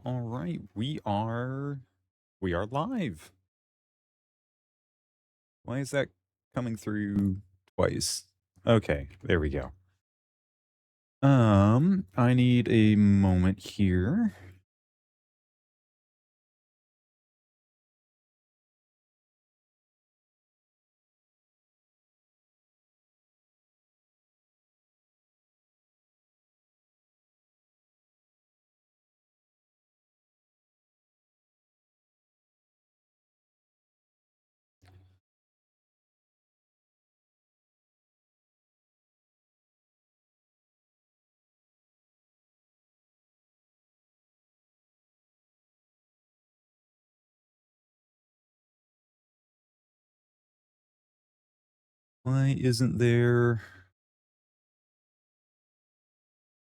All right, we are live. Why is that coming through twice? Okay, there we go. I need a moment here. Why isn't there?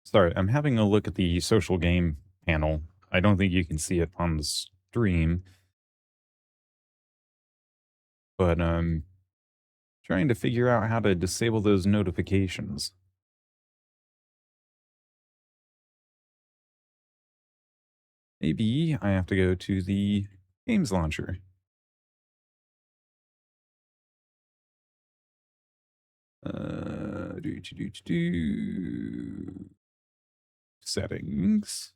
Sorry, I'm having a look at the social game panel. I don't think you can see it on the stream, but I'm trying to figure out how to disable those notifications. Maybe I have to go to the games launcher. Do settings.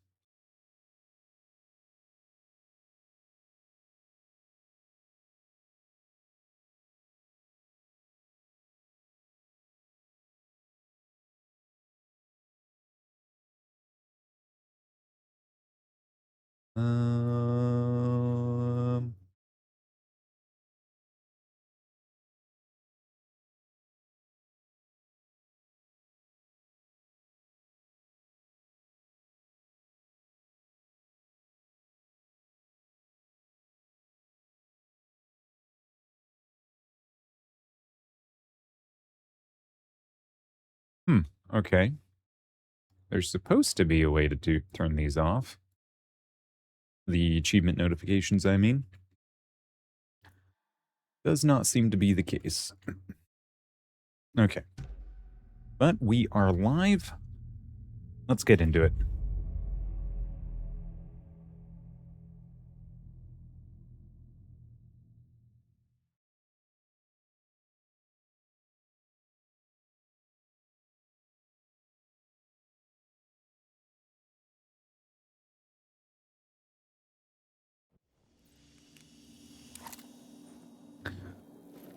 Um, hmm. Okay. There's supposed to be a way to turn these off. The achievement notifications, I mean. Does not seem to be the case. Okay. But we are live. Let's get into it.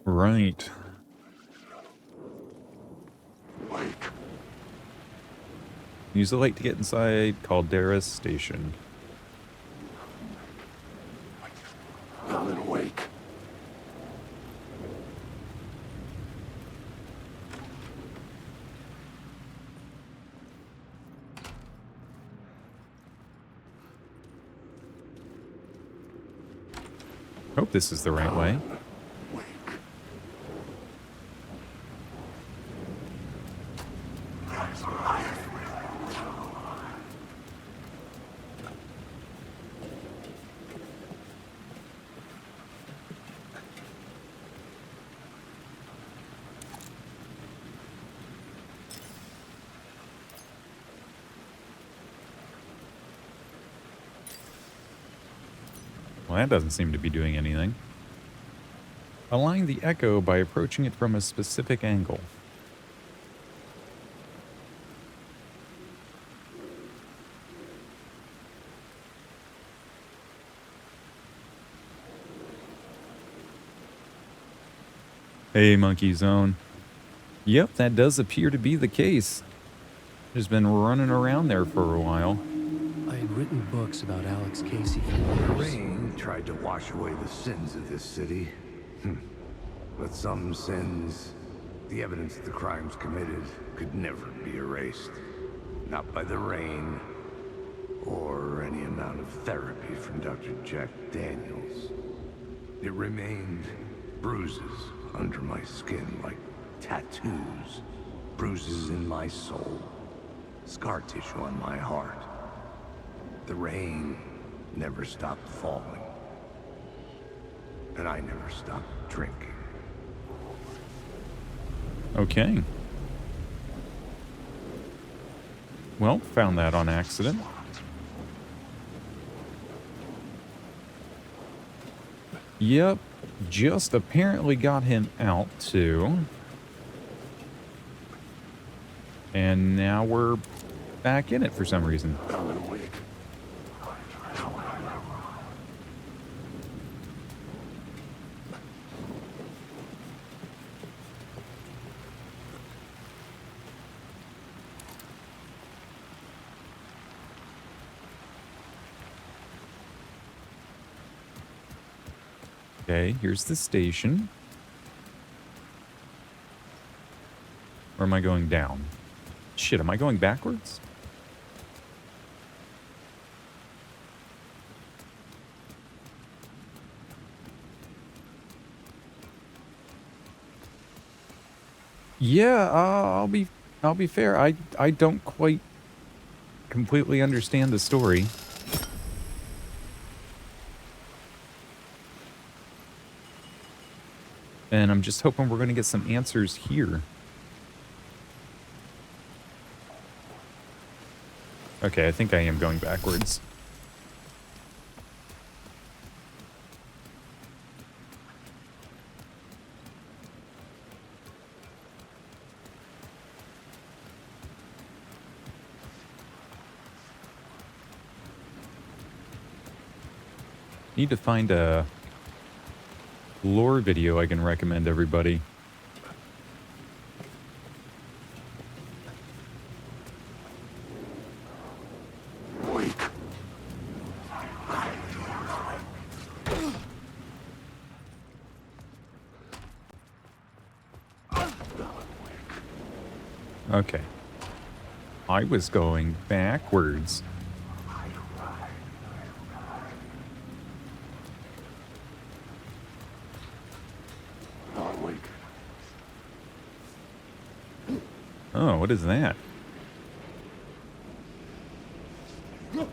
Right. Use the light to get inside Caldera Station. Well and awake. Hope this is the right way. Wake. Well, that doesn't seem to be doing anything. Align the echo by approaching it from a specific angle. Hey, Monkey Zone. Yep, that does appear to be the case. Just been running around there for a while. I had written books about Alex Casey for The years. rain tried to wash away the sins of this city. But some sins, the evidence of the crimes committed, could never be erased. Not by the rain, or any amount of therapy from Dr. Jack Daniels. It remained bruises under my skin, like tattoos. Bruises in my soul. Scar tissue on my heart. The rain never stopped falling. And I never stopped drinking. Okay. Well, found that on accident. Yep, just apparently got him out too. And now we're back in it for some reason. Alan Wake. Okay, here's the station. Or am I going down? Shit, am I going backwards? Yeah, I'll be fair. I don't quite completely understand the story. And I'm just hoping we're going to get some answers here. Okay, I think I am going backwards. Need to find a lore video I can recommend everybody. Okay. I was going backwards. Oh, what is that? You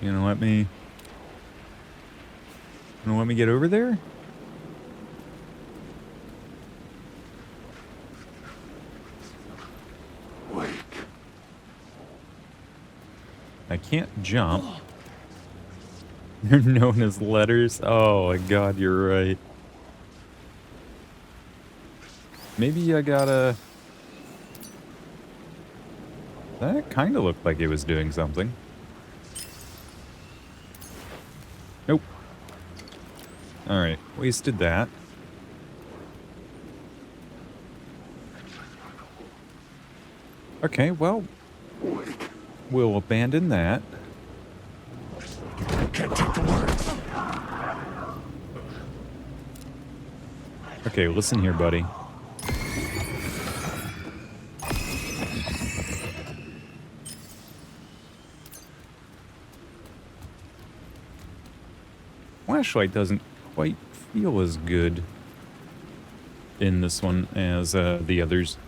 gonna let me... Gonna let me get over there? I can't jump. They're known as letters. Oh my god, you're right. Maybe I gotta... That kind of looked like it was doing something. Nope. Alright, wasted that. Okay, well... We'll abandon that. Can't take the words. Okay, listen here, buddy. Flashlight doesn't quite feel as good in this one as the others.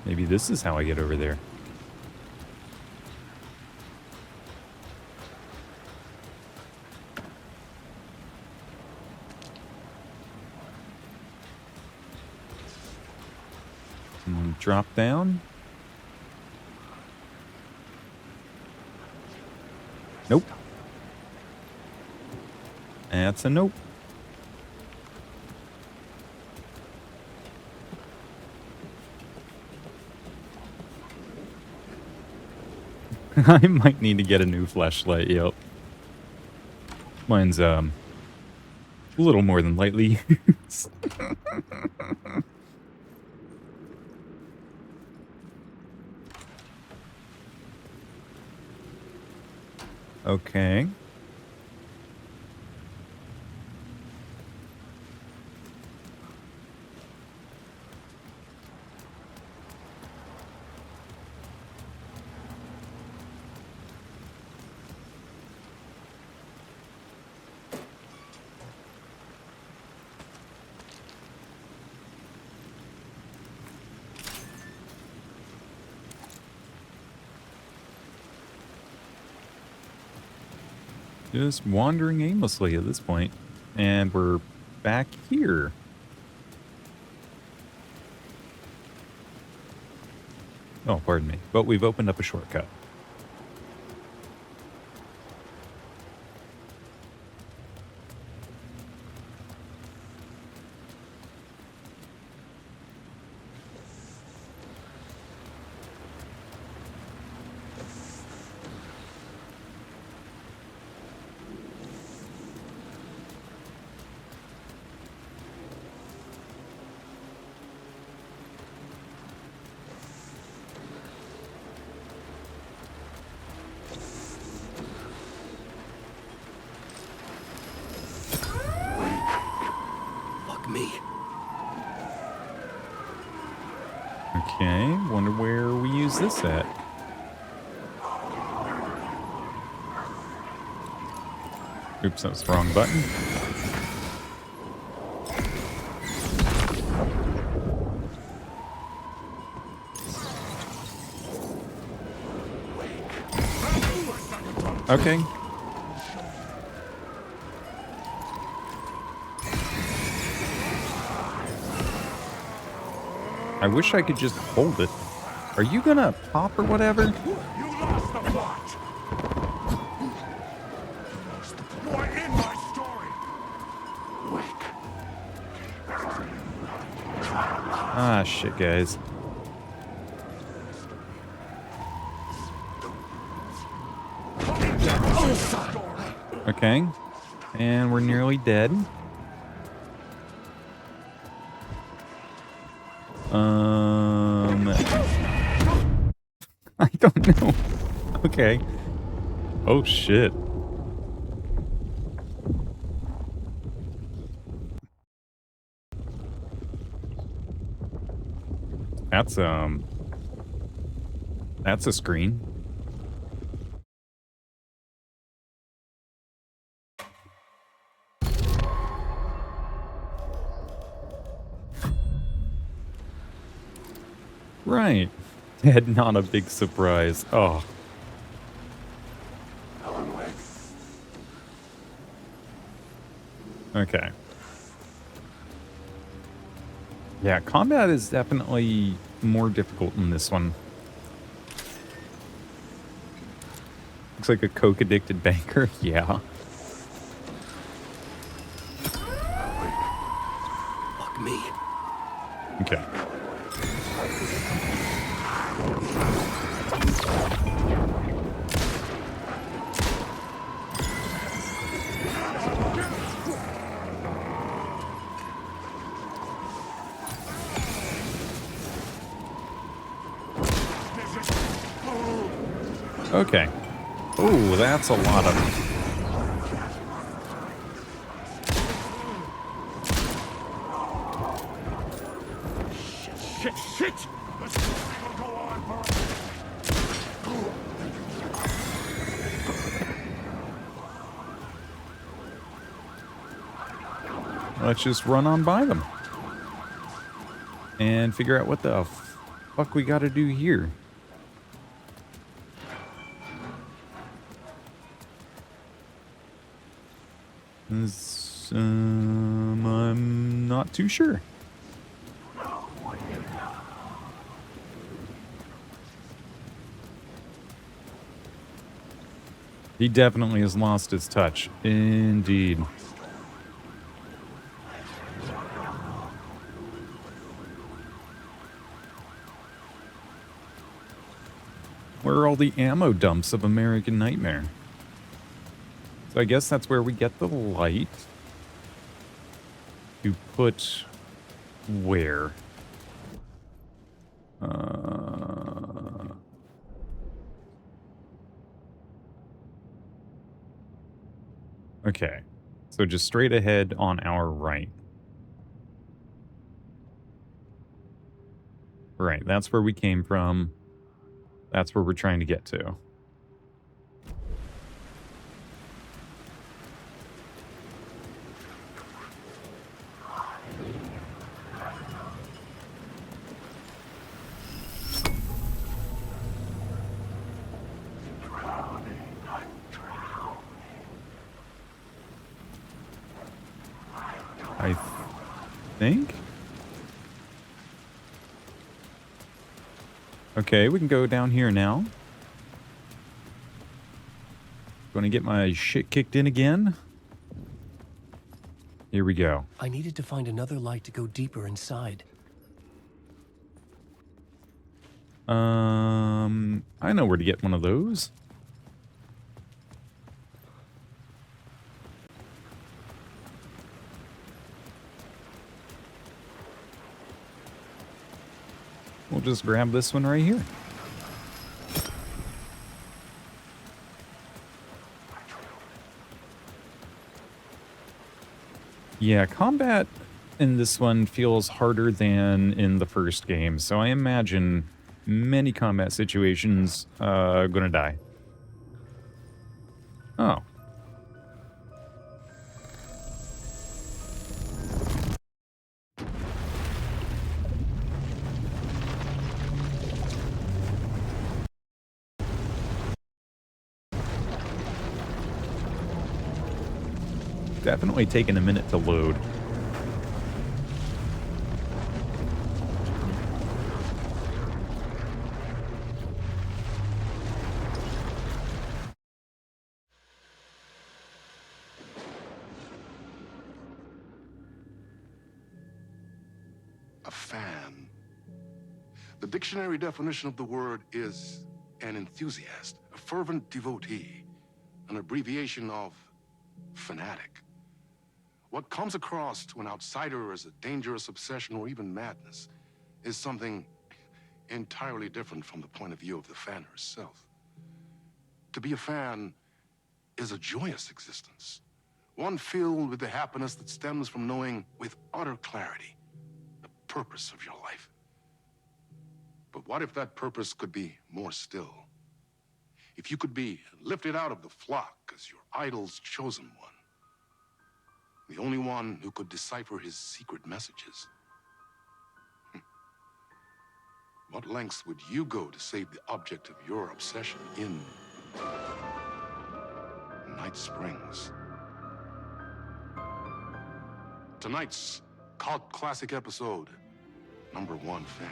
Maybe this is how I get over there. And drop down. Nope. That's a nope. I might need to get a new flashlight, yep. Mine's, a little more than lightly used. Okay. Just wandering aimlessly at this point. And we're back here. Oh, pardon me. But we've opened up a shortcut. Fuck me. Okay, wonder where we use this at. Oops, that was the wrong button. Okay. I wish I could just hold it. Are you gonna pop or whatever? You lost the plot. You are in my story. Ah, shit, guys. Okay. And we're nearly dead. I don't know. Okay. Oh, shit. That's a screen. Right. Dead, not a big surprise. Oh. Okay. Yeah, combat is definitely more difficult in this one. Looks like a coke-addicted banker. Yeah. Fuck me. Okay. Okay. Oh, that's a lot of them. Shit! This will go on forever. Let's just run on by them. And figure out what the fuck we gotta do here. I'm not too sure. He definitely has lost his touch. Indeed. Where are all the ammo dumps of American Nightmare? So I guess that's where we get the light. To put where? Okay. So just straight ahead on our right. Right, that's where we came from. That's where we're trying to get to. I think? Okay, we can go down here now. Going to get my shit kicked in again. Here we go. I needed to find another light to go deeper inside. I know where to get one of those. We'll just grab this one right here. Yeah, combat in this one feels harder than in the first game, so I imagine many combat situations gonna die. Oh. Definitely taking a minute to load. A fan. The dictionary definition of the word is an enthusiast, a fervent devotee, an abbreviation of fanatic. What comes across to an outsider as a dangerous obsession or even madness is something entirely different from the point of view of the fan herself. To be a fan is a joyous existence, one filled with the happiness that stems from knowing with utter clarity the purpose of your life. But what if that purpose could be more still? If you could be lifted out of the flock as your idol's chosen one, the only one who could decipher his secret messages. What lengths would you go to save the object of your obsession in Night Springs? Tonight's cult classic episode, number 1 fan.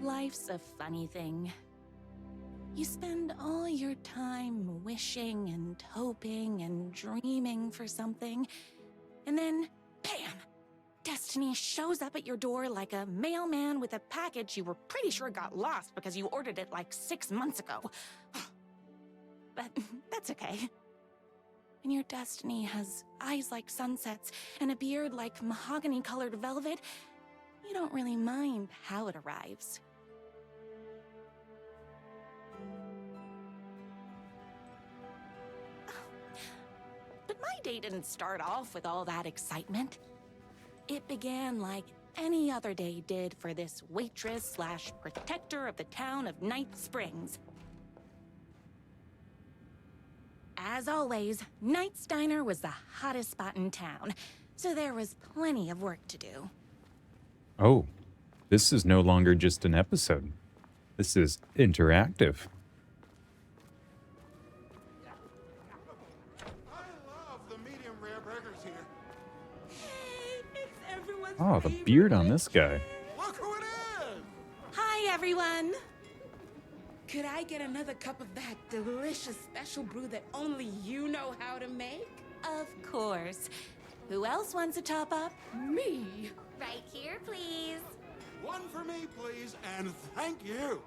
Life's a funny thing. You spend all your time wishing and hoping and dreaming for something, and then, bam! Destiny shows up at your door like a mailman with a package you were pretty sure got lost because you ordered it like 6 months ago. But that's okay. When your destiny has eyes like sunsets and a beard like mahogany-colored velvet, you don't really mind how it arrives. But my day didn't start off with all that excitement. It began like any other day did for this waitress/protector of the town of Night Springs. As always, Knight's Diner was the hottest spot in town, so there was plenty of work to do. Oh, this is no longer just an episode. This is interactive. I love the medium rare burgers here. Hey, it's everyone's Oh, the beard on this guy. Look who it is! Hi, everyone! Could I get another cup of that delicious special brew that only you know how to make? Of course. Who else wants a top up? Me? Right here, please. One for me, please, and thank you.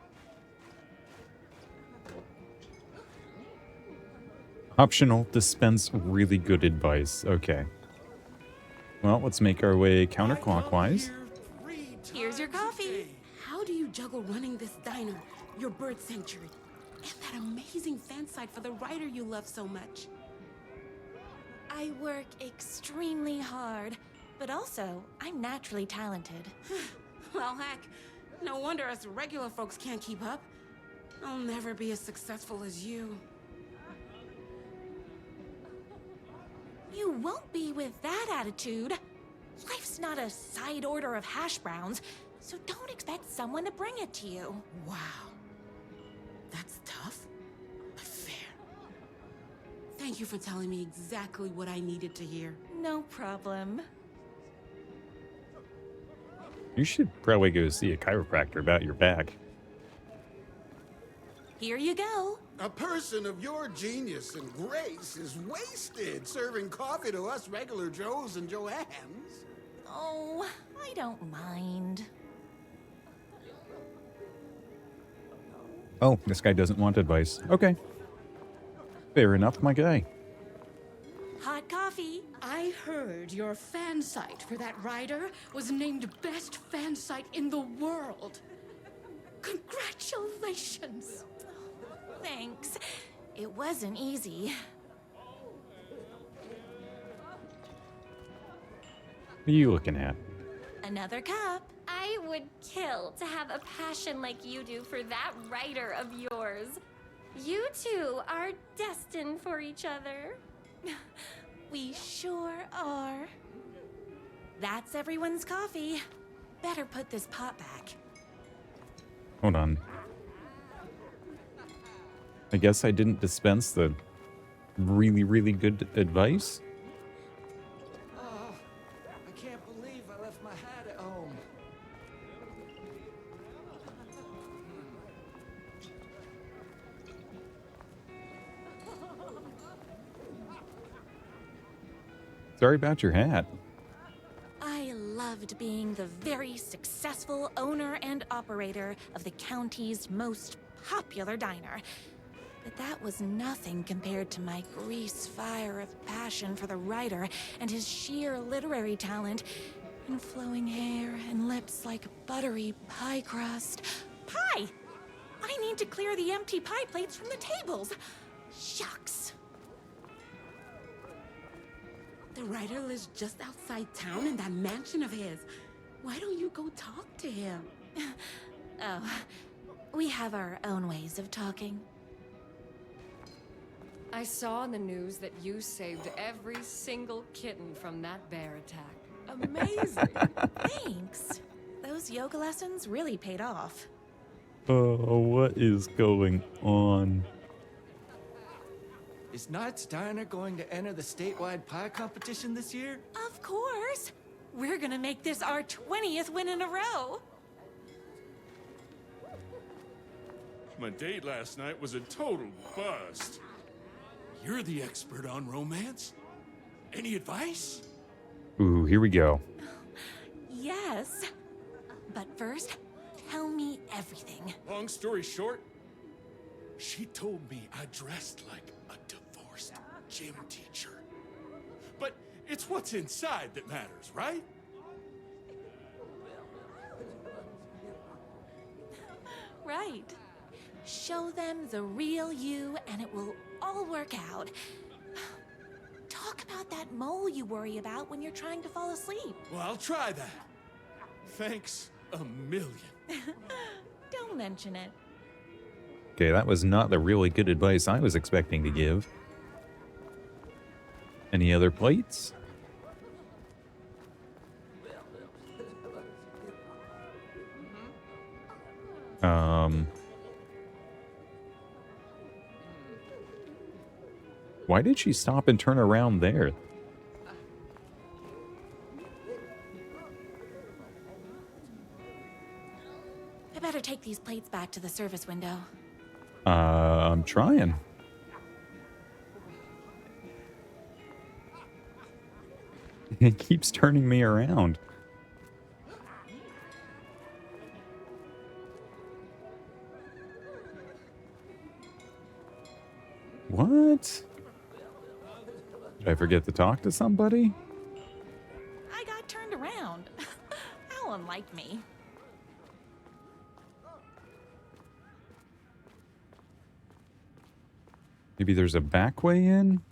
Optional, dispense really good advice. Okay. Well, let's make our way counterclockwise. Here's your coffee. How do you juggle running this diner, your bird sanctuary, and that amazing fan site for the writer you love so much? I work extremely hard, but also, I'm naturally talented. Well, heck, no wonder us regular folks can't keep up. I'll never be as successful as you. You won't be with that attitude. Life's not a side order of hash browns, so don't expect someone to bring it to you. Wow. That's tough, but fair. Thank you for telling me exactly what I needed to hear. No problem. You should probably go see a chiropractor about your back. Here you go. A person of your genius and grace is wasted serving coffee to us regular Joes and Joannes. Oh, I don't mind. Oh, this guy doesn't want advice. Okay. Fair enough, my guy. Hot coffee. I heard your fan site for that rider was named best fan site in the world. Congratulations! Thanks. It wasn't easy. What are you looking at? Another cup. I would kill to have a passion like you do for that writer of yours. You two are destined for each other. We sure are. That's everyone's coffee. Better put this pot back. Hold on. I guess I didn't dispense the really, really good advice. Oh, I can't believe I left my hat at home. Sorry about your hat. I loved being the very successful owner and operator of the county's most popular diner. But that was nothing compared to my grease fire of passion for the writer and his sheer literary talent, and flowing hair and lips like buttery pie crust. Pie! I need to clear the empty pie plates from the tables. Shucks. The writer lives just outside town in that mansion of his. Why don't you go talk to him? Oh, we have our own ways of talking. I saw in the news that you saved every single kitten from that bear attack. Amazing! Thanks. Those yoga lessons really paid off. Oh, what is going on? Is Knight's Diner going to enter the statewide pie competition this year? Of course. We're gonna make this our 20th win in a row. My date last night was a total bust. You're the expert on romance. Any advice? Ooh, here we go. Yes. But first, tell me everything. Long story short, she told me I dressed like a divorced gym teacher. But it's what's inside that matters, right? Right. Show them the real you and it will all work out. Talk about that mole you worry about when you're trying to fall asleep. Well, I'll try that. Thanks a million. Don't mention it. Okay, that was not the really good advice I was expecting to give. Any other plates? Why did she stop and turn around there? I better take these plates back to the service window. I'm trying. It keeps turning me around. What? Did I forget to talk to somebody? I got turned around. How unlike me. Maybe there's a back way in?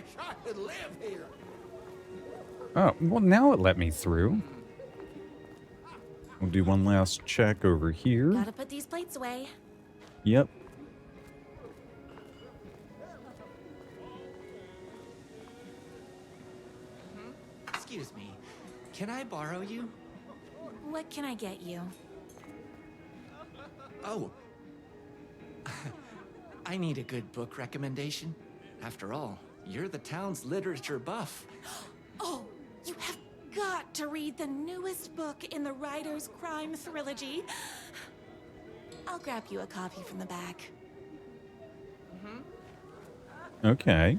wish I could live here. Oh, well, now it let me through. We'll do one last check over here. Gotta put these plates away. Yep. Excuse me. Can I borrow you? What can I get you? Oh. I need a good book recommendation. After all, you're the town's literature buff. Oh, you have got to read the newest book in the Writer's Crime Trilogy. I'll grab you a copy from the back. Okay.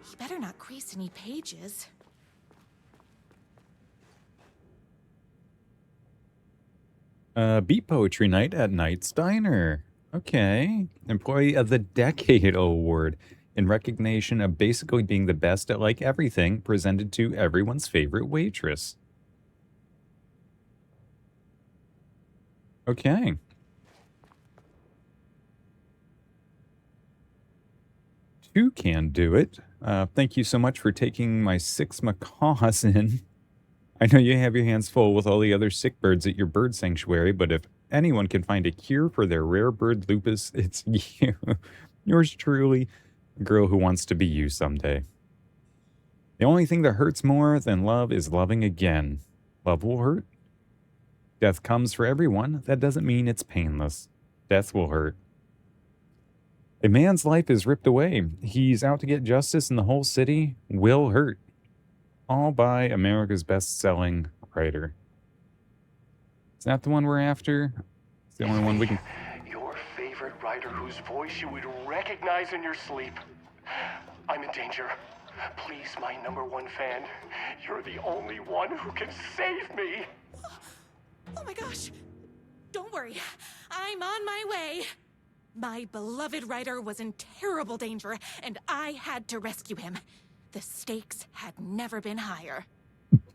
You better not crease any pages. Beat Poetry Night at Knight's Diner. Okay. Employee of the Decade Award in recognition of basically being the best at like everything, presented to everyone's favorite waitress. Okay. Two can do it. Thank you so much for taking my 6 macaws in. I know you have your hands full with all the other sick birds at your bird sanctuary, but if anyone can find a cure for their rare bird lupus, it's you. Yours truly, a girl who wants to be you someday. The only thing that hurts more than love is loving again. Love will hurt. Death comes for everyone. That doesn't mean it's painless. Death will hurt. A man's life is ripped away. He's out to get justice, and the whole city will hurt. All by America's best-selling writer. Is that the one we're after? It's the only one we can... Your favorite writer whose voice you would recognize in your sleep. I'm in danger. Please, my #1 fan. You're the only one who can save me. Oh my gosh! Don't worry, I'm on my way. My beloved writer was in terrible danger, and I had to rescue him. The stakes had never been higher.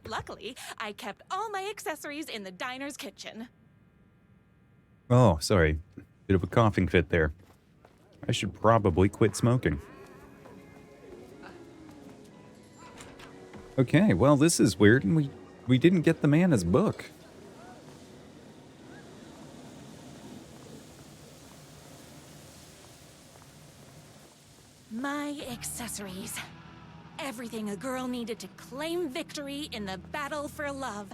Luckily, I kept all my accessories in the diner's kitchen. Oh, sorry. Bit of a coughing fit there. I should probably quit smoking. Okay, well, this is weird, and we didn't get the man his book. My accessories. Everything a girl needed to claim victory in the battle for love.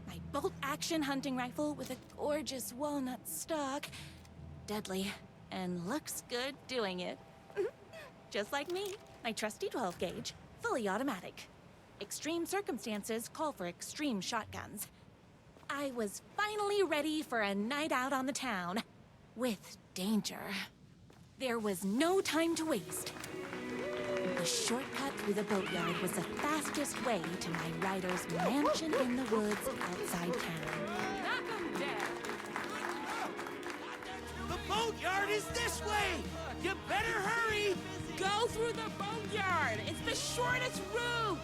My bolt-action hunting rifle with a gorgeous walnut stock. Deadly, and looks good doing it. Just like me, my trusty 12-gauge, fully automatic. Extreme circumstances call for extreme shotguns. I was finally ready for a night out on the town. With danger. There was no time to waste. The shortcut through the boatyard was the fastest way to my writer's mansion in the woods outside town. Knock 'em dead. The boatyard is this way! You better hurry! Go through the boatyard. It's the shortest route.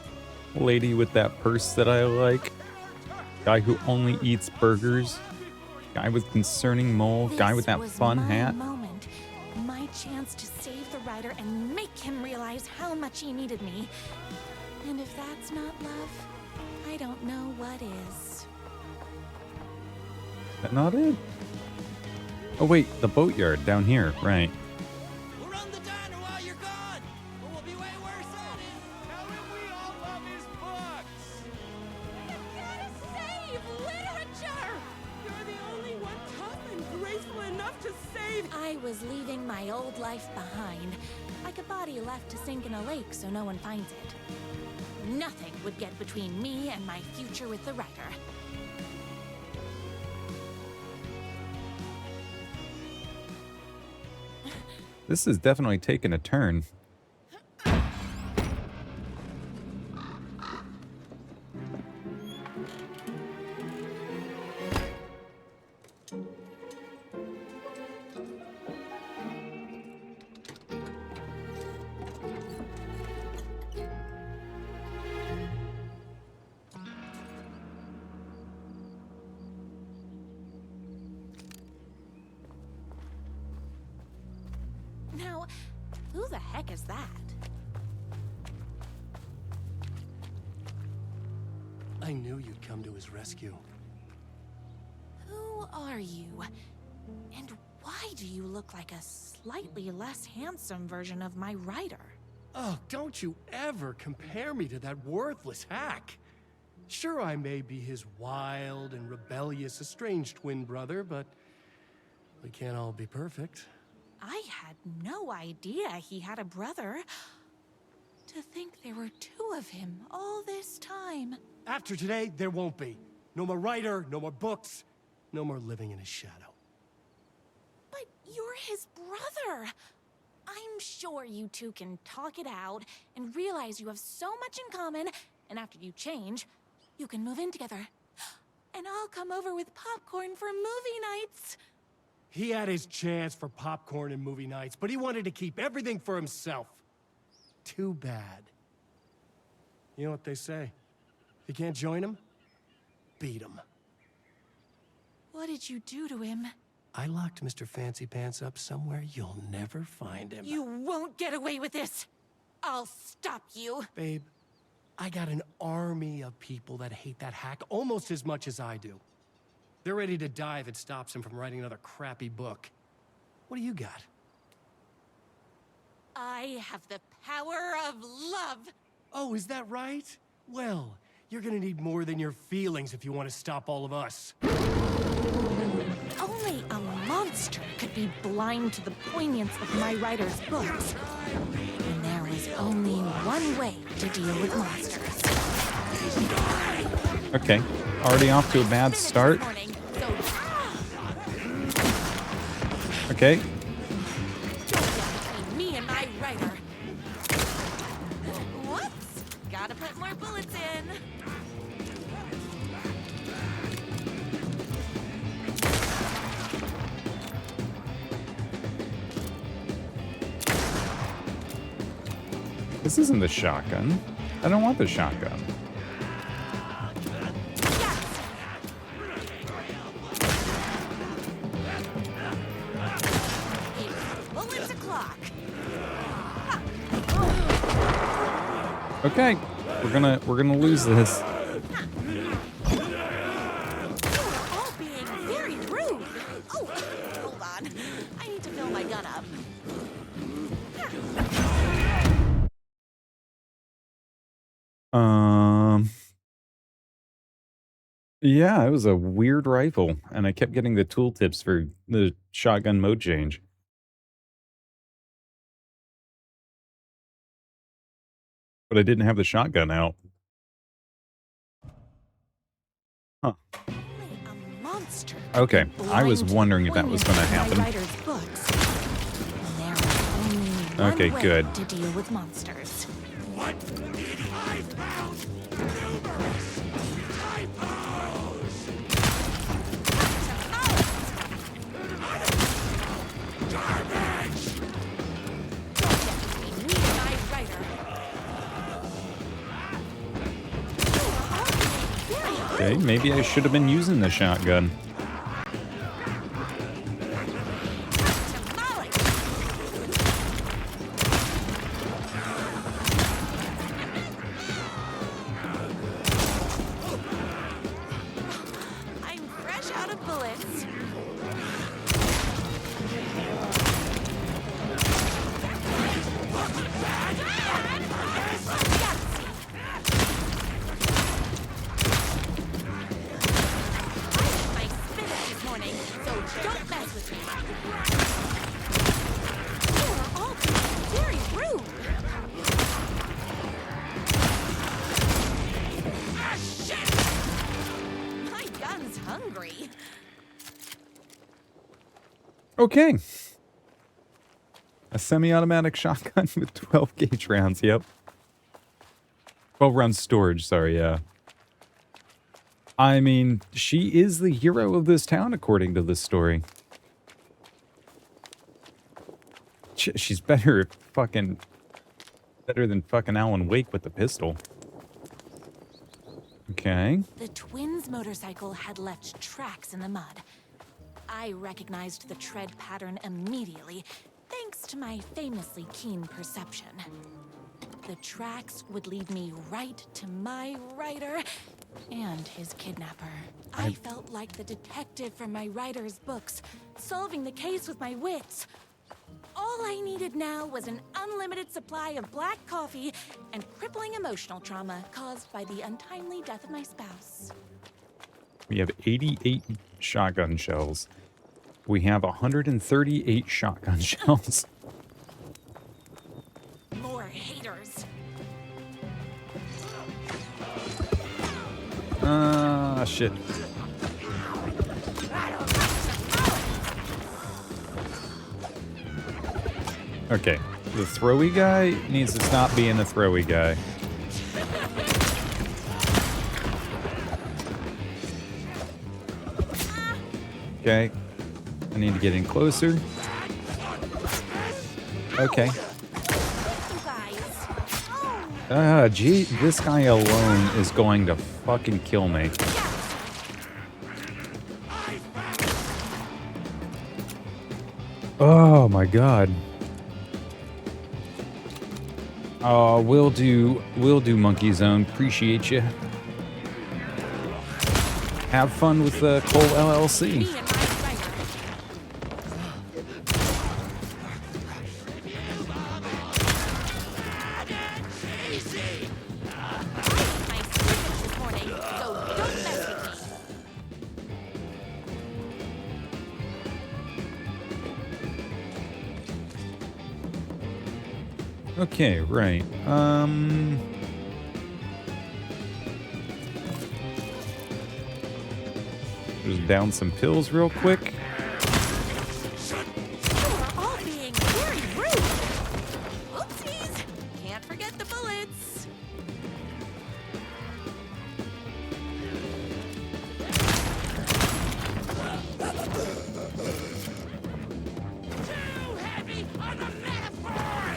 Lady with that purse that I like. Guy who only eats burgers. Guy with concerning mole. Guy with that fun hat. Moment. My chance to save the writer and make him realize how much he needed me. And if that's not love, I don't know what is. Is that not it? Oh wait, the boatyard down here, right. We'll run the diner while you're gone! But we'll be way worse at it! Tell him we all love his books. Save literature. You're the only one tough and graceful enough to save. I was leaving my old life behind, like a body left to sink in a lake so no one finds it. Nothing would get between me and my future with the writer. This is definitely taking a turn. Who the heck is that? I knew you'd come to his rescue. Who are you? And why do you look like a slightly less handsome version of my Ryder? Oh, don't you ever compare me to that worthless hack. Sure, I may be his wild and rebellious estranged twin brother, but we can't all be perfect. I had no idea he had a brother. To think there were two of him all this time. After today, there won't be. No more Ryder, no more books, no more living in his shadow. But you're his brother. I'm sure you two can talk it out and realize you have so much in common, and after you change, you can move in together. And I'll come over with popcorn for movie nights. He had his chance for popcorn and movie nights, but he wanted to keep everything for himself. Too bad. You know what they say? If you can't join him, beat him. What did you do to him? I locked Mr. Fancy Pants up somewhere you'll never find him. You won't get away with this. I'll stop you. Babe, I got an army of people that hate that hack almost as much as I do. They're ready to die if it stops him from writing another crappy book. What do you got? I have the power of love. Oh, is that right? Well, you're gonna need more than your feelings if you want to stop all of us. Only a monster could be blind to the poignance of my writer's books. And there is only one way to deal with monsters. Okay, already off to a bad start. Okay. Between me and my writer. Whoops! Gotta put more bullets in. This isn't the shotgun. I don't want the shotgun. Bullets o'clock. Okay, we're gonna lose this. You're all being very rude. Oh, hold on. I need to fill my gun up. Yeah, it was a weird rifle, and I kept getting the tooltips for the shotgun mode change. But I didn't have the shotgun out. Huh. A monster. Okay, I was blind to wondering the if that was poignance going to of my happen. writer's books. And there is only one Okay, way good. to deal with monsters. What did I found? Numerous typos! Garbage! Between me and my writer. Okay, maybe I should have been using the shotgun. I'm fresh out of bullets. My spinach this morning, so don't mess with me. You are all being very rude. Ah, shit! My gun's hungry. Okay. A semi-automatic shotgun with 12 gauge rounds, yep. 12 round storage, sorry, yeah. I mean, she is the hero of this town, according to this story. She's better than fucking Alan Wake with the pistol. Okay. The twins' motorcycle had left tracks in the mud. I recognized the tread pattern immediately, thanks to my famously keen perception, the tracks would lead me right to my writer and his kidnapper. I felt like the detective from my writer's books, solving the case with my wits. All I needed now was an unlimited supply of black coffee and crippling emotional trauma caused by the untimely death of my spouse. We have 88 shotgun shells. We have 138 shotgun shells. More haters. Shit. Okay, the throwy guy needs to stop being a throwy guy. Okay, I need to get in closer. Okay. Gee, this guy alone is going to fucking kill me. Oh my god. Oh, we'll do Monkey Zone. Appreciate you. Have fun with the Cole LLC. Okay, right. Just down some pills real quick. You're all being very rude. Oopsies! Can't forget the bullets.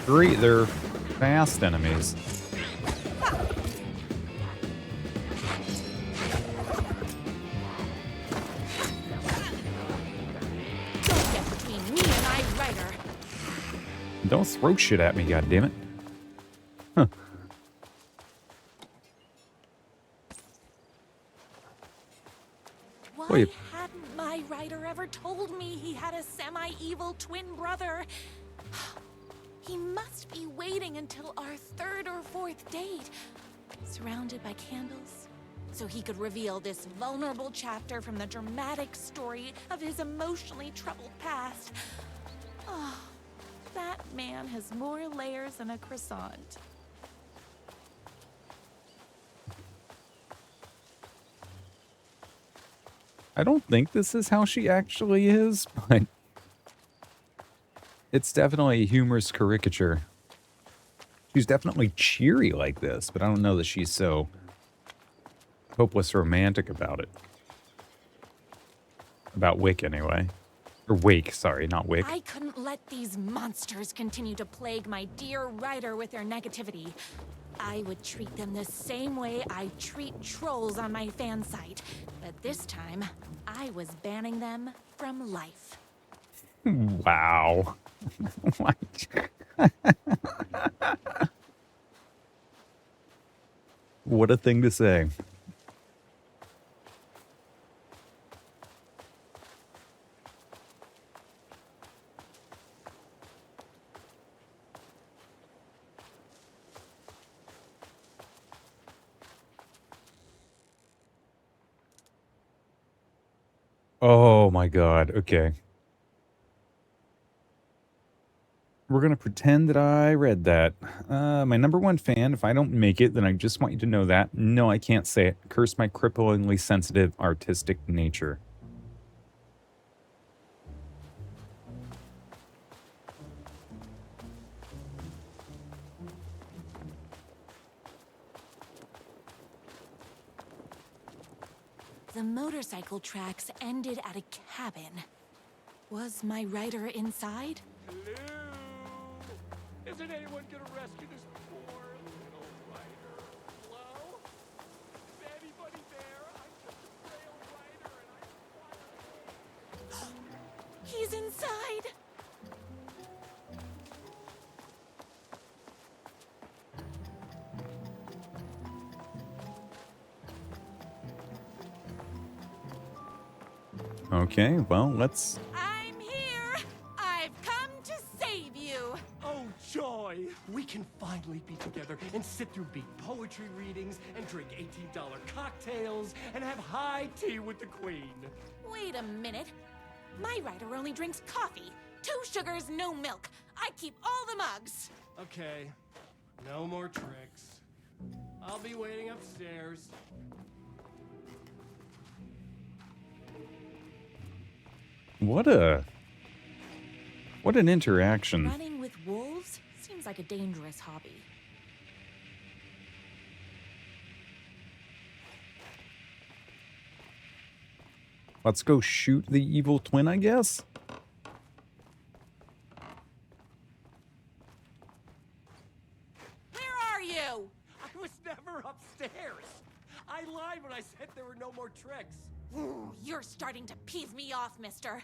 Great, they're fast enemies. Don't get between me and my writer. Don't throw shit at me, goddammit. Huh. Why Wait. hadn't my writer ever told me he had a semi-evil twin brother? He must be waiting until our third or fourth date, surrounded by candles, so he could reveal this vulnerable chapter from the dramatic story of his emotionally troubled past. Oh, that man has more layers than a croissant. I don't think this is how she actually is, but it's definitely a humorous caricature. She's definitely cheery like this, but I don't know that she's so hopeless romantic about it. About Wick, anyway. Or Wake, sorry, not Wick. I couldn't let these monsters continue to plague my dear writer with their negativity. I would treat them the same way I treat trolls on my fan site, but this time, I was banning them from life. Wow. What a thing to say. Oh my god, okay. We're going to pretend that I read that. My number one fan, if I don't make it, then I just want you to know that. No, I can't say it. Curse my cripplingly sensitive artistic nature. The motorcycle tracks ended at a cabin. Was my writer inside? Hello? Isn't anyone gonna rescue this poor little writer? Hello? Is anybody there? I'm just a frail writer and I require... He's inside! Okay, well, let's... I'm here! I've come to save you! Oh, joy! We can finally be together and sit through beat poetry readings and drink $18 cocktails and have high tea with the queen. Wait a minute. My writer only drinks coffee. 2 sugars, no milk. I keep all the mugs. Okay, no more tricks. I'll be waiting upstairs. What an interaction. Running with wolves seems like a dangerous hobby. Let's go shoot the evil twin, I guess? Where are you? I was never upstairs. I lied when I said there were no more tricks. Ooh, you're starting to piss me off, mister.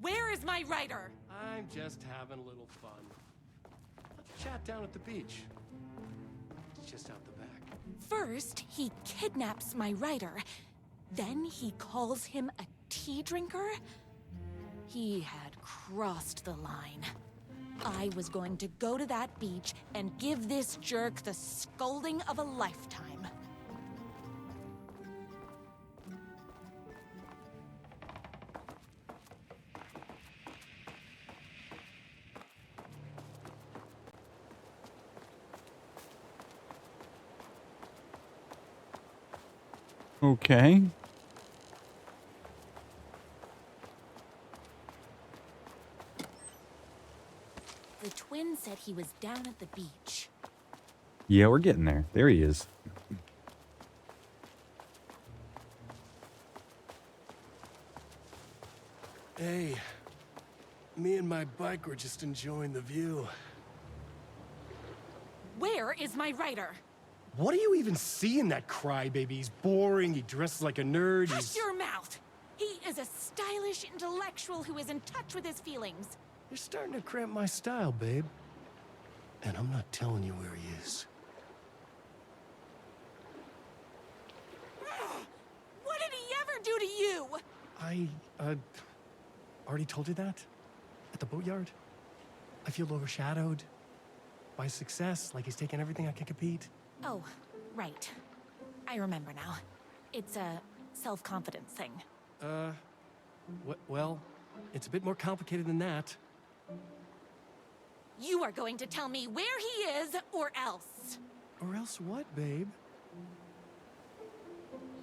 Where is my writer? I'm just having a little fun. Let's chat down at the beach. It's just out the back. First, he kidnaps my writer. Then he calls him a tea drinker? He had crossed the line. I was going to go to that beach and give this jerk the scolding of a lifetime. Okay. The twin said he was down at the beach. Yeah, we're getting there. There he is. Hey, me and my bike were just enjoying the view. Where is my writer? What do you even see in that crybaby? He's boring, he dresses like a nerd, Hush your mouth! He is a stylish intellectual who is in touch with his feelings. You're starting to cramp my style, babe. And I'm not telling you where he is. What did he ever do to you? I, already told you that? At the boatyard? I feel overshadowed by success, like he's taking everything I can compete. Oh, right. I remember now. It's a self-confidence thing. Well, it's a bit more complicated than that. You are going to tell me where he is, or else. Or else what, babe?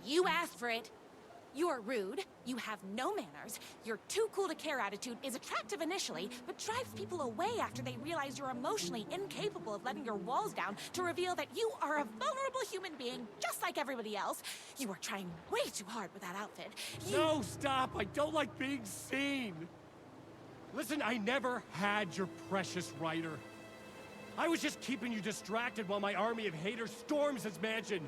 You asked for it. You're rude, you have no manners, your too cool to care attitude is attractive initially, but drives people away after they realize you're emotionally incapable of letting your walls down to reveal that you are a vulnerable human being just like everybody else. You are trying way too hard with that outfit. No, stop! I don't like being seen! Listen, I never had your precious writer. I was just keeping you distracted while my army of haters storms his mansion.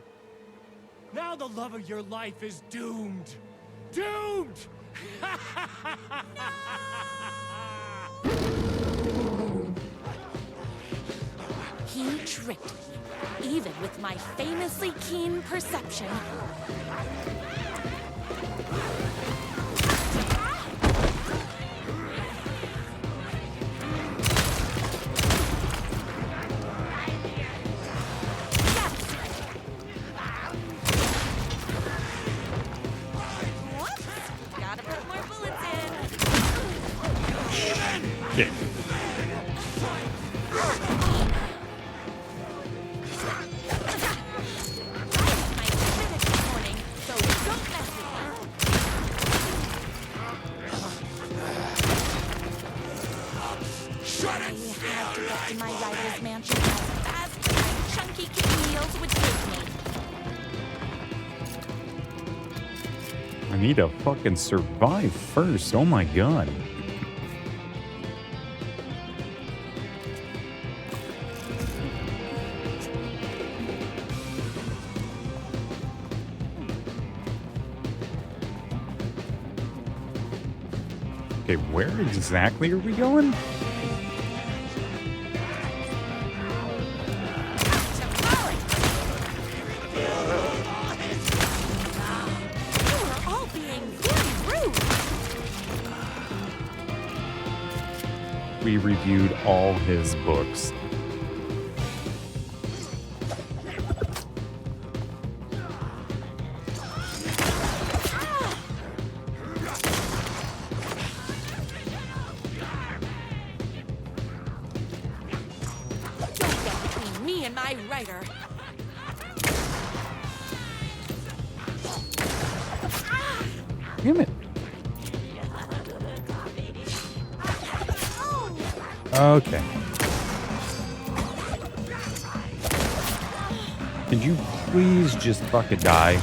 Now the love of your life is doomed. Doomed! He tricked me, even with my famously keen perception. I need to fucking survive first. Oh my god. Okay, where exactly are we going? reviewed all his books. Don't get between me and my writer. Damn it. Okay. Could you please just fucking die?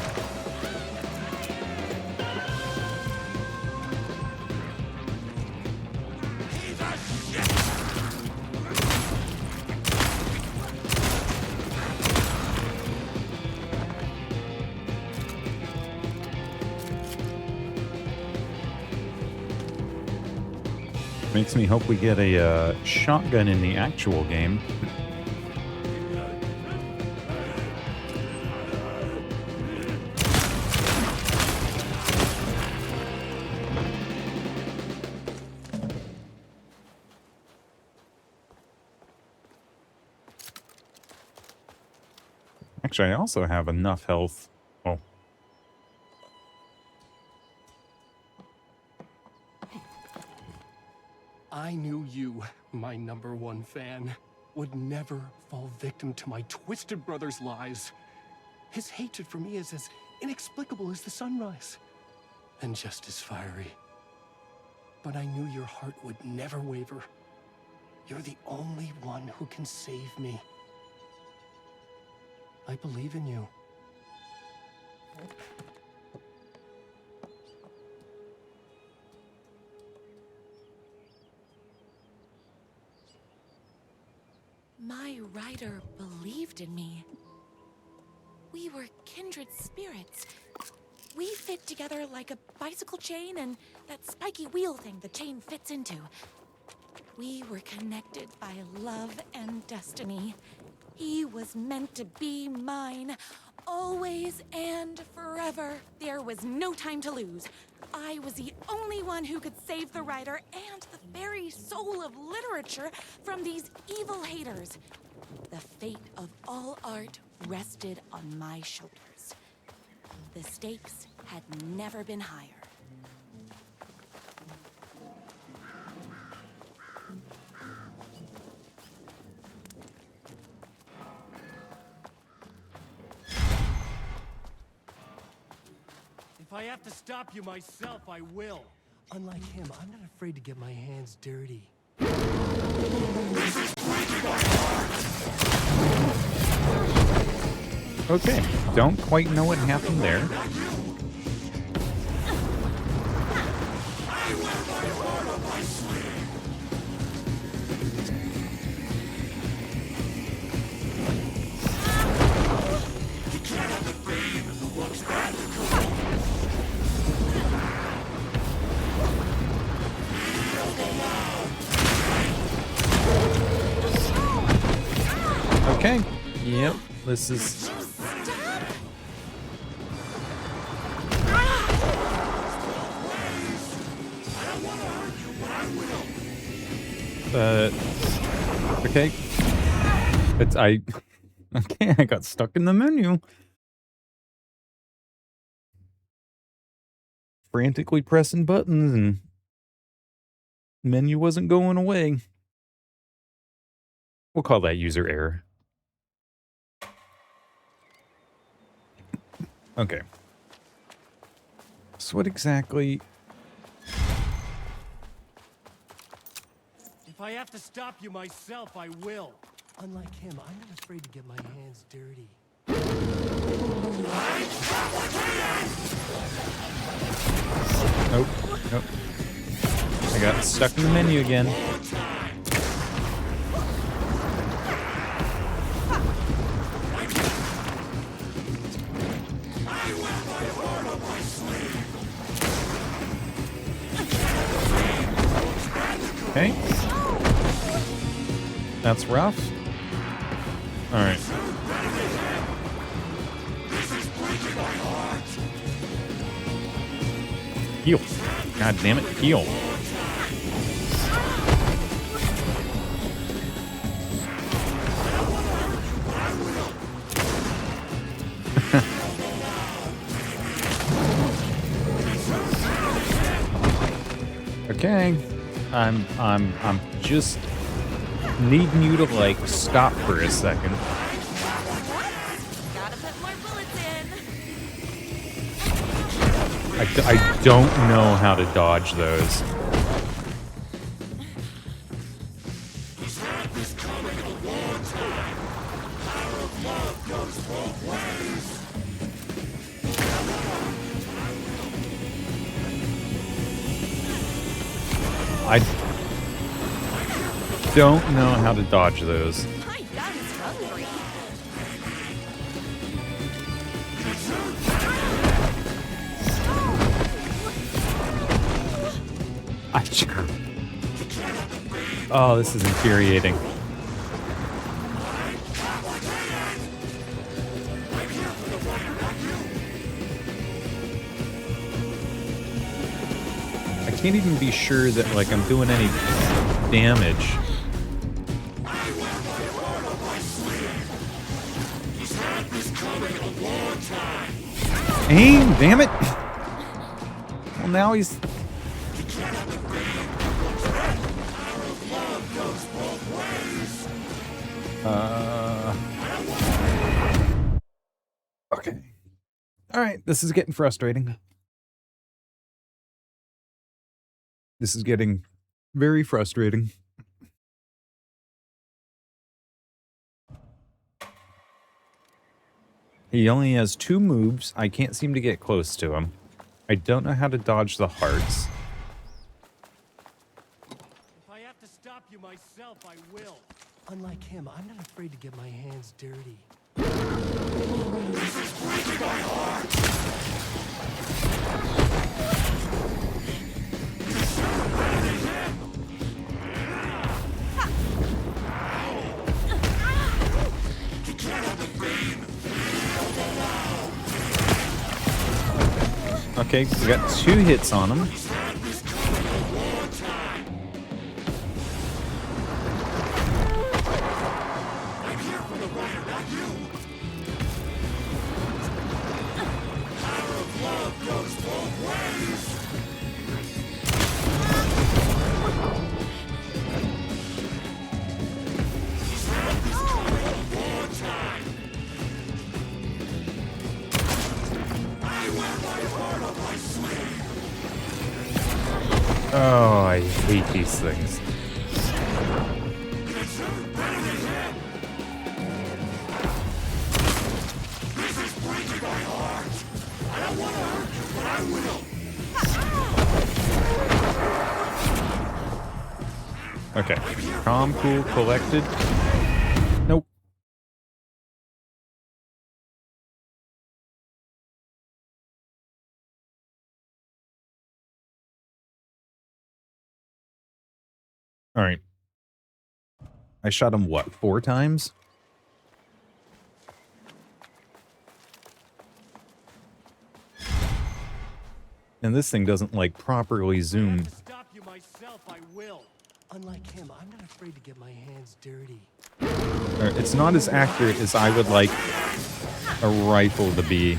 Makes me hope we get a shotgun in the actual game. Actually, I also have enough health. Oh. I knew you, my #1 fan, would never fall victim to my twisted brother's lies. His hatred for me is as inexplicable as the sunrise, and just as fiery. But I knew your heart would never waver. You're the only one who can save me. I believe in you. My writer believed in me. We were kindred spirits. We fit together like a bicycle chain and that spiky wheel thing the chain fits into. We were connected by love and destiny. He was meant to be mine, always and forever. There was no time to lose. I was the only one who could save the writer and the very soul of literature from these evil haters. The fate of all art rested on my shoulders. The stakes had never been higher. If I have to stop you myself, I will. Unlike him, I'm not afraid to get my hands dirty. Okay, don't quite know what happened there. Okay, yep, this is... okay. Okay, I got stuck in the menu. Frantically pressing buttons and menu wasn't going away. We'll call that user error. Okay. So what exactly... If I have to stop you myself, I will. Unlike him, I'm not afraid to get my hands dirty. Nope, nope. I got stuck in the menu again. Okay. That's rough. All right. Heal. God damn it, heal. Okay. I'm just needing you to, like, stop for a second. Gotta put more bullets in. I don't know how to dodge those. I don't know how to dodge those. My gun's hungry. Oh, this is infuriating. I can't even be sure that, like, I'm doing any damage. Aim, damn it! Well, now he's... Okay. Alright, this is getting frustrating. This is getting very frustrating. He only has 2 moves. I can't seem to get close to him. I don't know how to dodge the hearts. If I have to stop you myself, I will. Unlike him, I'm not afraid to get my hands dirty. This is breaking my heart! Okay, we got 2 hits on him. Oh, I hate these things. Okay. Calm, cool, collected. Nope. All right. I shot him, what, 4 times? And this thing doesn't, like, properly zoom. To stop you myself, I will. Unlike him, I'm not afraid to get my hands dirty. It's not as accurate as I would like a rifle to be.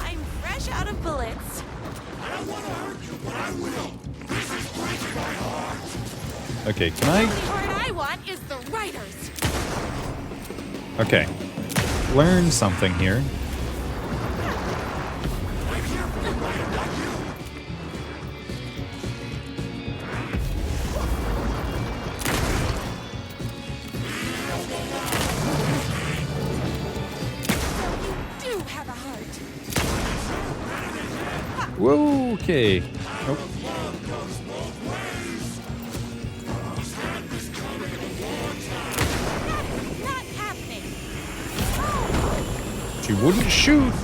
I'm fresh out of bullets. I don't want to hurt you, but I will. This is breaking my heart. Okay, can The I... only part I want is the writers. Okay. Learn something here. You do have a heart. Whoa, okay. Nope. Not happening. She wouldn't shoot.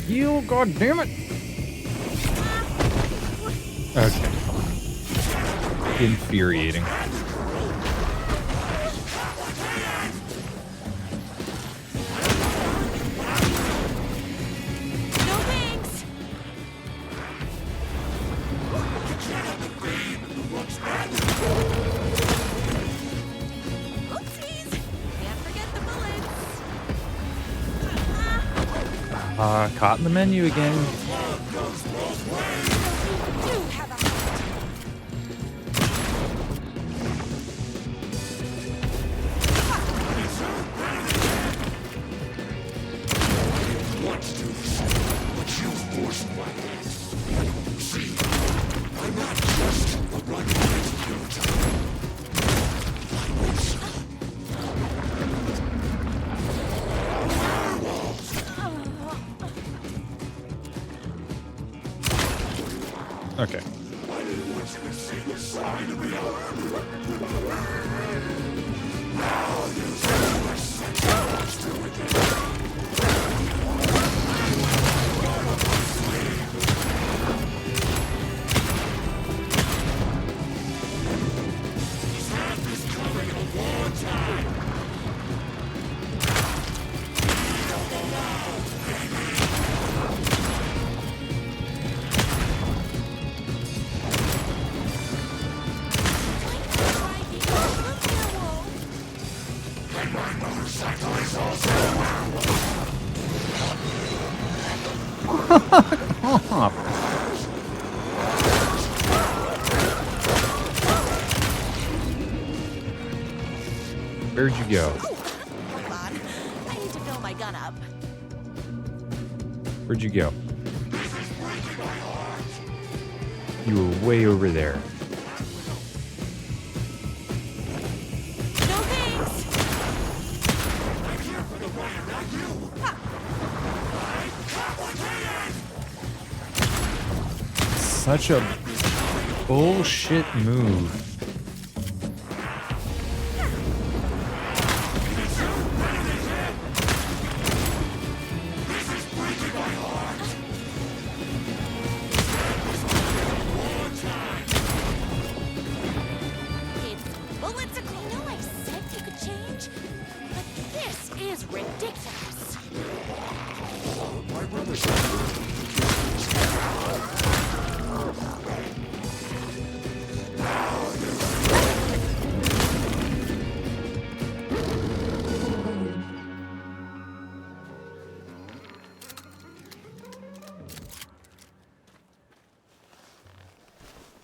You, goddammit! Okay. Infuriating. No thanks. Caught in the menu again. Okay. Where'd you go? Hold on. I need to fill my gun up. Where'd you go? You were way over there. No thanks. Such a bullshit move.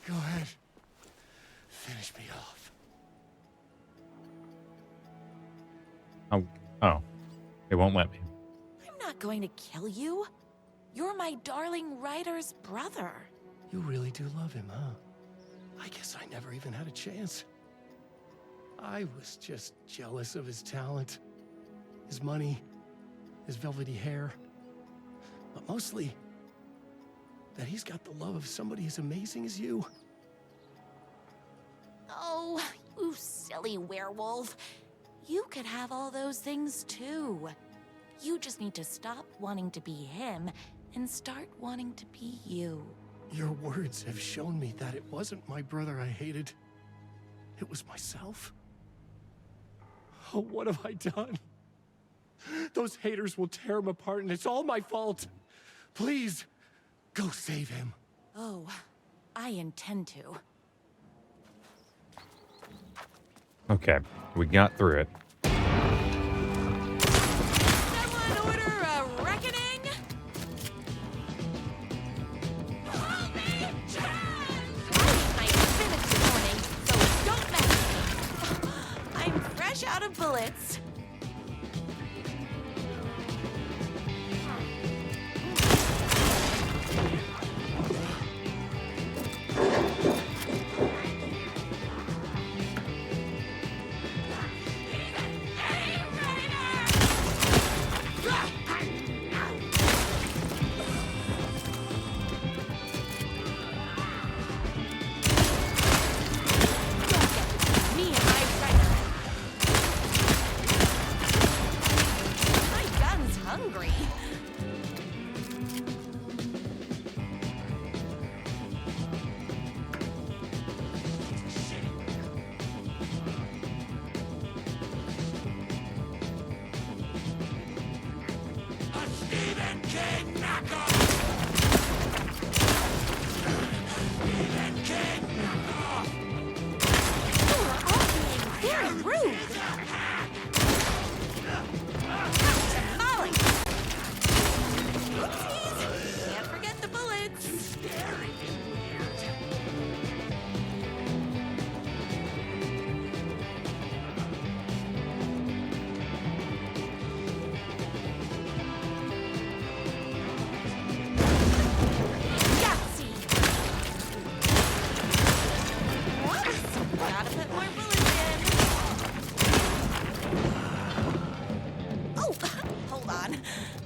Go ahead. Finish me off. Oh. It won't let me. I'm not going to kill you. You're my darling Ryder's brother. You really do love him, huh? I guess I never even had a chance. I was just jealous of his talent, his money, his velvety hair. But mostly, that he's got the love of somebody as amazing as you. Oh, you silly werewolf. You could have all those things too. You just need to stop wanting to be him and start wanting to be you. Your words have shown me that it wasn't my brother I hated. It was myself. Oh, what have I done? Those haters will tear him apart and it's all my fault. Please, go save him. Oh, I intend to. Okay, we got through it. Someone order a reckoning? I finished this morning, so don't mess with me. I'm fresh out of bullets.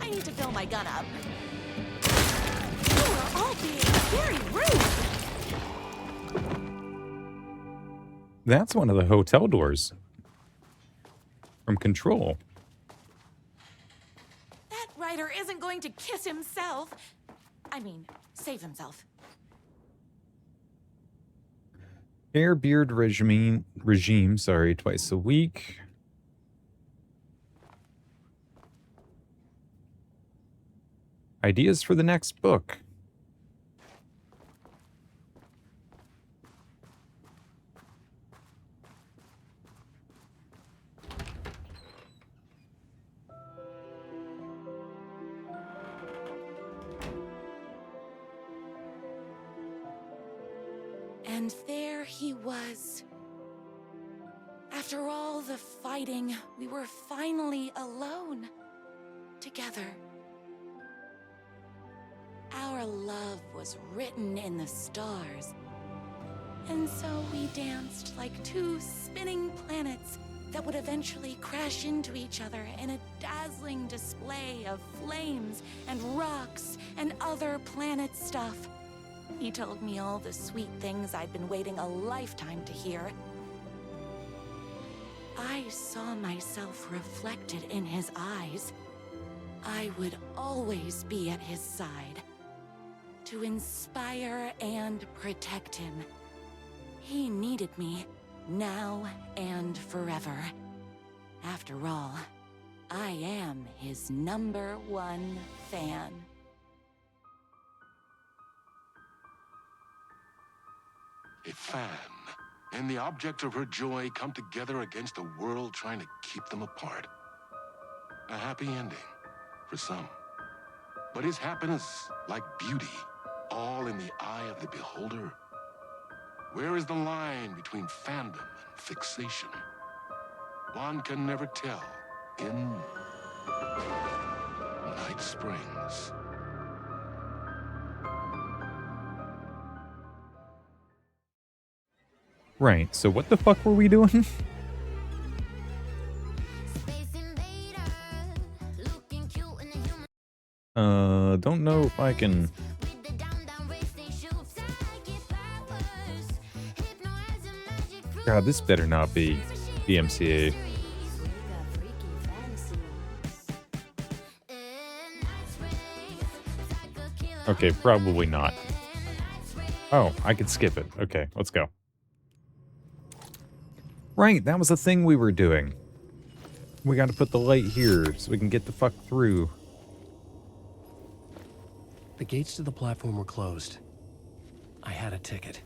I need to fill my gun up. You are all being very rude. That's one of the hotel doors. From Control. That writer isn't going to kiss himself. I mean, save himself. Hair beard regime, twice a week. Ideas for the next book. And there he was. After all the fighting, we were finally alone. Together. Our love was written in the stars. And so we danced like two spinning planets that would eventually crash into each other in a dazzling display of flames and rocks and other planet stuff. He told me all the sweet things I'd been waiting a lifetime to hear. I saw myself reflected in his eyes. I would always be at his side, to inspire and protect him. He needed me, now and forever. After all, I am his #1 fan. A fan and the object of her joy come together against a world trying to keep them apart. A happy ending for some. But is happiness, like beauty, all in the eye of the beholder? Where is the line between fandom and fixation? One can never tell in Night Springs. Right, so what the fuck were we doing? Don't know if I can... God, this better not be DMCA. Okay, probably not. Oh, I could skip it. Okay, let's go. Right, that was the thing we were doing. We gotta put the light here so we can get the fuck through. The gates to the platform were closed. I had a ticket.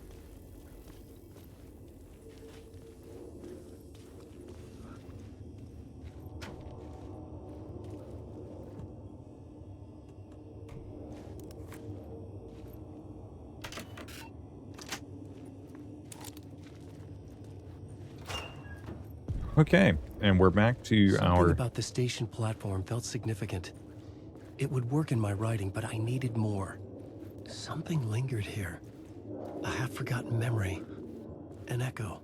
Okay, and we're back to Something about the station platform felt significant. It would work in my writing, but I needed more. Something lingered here. A half-forgotten memory. An echo.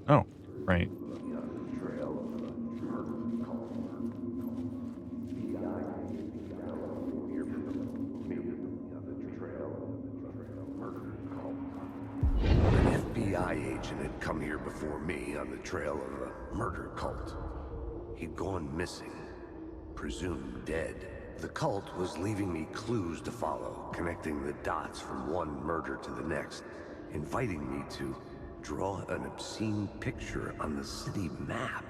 Oh, right. An FBI agent had come here before me on the trail of a murder cult. He'd gone missing, presumed dead. The cult was leaving me clues to follow, connecting the dots from one murder to the next, inviting me to draw an obscene picture on the city map.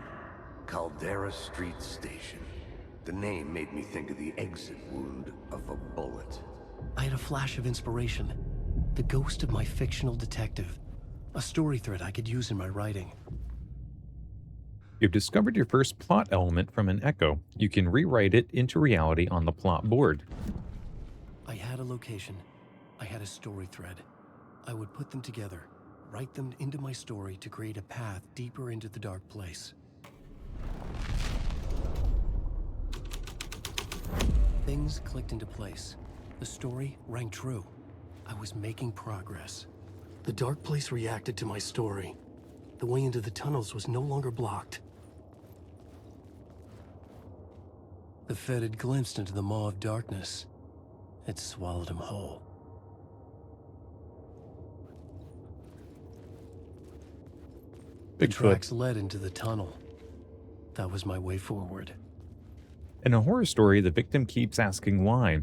Caldera Street Station. The name made me think of the exit wound of a bullet. I had a flash of inspiration. The ghost of my fictional detective. A story thread I could use in my writing. You've discovered your first plot element from an echo. You can rewrite it into reality on the plot board. I had a location. I had a story thread. I would put them together, write them into my story to create a path deeper into the dark place. Things clicked into place. The story rang true. I was making progress. The dark place reacted to my story. The way into the tunnels was no longer blocked. The Fed had glimpsed into the maw of darkness. It swallowed him whole. The tracks led into the tunnel. That was my way forward. In a horror story, the victim keeps asking why.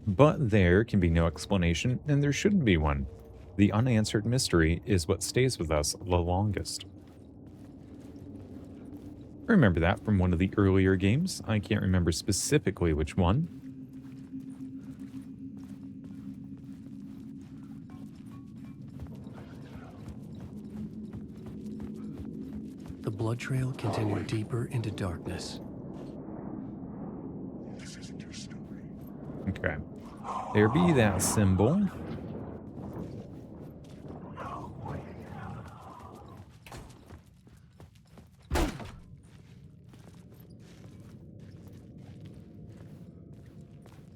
But there can be no explanation, and there shouldn't be one. The unanswered mystery is what stays with us the longest. Remember that from one of the earlier games. I can't remember specifically which one. The blood trail continued deeper into darkness. This isn't your story. Okay. There be that symbol.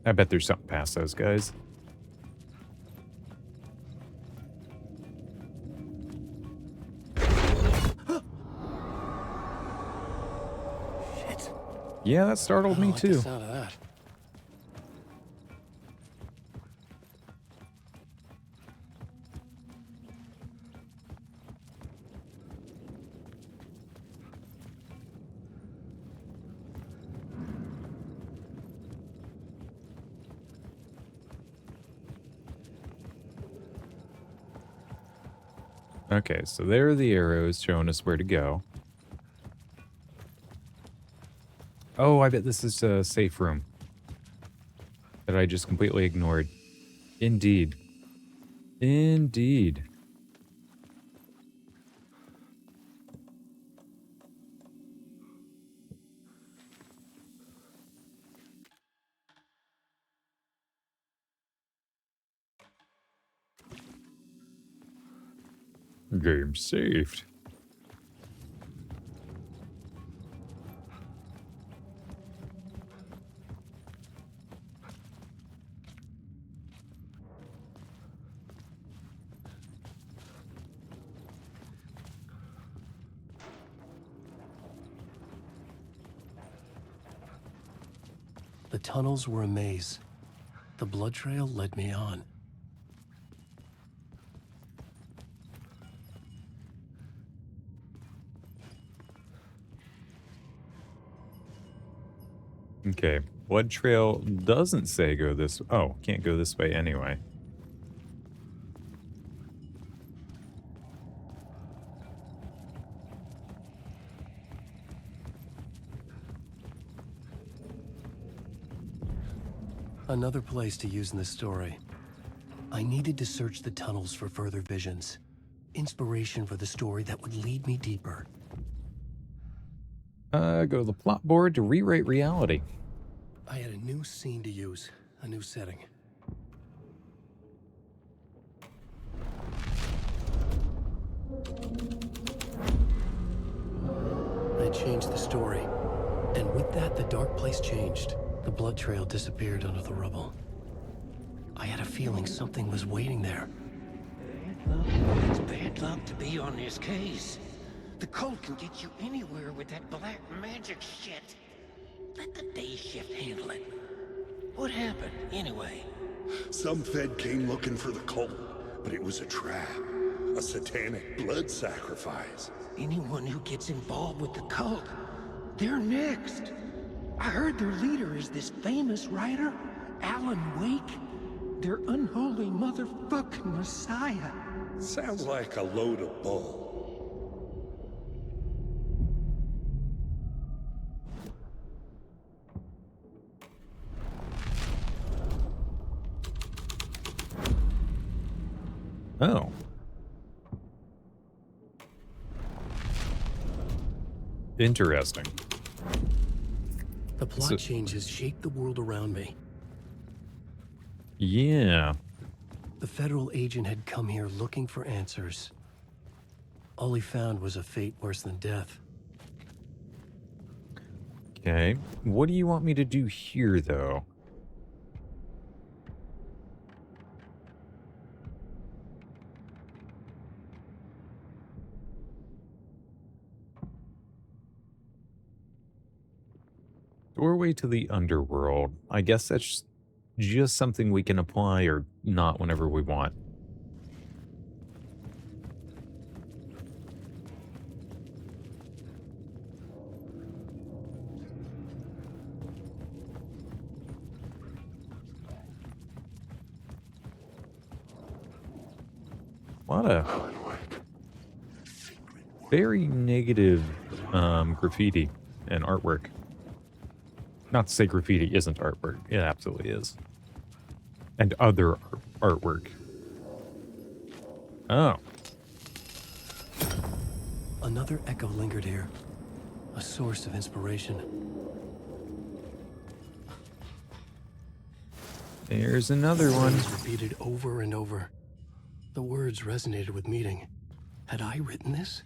I bet there's something past those guys. Shit. Yeah, that startled me I like the too. sound of that. Okay, so there are the arrows showing us where to go. Oh, I bet this is a safe room that I just completely ignored. Indeed. Indeed. Game saved. The tunnels were a maze. The blood trail led me on. Okay, blood trail doesn't say go this. Oh, can't go this way anyway. Another place to use in the story. I needed to search the tunnels for further visions. Inspiration for the story that would lead me deeper. Go to the plot board to rewrite reality. I had a new scene to use, a new setting. I changed the story, and with that, the dark place changed. The blood trail disappeared under the rubble. I had a feeling something was waiting there. It's bad luck to be on this case. The cult can get you anywhere with that black magic shit. Let the day shift handle it. What happened, anyway? Some Fed came looking for the cult, but it was a trap. A satanic blood sacrifice. Anyone who gets involved with the cult, they're next. I heard their leader is this famous writer, Alan Wake. Their unholy motherfucking messiah. Sounds like a load of bull. Oh. Interesting. The plot changes shaped the world around me. Yeah. The federal agent had come here looking for answers. All he found was a fate worse than death. Okay. What do you want me to do here, though? Doorway to the underworld. I guess that's just something we can apply or not whenever we want. A lot of very negative graffiti and artwork. Not to say graffiti isn't artwork. It absolutely is. And other artwork. Oh. Another echo lingered here. A source of inspiration. There's another one. Repeated over and over. The words resonated with meaning. Had I written this?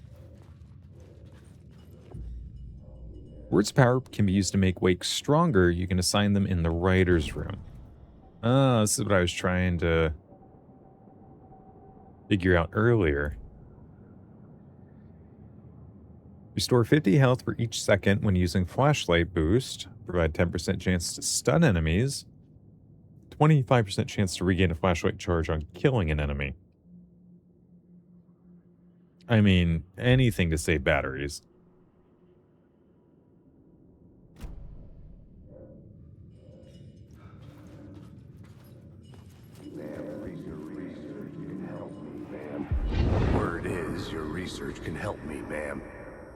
Words power can be used to make wakes stronger. You can assign them in the writer's room. Oh, this is what I was trying to figure out earlier. Restore 50 health for each second when using flashlight boost. Provide 10% chance to stun enemies. 25% chance to regain a flashlight charge on killing an enemy. I mean, anything to save batteries. Word is, your research can help me, ma'am.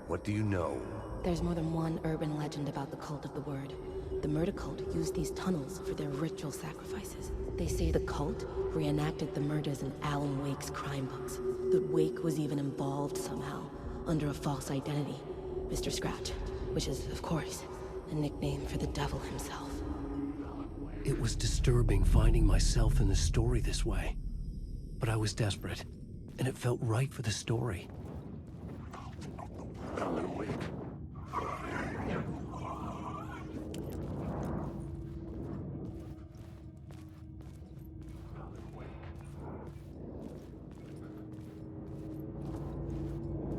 What do you know? There's more than one urban legend about the Cult of the Word. The murder cult used these tunnels for their ritual sacrifices. They say the cult reenacted the murders in Alan Wake's crime books. That Wake was even involved somehow, under a false identity, Mr. Scratch, which is, of course, a nickname for the devil himself. It was disturbing finding myself in the story this way. But I was desperate, and it felt right for the story. Alan Wake.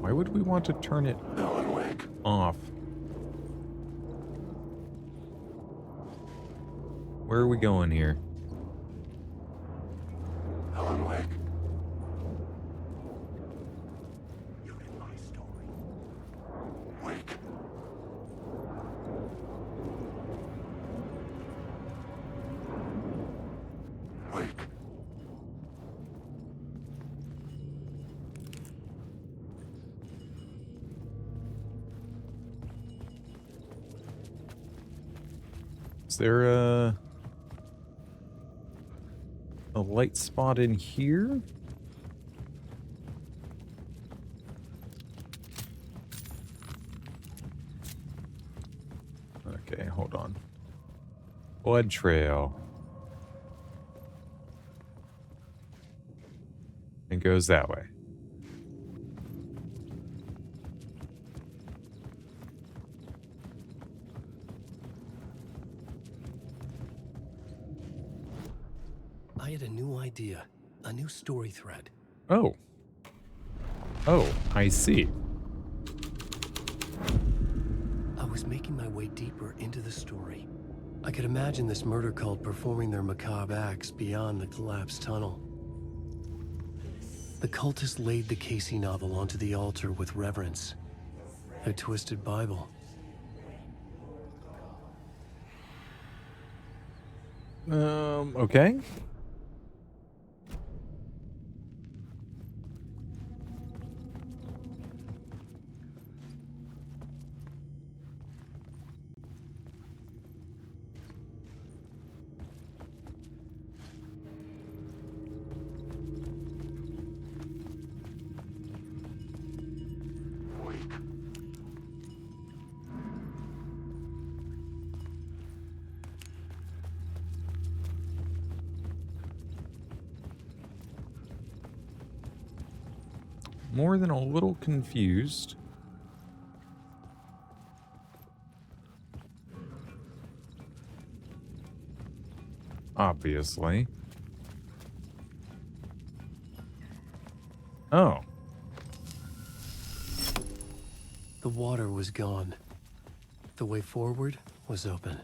Why would we want to turn it off? Where are we going here? Alan Wake. Wake. Wake. Is there a light spot in here? Okay, hold on. Blood trail. It goes that way. I had a new idea, a new story thread. Oh. Oh, I see. I was making my way deeper into the story. I could imagine this murder cult performing their macabre acts beyond the collapsed tunnel. The cultists laid the Casey novel onto the altar with reverence. A twisted Bible. Okay. More than a little confused. Obviously. Oh. The water was gone. The way forward was open.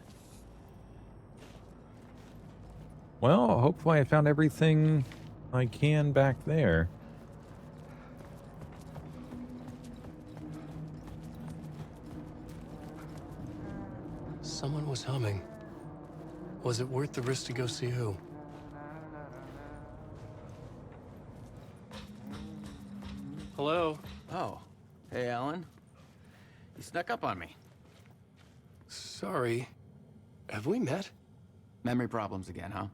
Well, hopefully I found everything I can back there. Someone was humming. Was it worth the risk to go see who? Hello? Oh. Hey, Alan. You snuck up on me. Sorry. Have we met? Memory problems again, huh?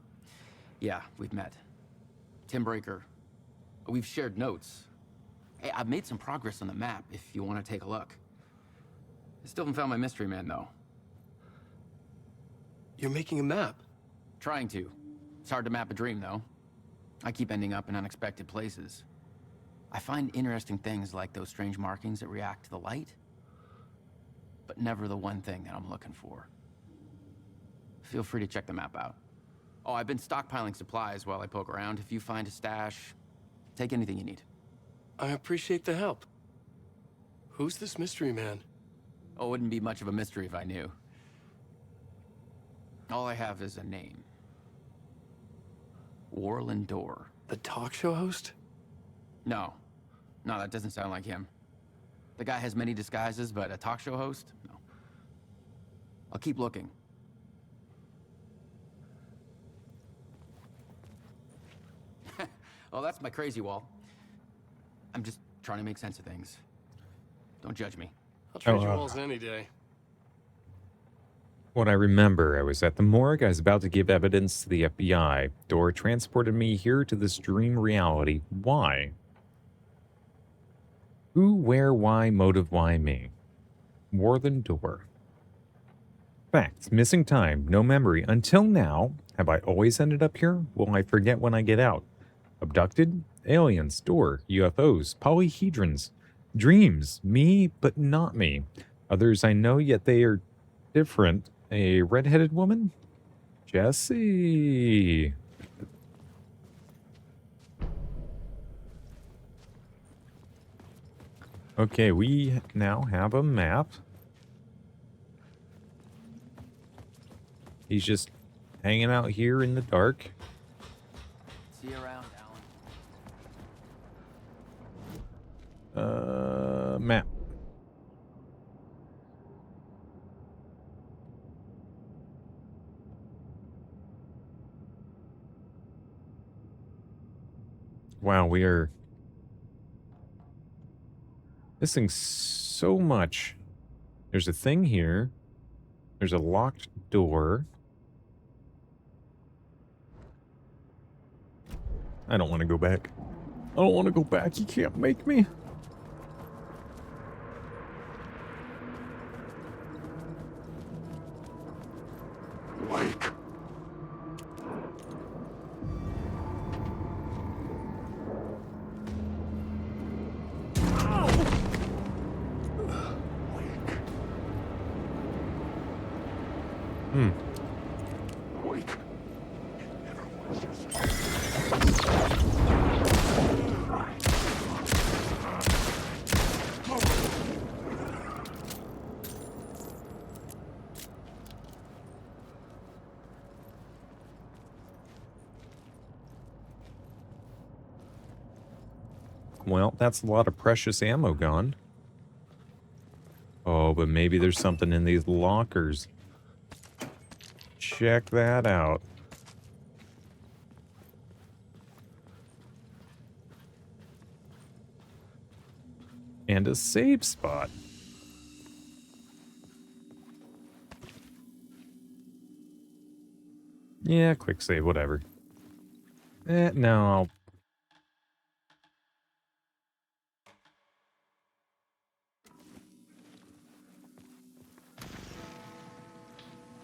Yeah, we've met. Tim Breaker. We've shared notes. Hey, I've made some progress on the map if you want to take a look. I still haven't found my mystery man, though. You're making a map? Trying to. It's hard to map a dream, though. I keep ending up in unexpected places. I find interesting things like those strange markings that react to the light, but never the one thing that I'm looking for. Feel free to check the map out. Oh, I've been stockpiling supplies while I poke around. If you find a stash, take anything you need. I appreciate the help. Who's this mystery man? Oh, it wouldn't be much of a mystery if I knew. All I have is a name. Warlin Door. The talk show host? No. No, that doesn't sound like him. The guy has many disguises, but a talk show host? No. I'll keep looking. Oh, that's my crazy wall. I'm just trying to make sense of things. Don't judge me. I'll trade you walls any day. What I remember, I was at the morgue. I was about to give evidence to the FBI. Door transported me here to this dream reality. Why? Who, where, why, motive, why me? Warlin Door. Facts. Missing time. No memory. Until now. Have I always ended up here? Will I forget when I get out? Abducted? Aliens. Door. UFOs. Polyhedrons. Dreams. Me, but not me. Others I know, yet they are different. A red-headed woman? Jesse. Okay, we now have a map. He's just hanging out here in the dark. See you around, Map. Wow, we are missing so much. There's a thing here. There's a locked door. I don't want to go back. I don't want to go back. You can't make me. Wake. Wake. Well, that's a lot of precious ammo gone. Oh, but maybe there's something in these lockers. Check that out. And a save spot. Yeah, quick save, whatever. No, I'll...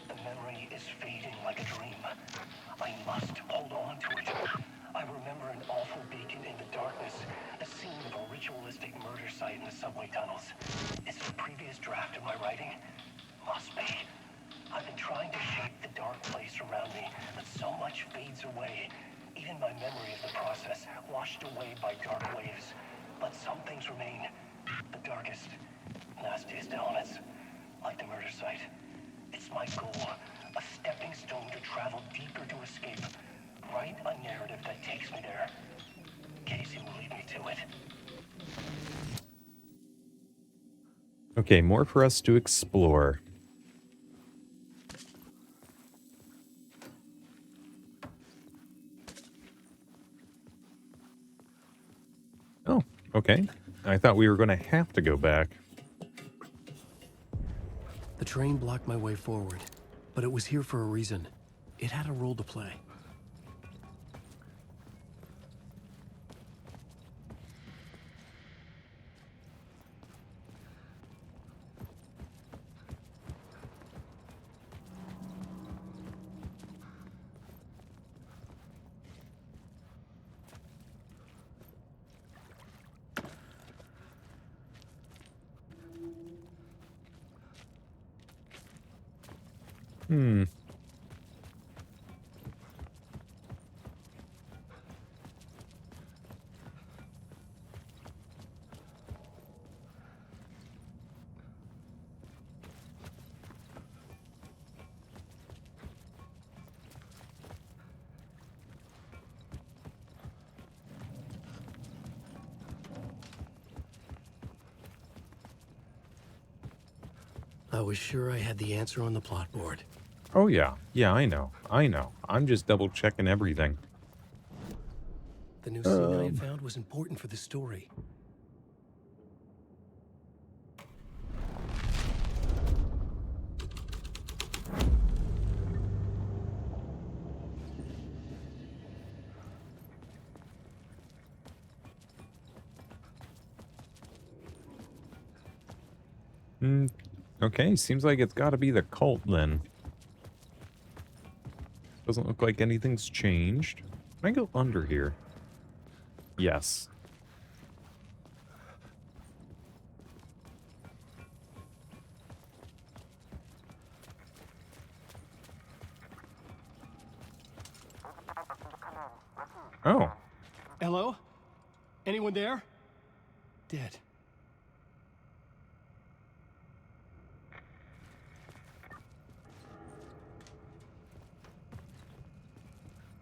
The memory is fading like a dream. I must hold on to it. I remember an awful beacon in the darkness, the scene of a ritualistic murder site in the subway tunnels. Is it a previous draft of my writing? Must be. I've been trying to shape the dark place around me, but so much fades away. Even my memory of the process, washed away by dark waves. But some things remain. The darkest, nastiest elements, like the murder site. my goal. A stepping stone to travel deeper to escape. Write a narrative that takes me there. Casey will lead me to it. Okay, more for us to explore. Oh, okay. I thought we were going to have to go back. The train blocked my way forward, but it was here for a reason. It had a role to play. Hmm. I was sure I had the answer on the plot board. Oh, yeah. Yeah, I know. I'm just double checking everything. The new scene I had found was important for the story. Okay, seems like it's got to be the cult then. Doesn't look like anything's changed. Can I go under here? Yes. Oh. Hello? Anyone there? Dead.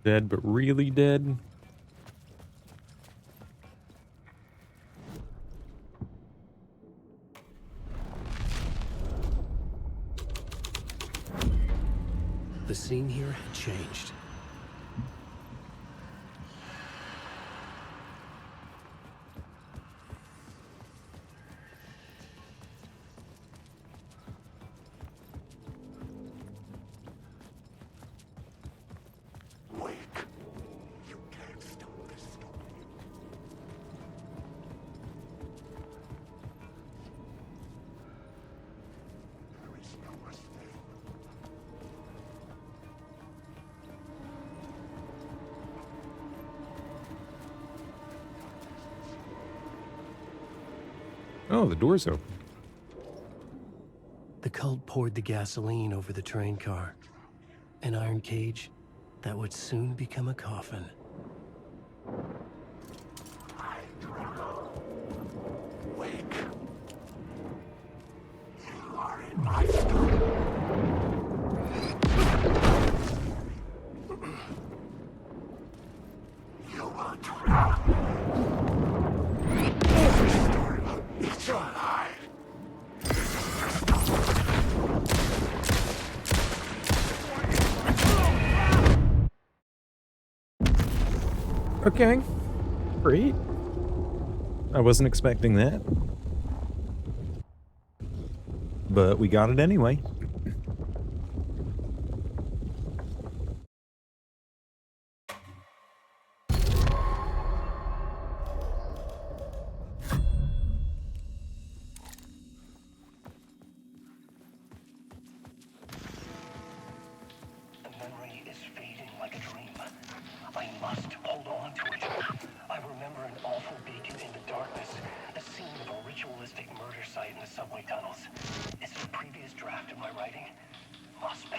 Dead, but really dead? The scene here had changed. Oh, the door's open. The cult poured the gasoline over the train car. An iron cage that would soon become a coffin. Wake. You are in my story. You will drown. Every story is your life. Okay. Great. I wasn't expecting that. But we got it anyway. The memory is fading like a dream. I must hold on to it. I remember an awful beacon in the darkness, the scene of a ritualistic murder site in the subway tunnels. Is it a previous draft of my writing? Must be.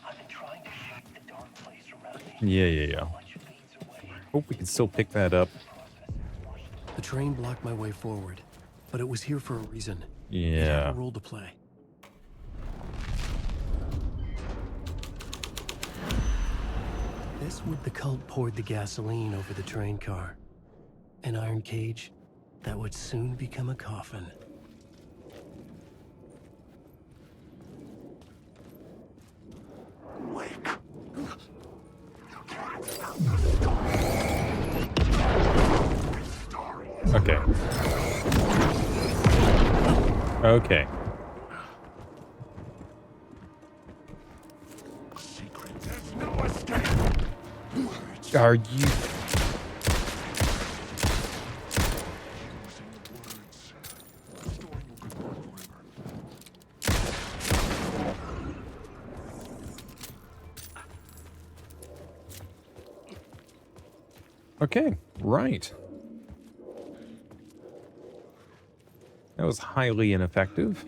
I've been trying to shape the dark place around me. Yeah. Hope we can still pick that up. The train blocked my way forward, but it was here for a reason. It had Yeah. a role to play. This would the cult poured the gasoline over the train car. An iron cage that would soon become a coffin. Wake. Okay. Okay. There's no escape. Are you... Okay, right. That was highly ineffective.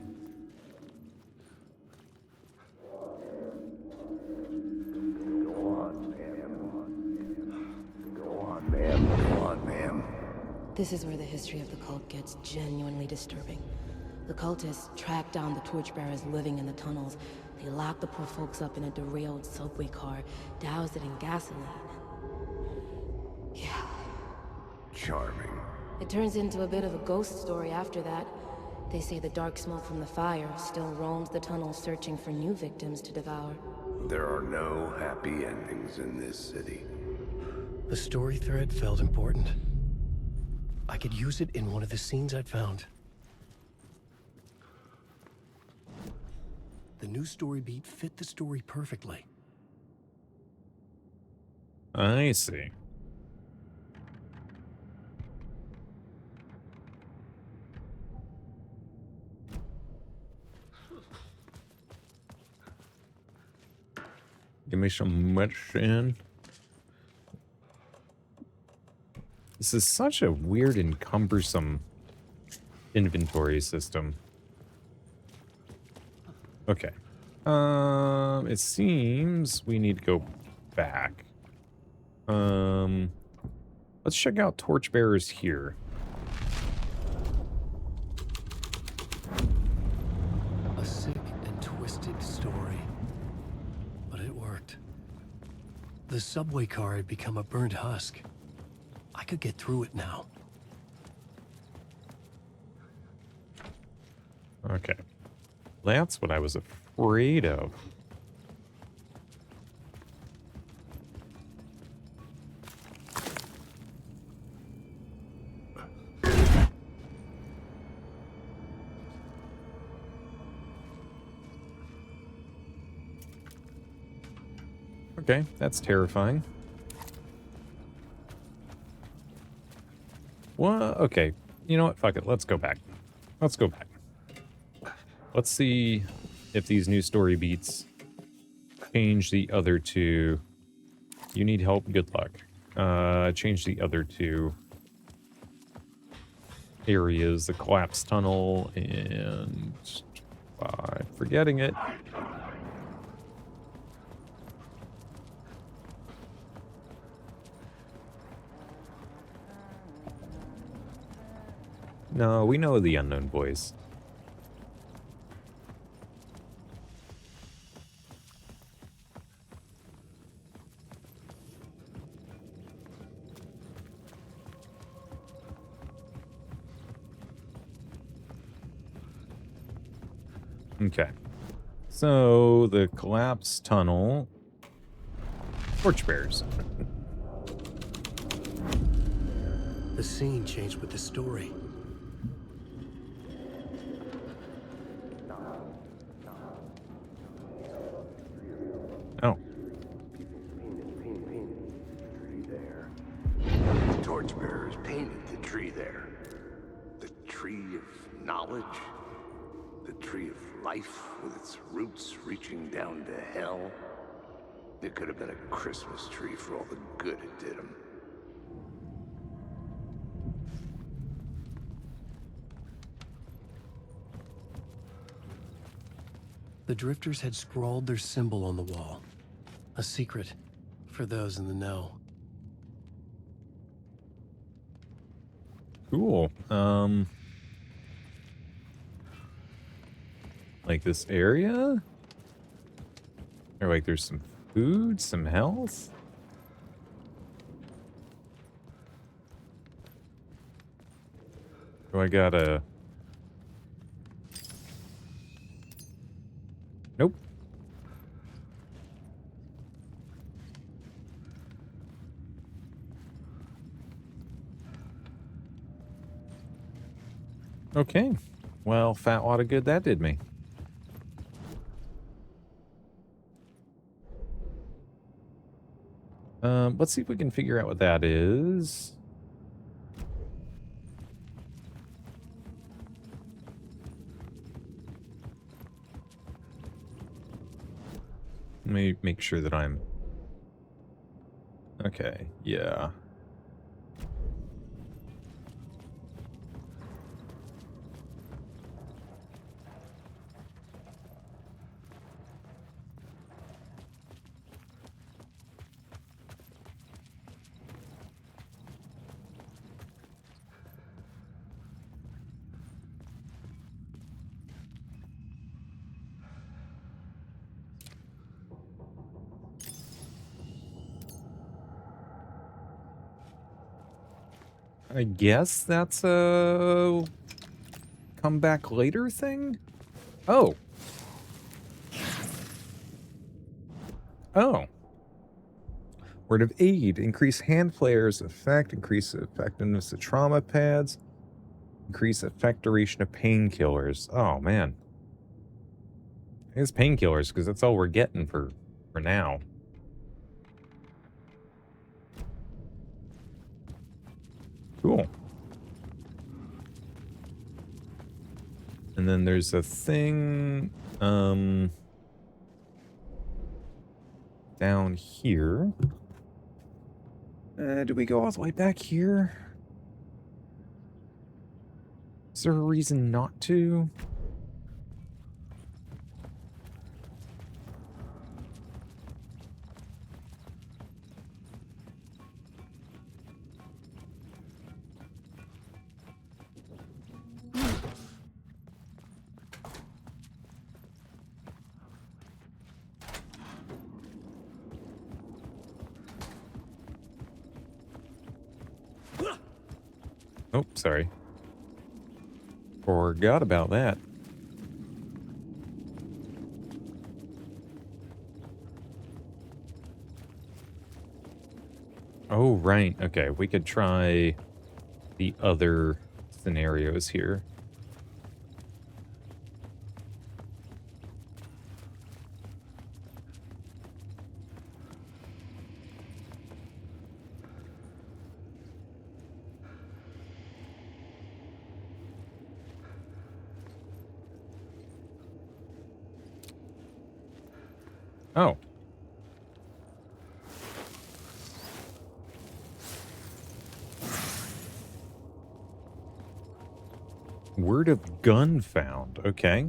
This is where the history of the cult gets genuinely disturbing. The cultists tracked down the torchbearers living in the tunnels. They locked the poor folks up in a derailed subway car, doused it in gasoline. Yeah. Charming. It turns into a bit of a ghost story after that. They say the dark smoke from the fire still roams the tunnels searching for new victims to devour. There are no happy endings in this city. The story thread felt important. I could use it in one of the scenes I'd found. The new story beat fit the story perfectly. I see. Give me some medicine. This is such a weird and cumbersome inventory system. Okay. It seems we need to go back. Let's check out torchbearers here. A sick and twisted story. But it worked. The subway car had become a burnt husk. I could get through it now. Okay. That's what I was afraid of. Okay, that's terrifying. Well, okay. You know what? Fuck it. Let's go back. Let's go back. Let's see if these new story beats change the other two. You need help? Good luck. Change the other two areas. The collapsed tunnel and... forgetting it. No, we know the unknown voice. Okay. So, the collapsed tunnel... Torchbearers. The scene changed with the story. Oh. The torchbearers painted the tree there. The tree of knowledge. The tree of life with its roots reaching down to hell. It could have been a Christmas tree for all the good it did them. The drifters had scrawled their symbol on the wall. A secret for those in the know. Cool. Like this area? Or like there's some food, some health? Do I gotta... Nope. Okay. Well, fat wad of good that did me. Let's see if we can figure out what that is. Let me make sure that I'm... Okay, yeah. I guess that's a come back later thing? Oh. Oh. Word of aid. Increase hand flares effect. Increase the effectiveness of trauma pads. Increase effect duration of painkillers. Oh, man. I guess painkillers, because that's all we're getting for now. Cool. And then there's a thing down here. Do we go all the way back here? Is there a reason not to? Oh, sorry. Forgot about that. Oh, right. Okay, we could try the other scenarios here. Oh. Word of gun found. Okay.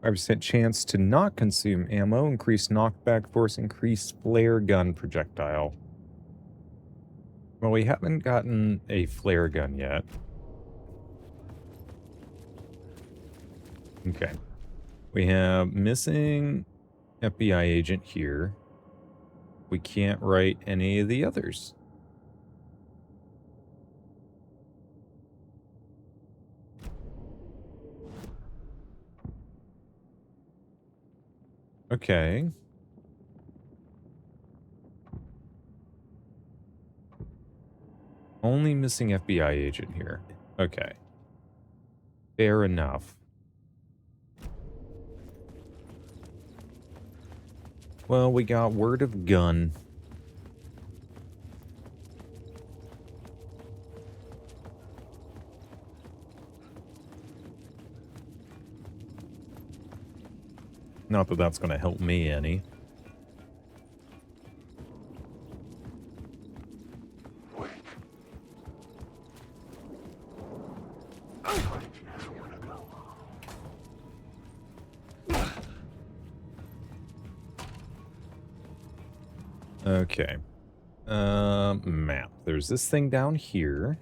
5% chance to not consume ammo. Increased knockback force. Increased flare gun projectile. Well, we haven't gotten a flare gun yet. Okay. We have missing FBI agent here. We can't write any of the others. Okay. Only missing FBI agent here. Okay. Fair enough. Well, we got word of gun. Not that that's going to help me any. Okay. Map. There's this thing down here.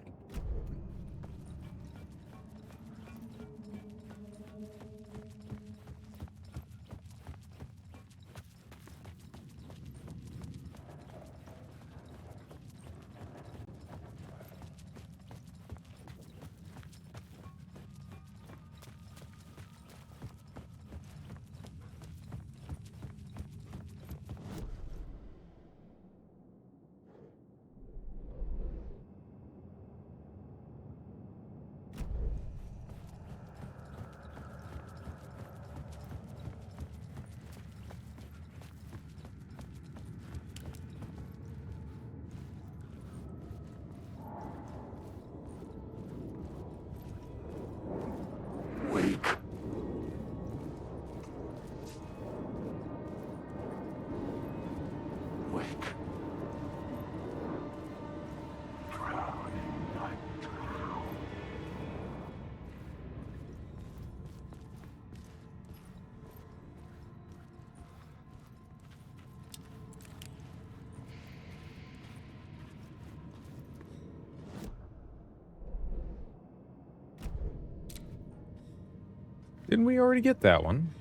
Didn't we already get that one?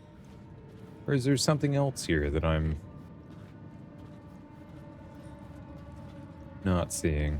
Or is there something else here that I'm not seeing?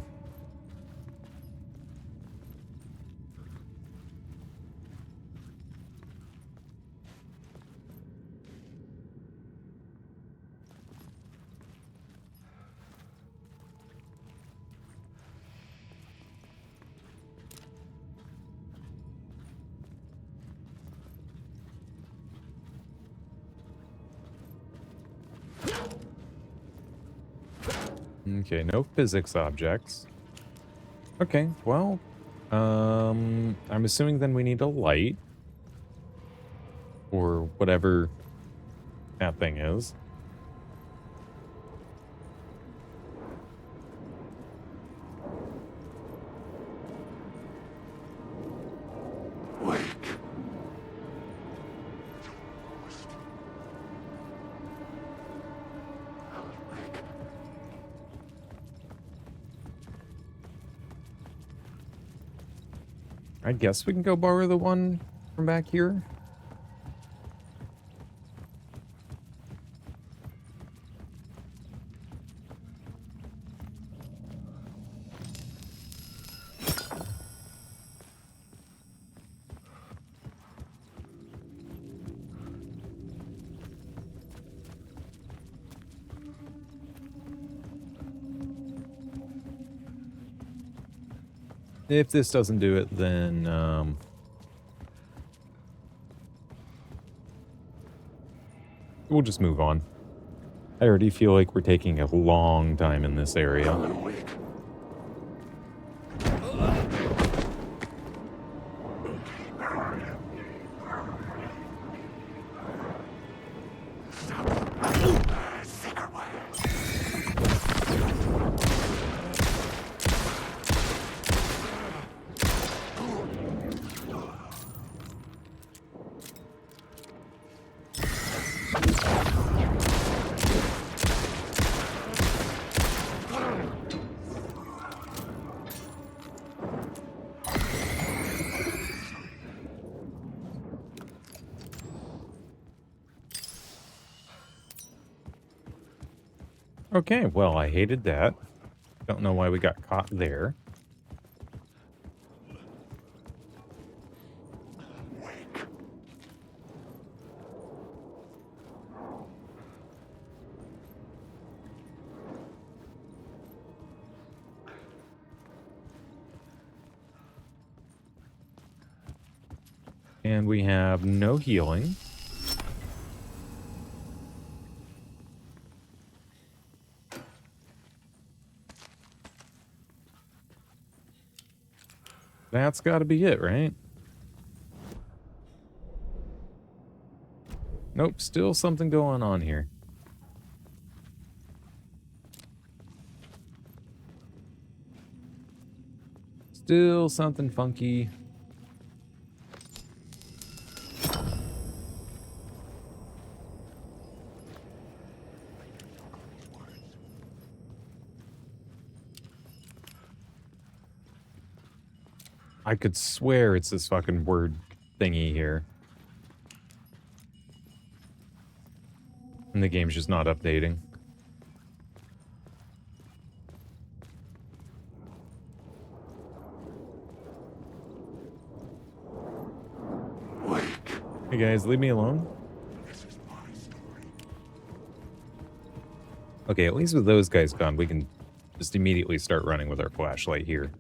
Okay, no physics objects. Okay, well, I'm assuming then we need a light. Or whatever that thing is. I guess we can go borrow the one from back here. If this doesn't do it, then we'll just move on. I already feel like we're taking a long time in this area. Okay, well, I hated that. Don't know why we got caught there. And we have no healing. That's got to be it, right? Nope, still something going on here. Still something funky. I could swear it's this fucking word thingy here. And the game's just not updating. Hey guys, leave me alone. Okay, at least with those guys gone, we can just immediately start running with our flashlight here.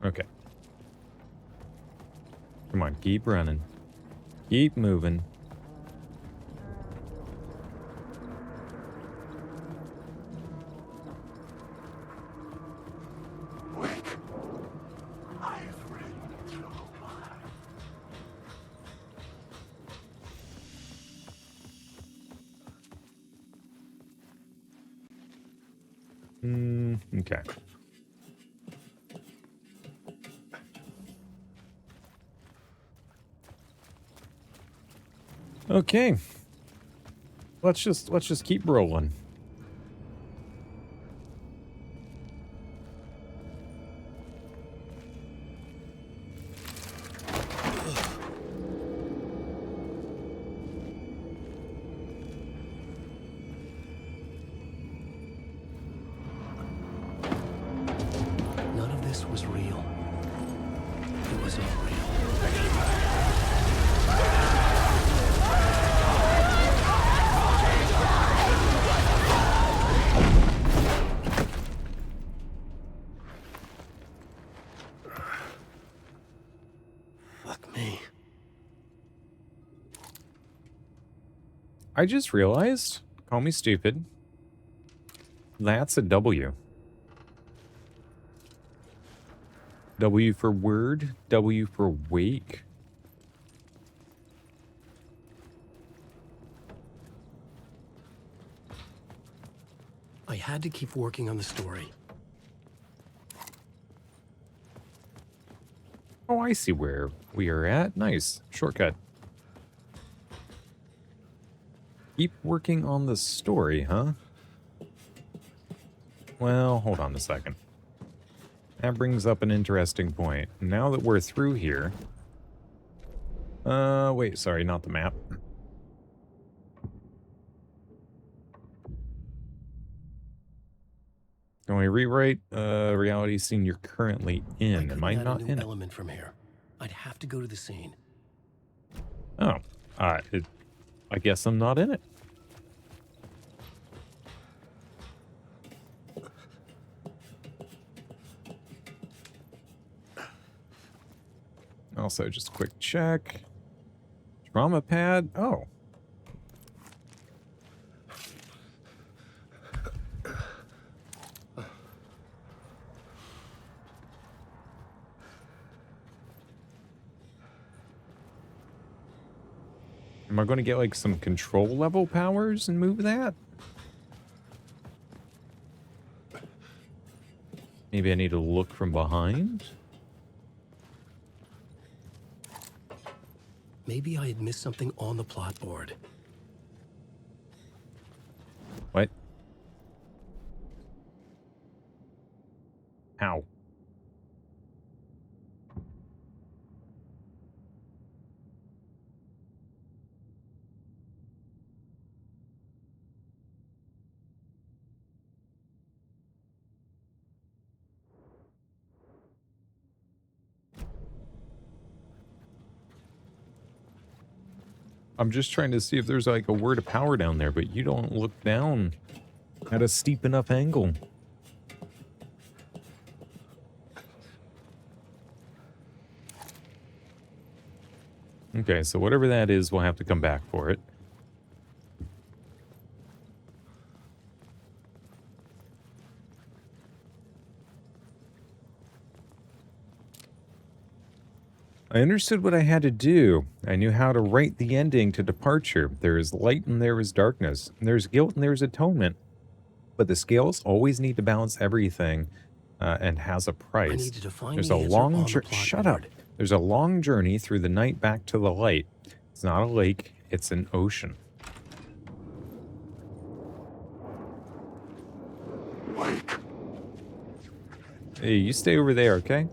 Okay. Come on, keep running. Keep moving. Okay. Okay. Let's just keep rolling. None of this was real. It was all real. Fuck me. I just realized, call me stupid, that's a W. W for word, W for wake. I had to keep working on the story. Oh, I see where we are at. Nice. Shortcut. Keep working on the story, huh? Well, hold on a second. That brings up an interesting point. Now that we're through here... wait, sorry, not the map. Can we rewrite reality scene you're currently in? Am I not in it? Element from here. I'd have to go to the scene. Oh, I guess I'm not in it. Also, just a quick check. Trauma pad. Oh. Am I going to get like some control level powers and move that? Maybe I need to look from behind? Maybe I had missed something on the plot board. What? How? I'm just trying to see if there's like a word of power down there, but you don't look down at a steep enough angle. Okay, so whatever that is, we'll have to come back for it. I understood what I had to do. I knew how to write the ending to Departure. There is light and there is darkness. There's guilt and there's atonement. But the scales always need to balance everything and has a price. I needed to find There's the a answer long on the journey. plot Shut up. board. There's a long journey through the night back to the light. It's not a lake, it's an ocean. Wake. Hey, you stay over there, okay?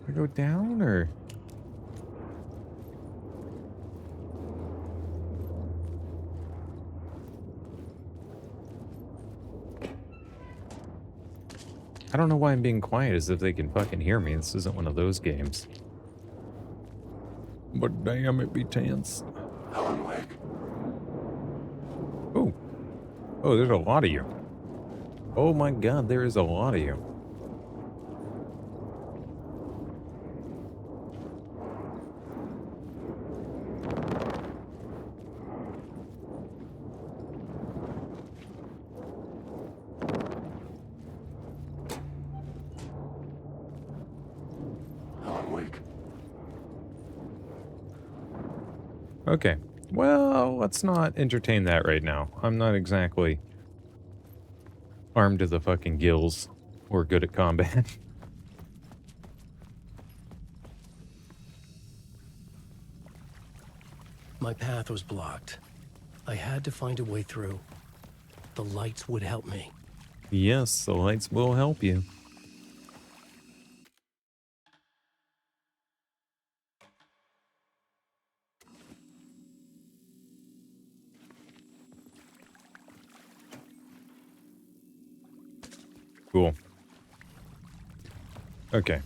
I go down or? I don't know why I'm being quiet as if they can fucking hear me. This isn't one of those games. But damn, it be tense. Alan Wake. Oh. Oh, there's a lot of you. Oh my god, there is a lot of you. Alan Wake. Okay. Well, let's not entertain that right now. I'm not exactly armed to the fucking gills or good at combat. My path was blocked. I had to find a way through. The lights would help me. Yes, the lights will help you. Cool. Okay.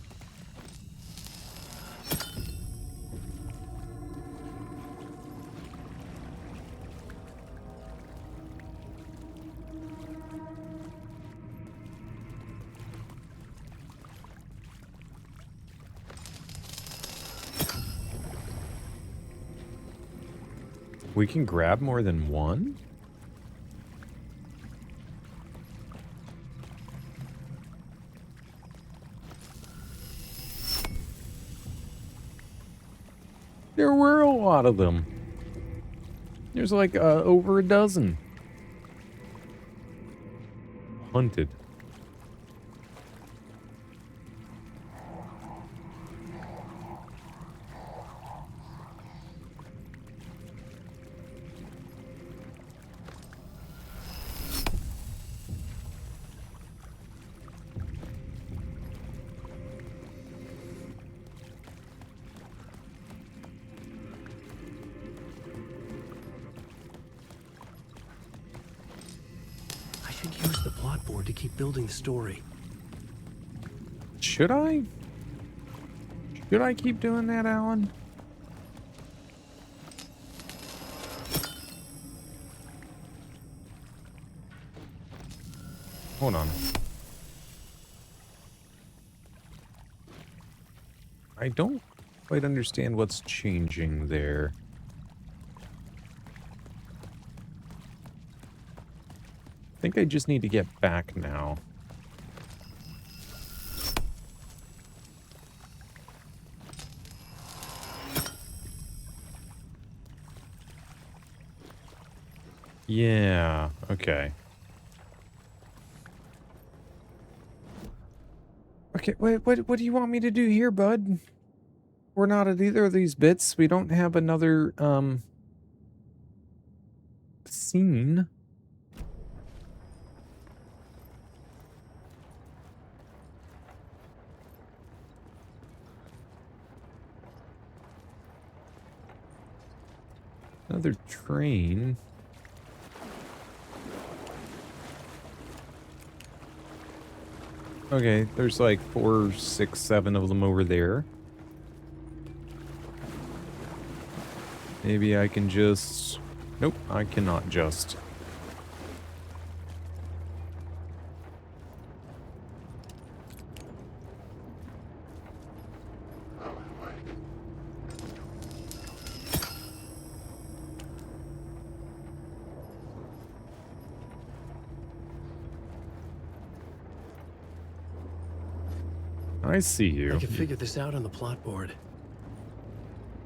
We can grab more than one? There were a lot of them. There's like over a dozen. Hunted. I should use the plot board to keep building the story. Should I? Should I keep doing that, Alan? Hold on. I don't quite understand what's changing there. I think I just need to get back now. Yeah, okay. Okay, wait, what do you want me to do here, bud? We're not at either of these bits. We don't have another, scene. Another train. Okay, there's like 4, 6, 7 of them over there. Maybe I can just... Nope, I cannot just. I see you. I can figure this out on the plot board.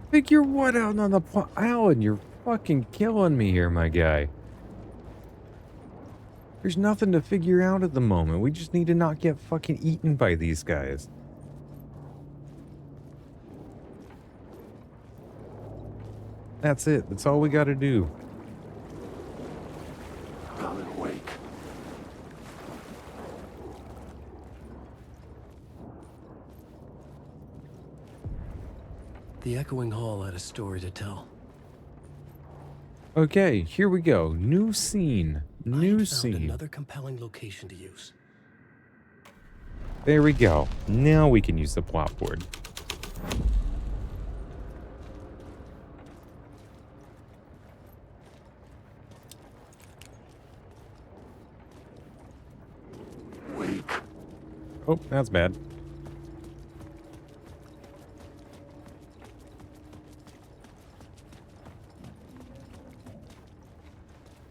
Figure what out on the plot? Alan, you're fucking killing me here, my guy. There's nothing to figure out at the moment. We just need to not get fucking eaten by these guys. That's it. That's all we gotta do. Alan Wake. The Echoing Hall had a story to tell. Okay, here we go. New scene. New scene. Another compelling location to use. There we go. Now we can use the plot board. Wake. Oh, that's bad.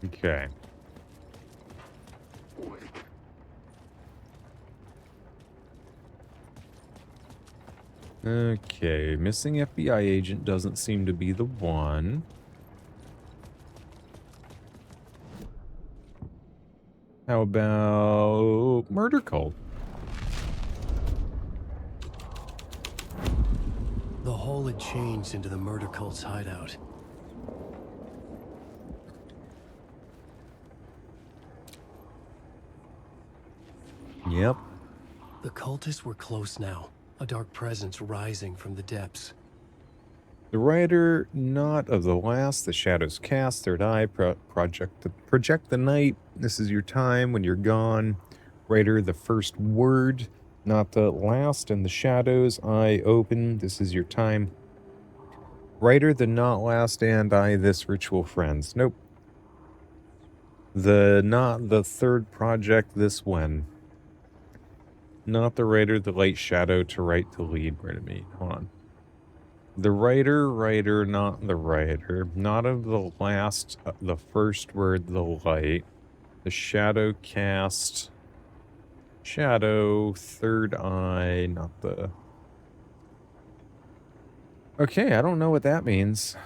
Okay. Okay, missing FBI agent doesn't seem to be the one. How about Murder Cult? The hole had changed into the murder cult's hideout. Yep. The cultists were close now, a dark presence rising from the depths. The writer, not of the last, the shadows cast, third eye, project the night. This is your time when you're gone. Writer, the first word, not the last, and the shadows, eye open. This is your time. Writer, the not last, and I, this ritual friends. Nope. The not the third project, this when. Not the writer, the light shadow to write to lead. Where to meet? Hold on. The writer, not the writer. Not of the last, the first word, the light. The shadow cast. Shadow, third eye, not the... Okay, I don't know what that means.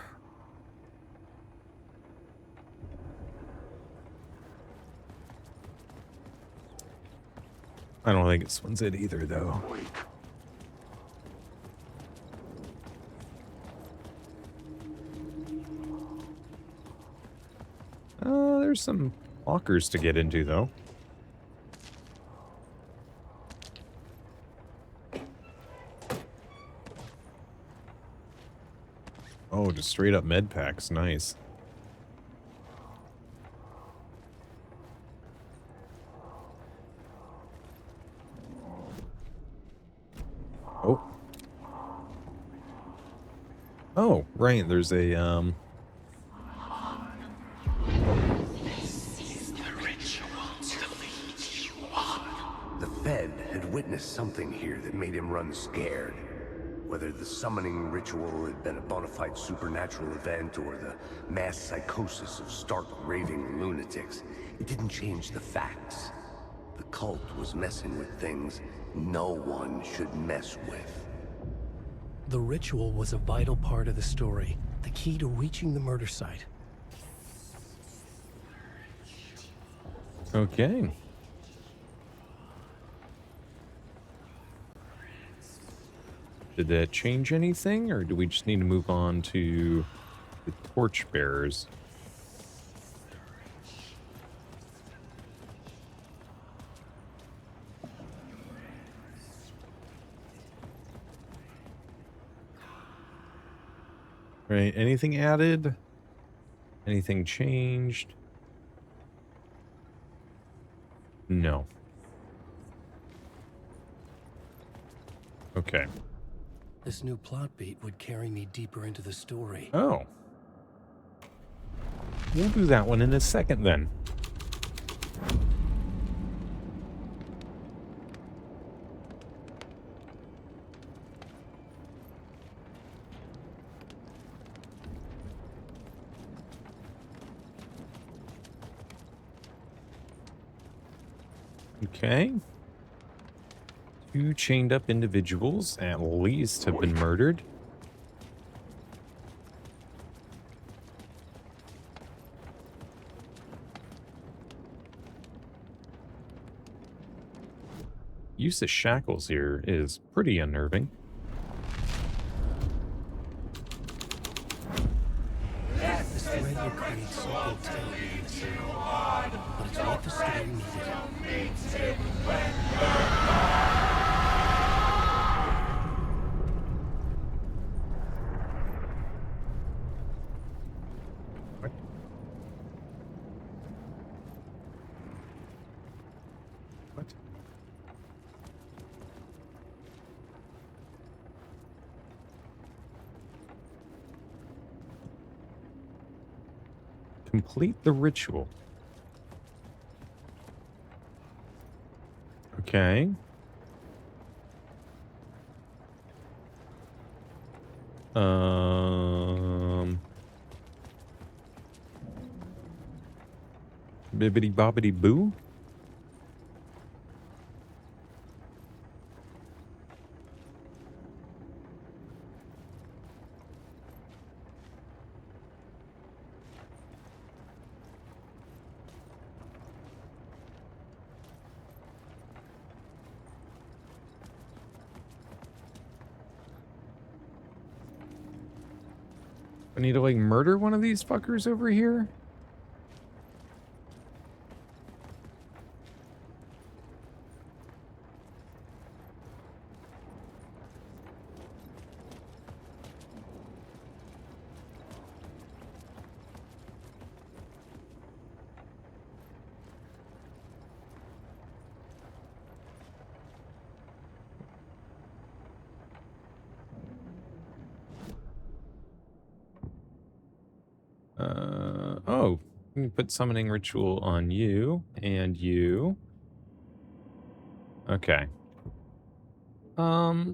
I don't think this one's it either, though. There's some lockers to get into, though. Oh, just straight up med packs. Nice. Oh. Oh, right. There's a, The Fed had witnessed something here that made him run scared. Whether the summoning ritual had been a bona fide supernatural event or the mass psychosis of stark raving lunatics, it didn't change the facts. The cult was messing with things no one should mess with. The ritual was a vital part of the story, the key to reaching the murder site. okay. Did that change anything, or do we just need to move on to the torchbearers? Right, anything added? Anything changed? No. Okay. This new plot beat would carry me deeper into the story. Oh. We'll do that one in a second then. Okay. 2 chained up individuals, at least, have been murdered. Use of shackles here is pretty unnerving. This thread will create something terrible in the city, but it's what the story needed. What? Complete the ritual. Okay. Bibbidi bobbidi boo? I need to, like, murder one of these fuckers over here? Oh, let me put summoning ritual on you and you. Okay. I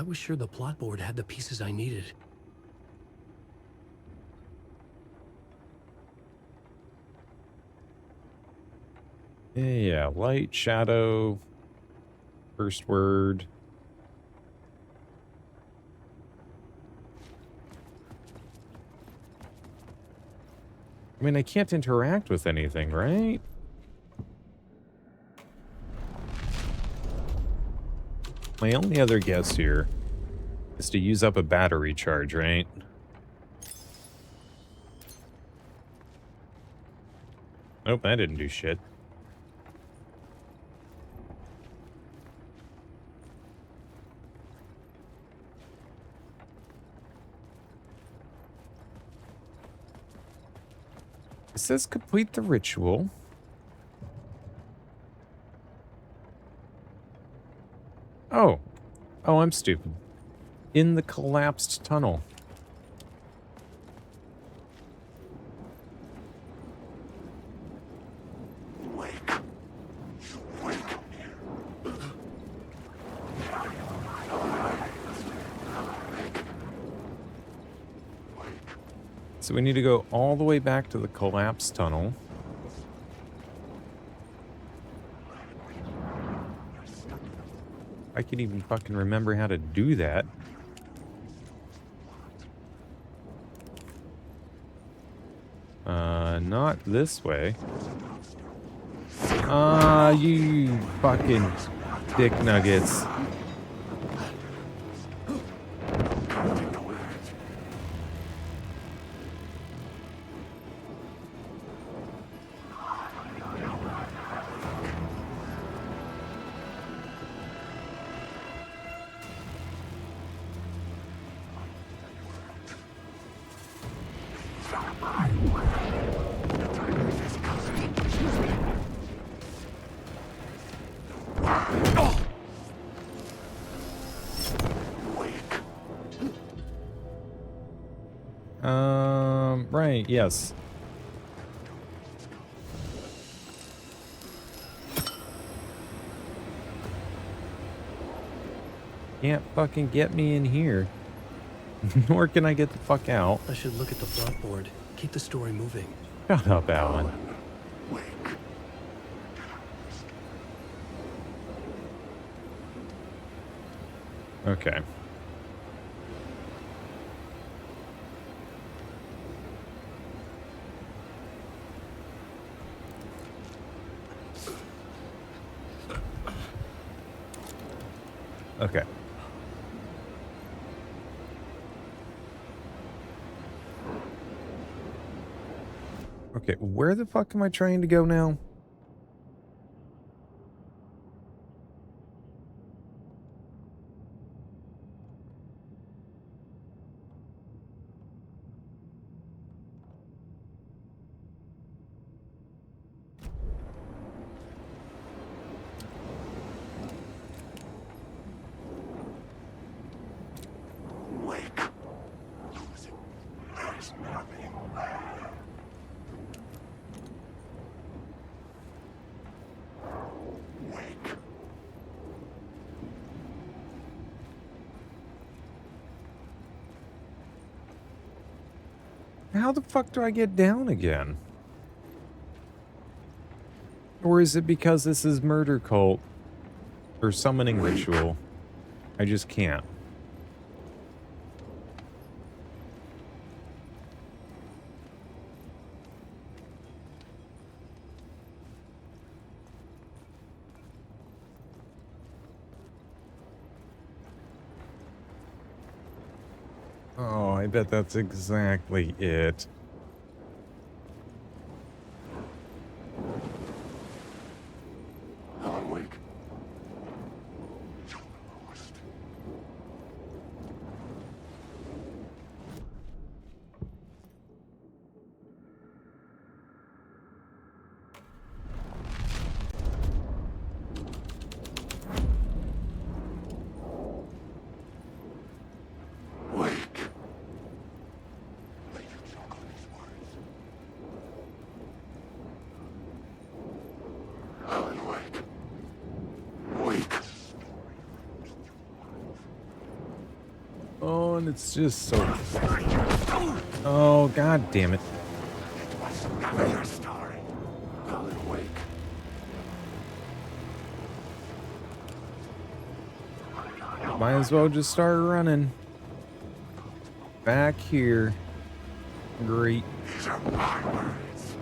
was sure the plot board had the pieces I needed. Yeah, light, shadow, first word. I mean, I can't interact with anything, right? My only other guess here is to use up a battery charge, right? Nope, that didn't do shit. It says complete the ritual. Oh. Oh, I'm stupid. In the collapsed tunnel. So we need to go all the way back to the collapsed tunnel. I can even fucking remember how to do that. Not this way. You fucking dick nuggets. Right, yes. Can't fucking get me in here. Nor can I get the fuck out. I should look at the plot board. Keep the story moving. Shut up, Alan. Okay. Okay. Okay, where the fuck am I trying to go now? How the fuck do I get down again? Or is it because this is murder cult or summoning ritual? I just can't. I bet that's exactly it. Alan Wake. Oh, and it's just so... Oh, god damn it. Your story, Alan Wake. Might as well just start running. Back here. Great. These are my words.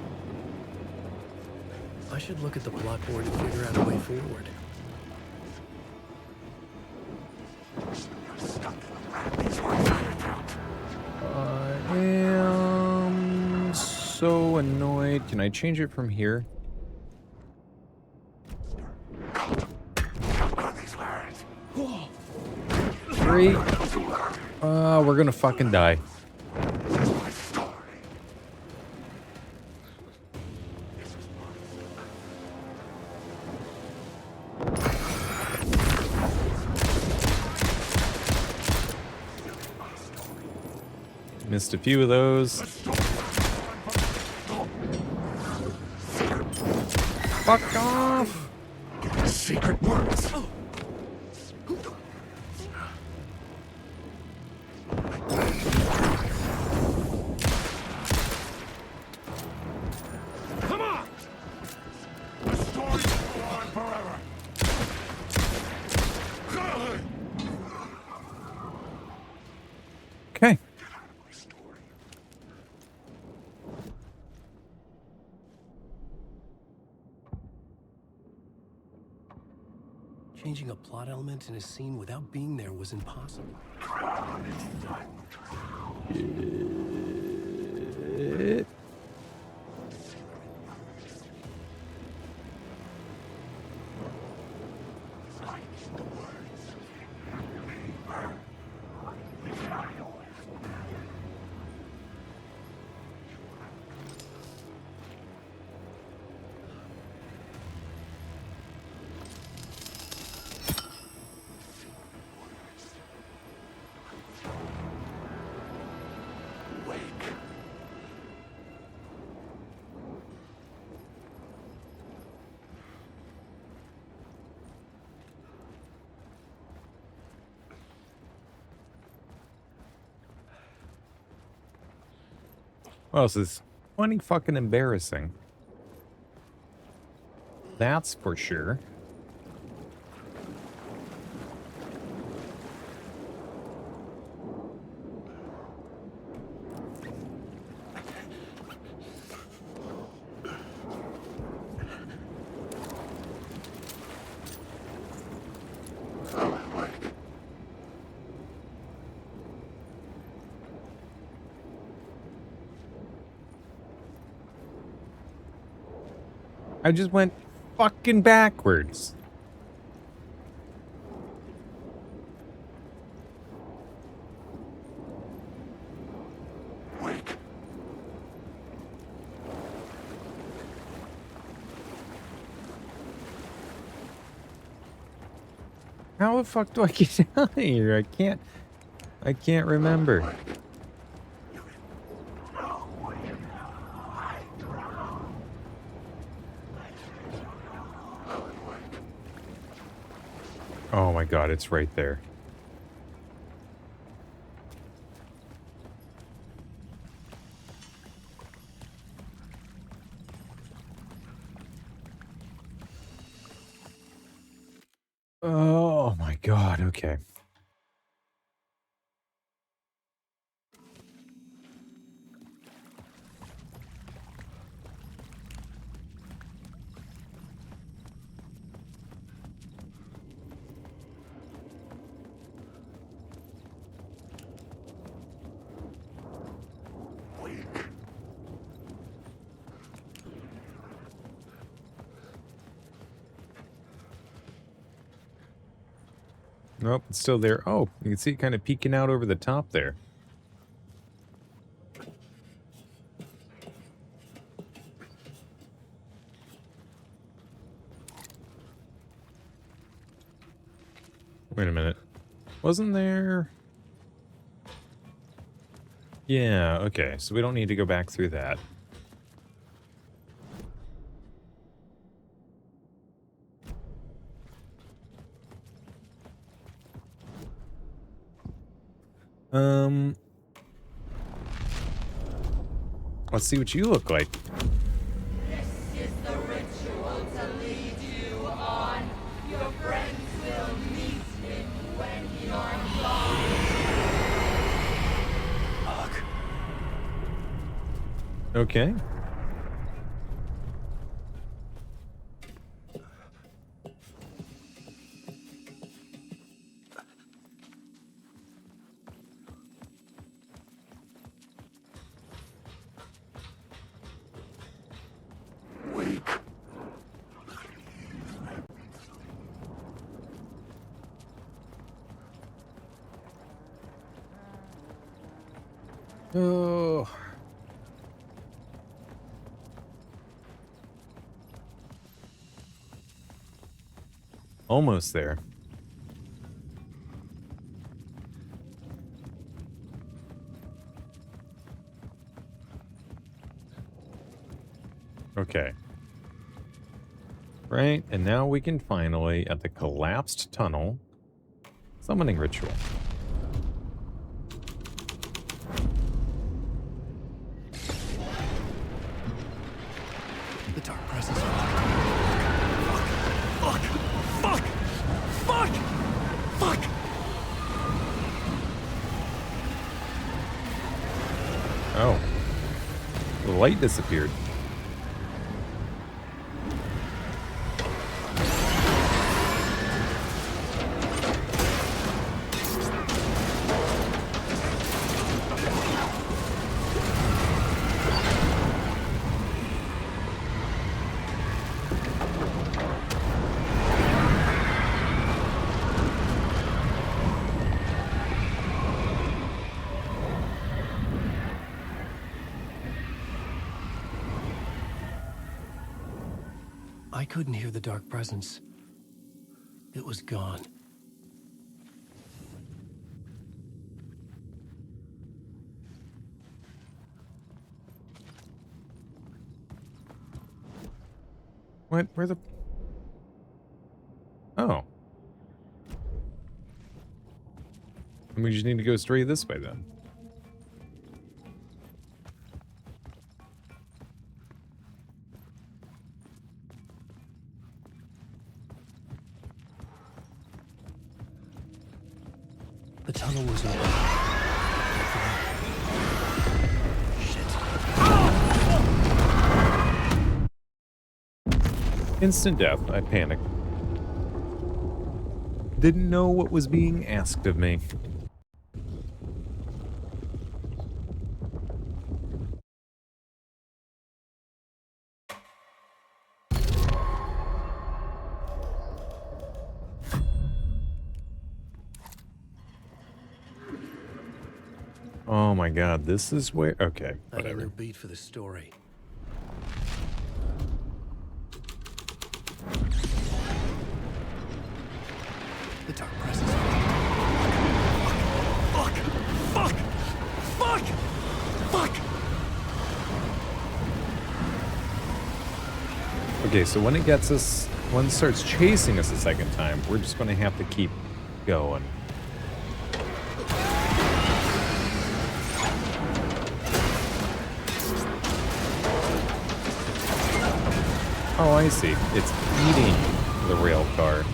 I should look at the plot board and figure out a way forward. I am so annoyed. Can I change it from here? Great. We're gonna fucking die. Missed a few of those. Fuck off! Secret words. Come on! The story will go on forever. Okay. Changing a plot element in a scene without being there was impossible. Well, this is plenty fucking embarrassing. That's for sure. I just went fucking backwards. Wake. How the fuck do I get out of here? I can't remember. Oh my god, it's right there. Oh my god, okay. Nope, it's still there. Oh, you can see it kind of peeking out over the top there. Wait a minute. Wasn't there... Yeah, okay. So we don't need to go back through that. Let's see what you look like. This is the ritual to lead you on. Your friends will meet him when you're gone. Fuck. Okay. Oh. Almost there. Okay. Right, and now we can finally, at the collapsed tunnel, summoning ritual. The dark presence. Fuck! Fuck! Fuck! Fuck! Oh. The light disappeared. I couldn't hear the dark presence. It was gone. What? Where the... Oh. And we just need to go straight this way then. The tunnel was open. Instant death. I panicked. Didn't know what was being asked of me. Oh my god, this is where... Okay, I had a whatever. new beat for the story. The dark presence. Fuck! Fuck! Fuck! Fuck! Okay, so when it gets us... When it starts chasing us a second time, we're just going to have to keep going. Oh, I see. It's eating the rail car.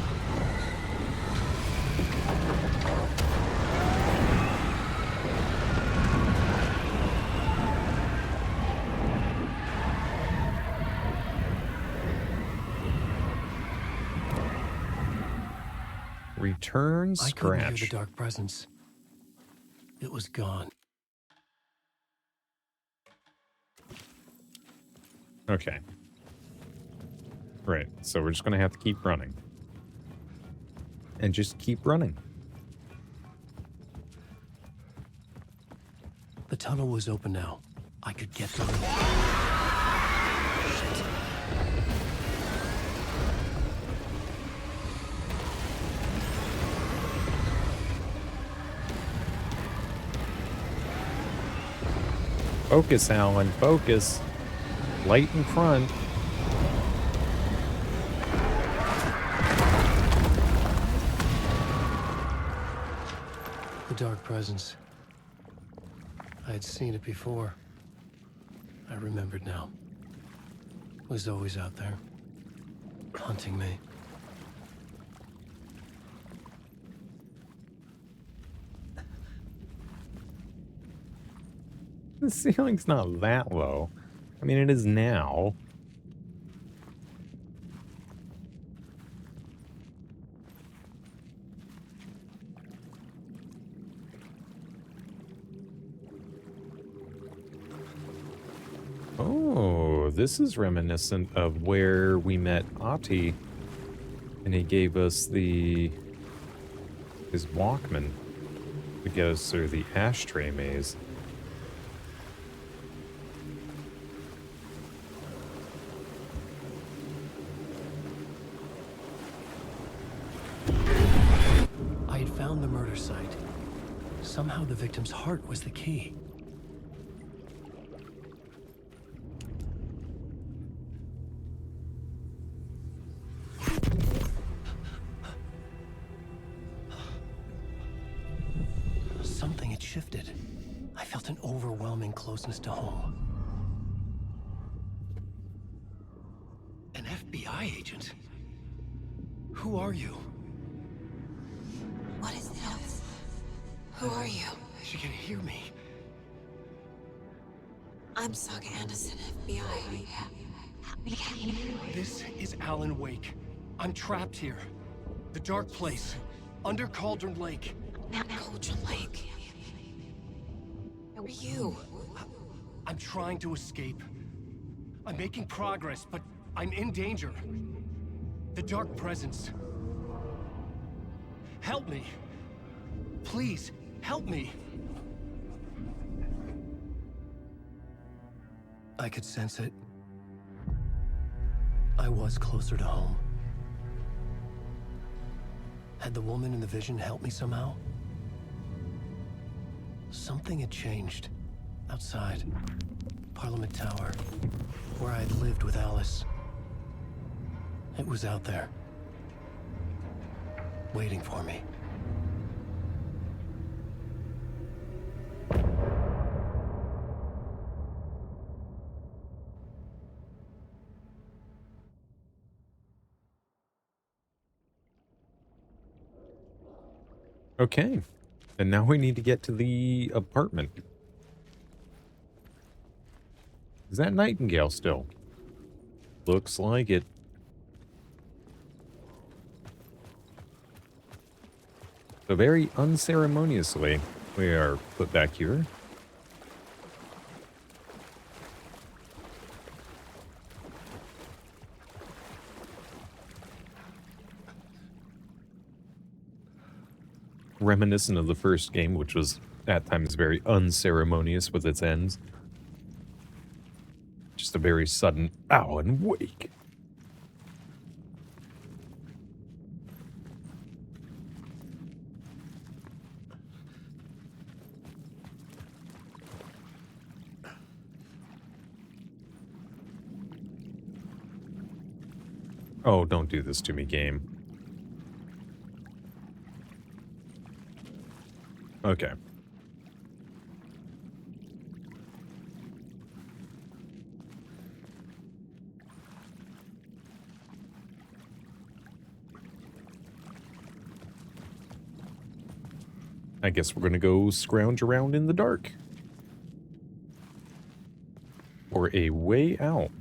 Return I couldn't hear scratch. the dark presence. It was gone. Okay. Right, so we're just going to have to keep running. And just keep running. tunnel was open now. I could get through. Shit. Focus, Alan, focus. Light in front. The Dark Presence. I had seen it before. I remembered now. It was always out there, haunting me. The ceiling's not that low. I mean, it is now. Oh, this is reminiscent of where we met Ahti, and he gave us his Walkman to get us through the ashtray maze. I had found the murder site. Somehow the victim's heart was the key. Something had shifted. I felt an overwhelming closeness to home. An FBI agent? Who are you? What is this? Who are you? She can hear me. I'm Saga Anderson, FBI. This is Alan Wake. I'm trapped here. The dark place. Under Cauldron Lake. Cauldron Lake. Who are you? I'm trying to escape. I'm making progress, but I'm in danger. The Dark Presence. Help me. Please, help me. I could sense it. I was closer to home. Had the woman in the vision helped me somehow? Something had changed. Outside. Parliament Tower. Where I had lived with Alice. It was out there. Waiting for me. Okay. And now we need to get to the apartment. Is that Nightingale still? Looks like it. So very unceremoniously, we are put back here. Reminiscent of the first game, which was at times very unceremonious with its ends. Just a very sudden Alan Wake. Oh, don't do this to me, game. Okay. I guess we're gonna go scrounge around in the dark. For a way out.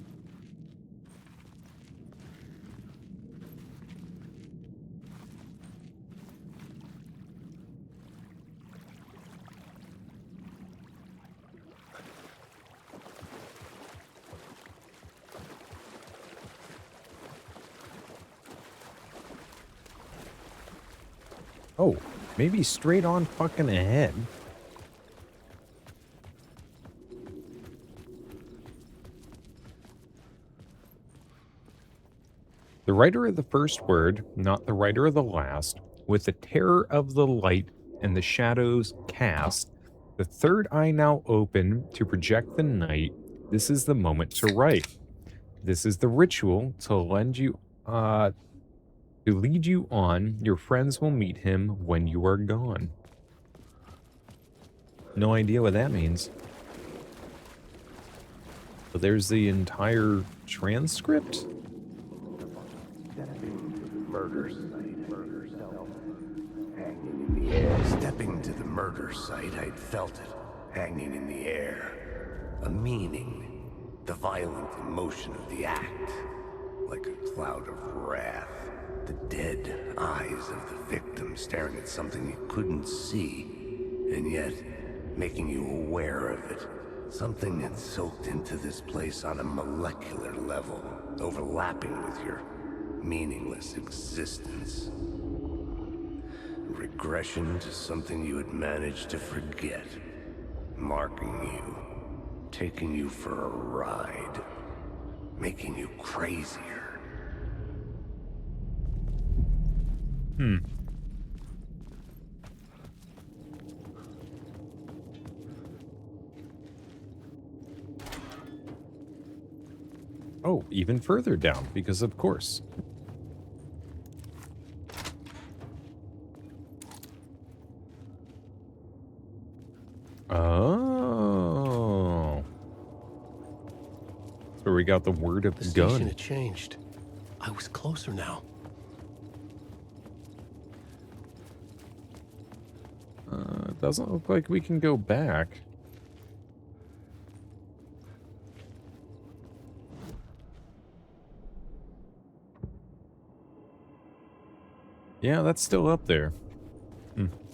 Oh, maybe straight on fucking ahead. The writer of the first word, not the writer of the last, with the terror of the light and the shadows cast, the third eye now open to project the night. This is the moment to write. This is the ritual to lead you on. Your friends will meet him when you are gone. No idea what that means. But there's the entire transcript. Murder site. Hanging in the air. Stepping to the murder site, I'd felt it. Hanging in the air. A meaning. The violent emotion of the act. Like a cloud of wrath. The dead eyes of the victim staring at something you couldn't see. And yet, making you aware of it. Something that soaked into this place on a molecular level. Overlapping with your meaningless existence. Regression to something you had managed to forget. Marking you. Taking you for a ride. Making you crazier. Oh, even further down, because of course. Oh. So we got the word of the station gun. had changed. I was closer now. It doesn't look like we can go back. Yeah, that's still up there.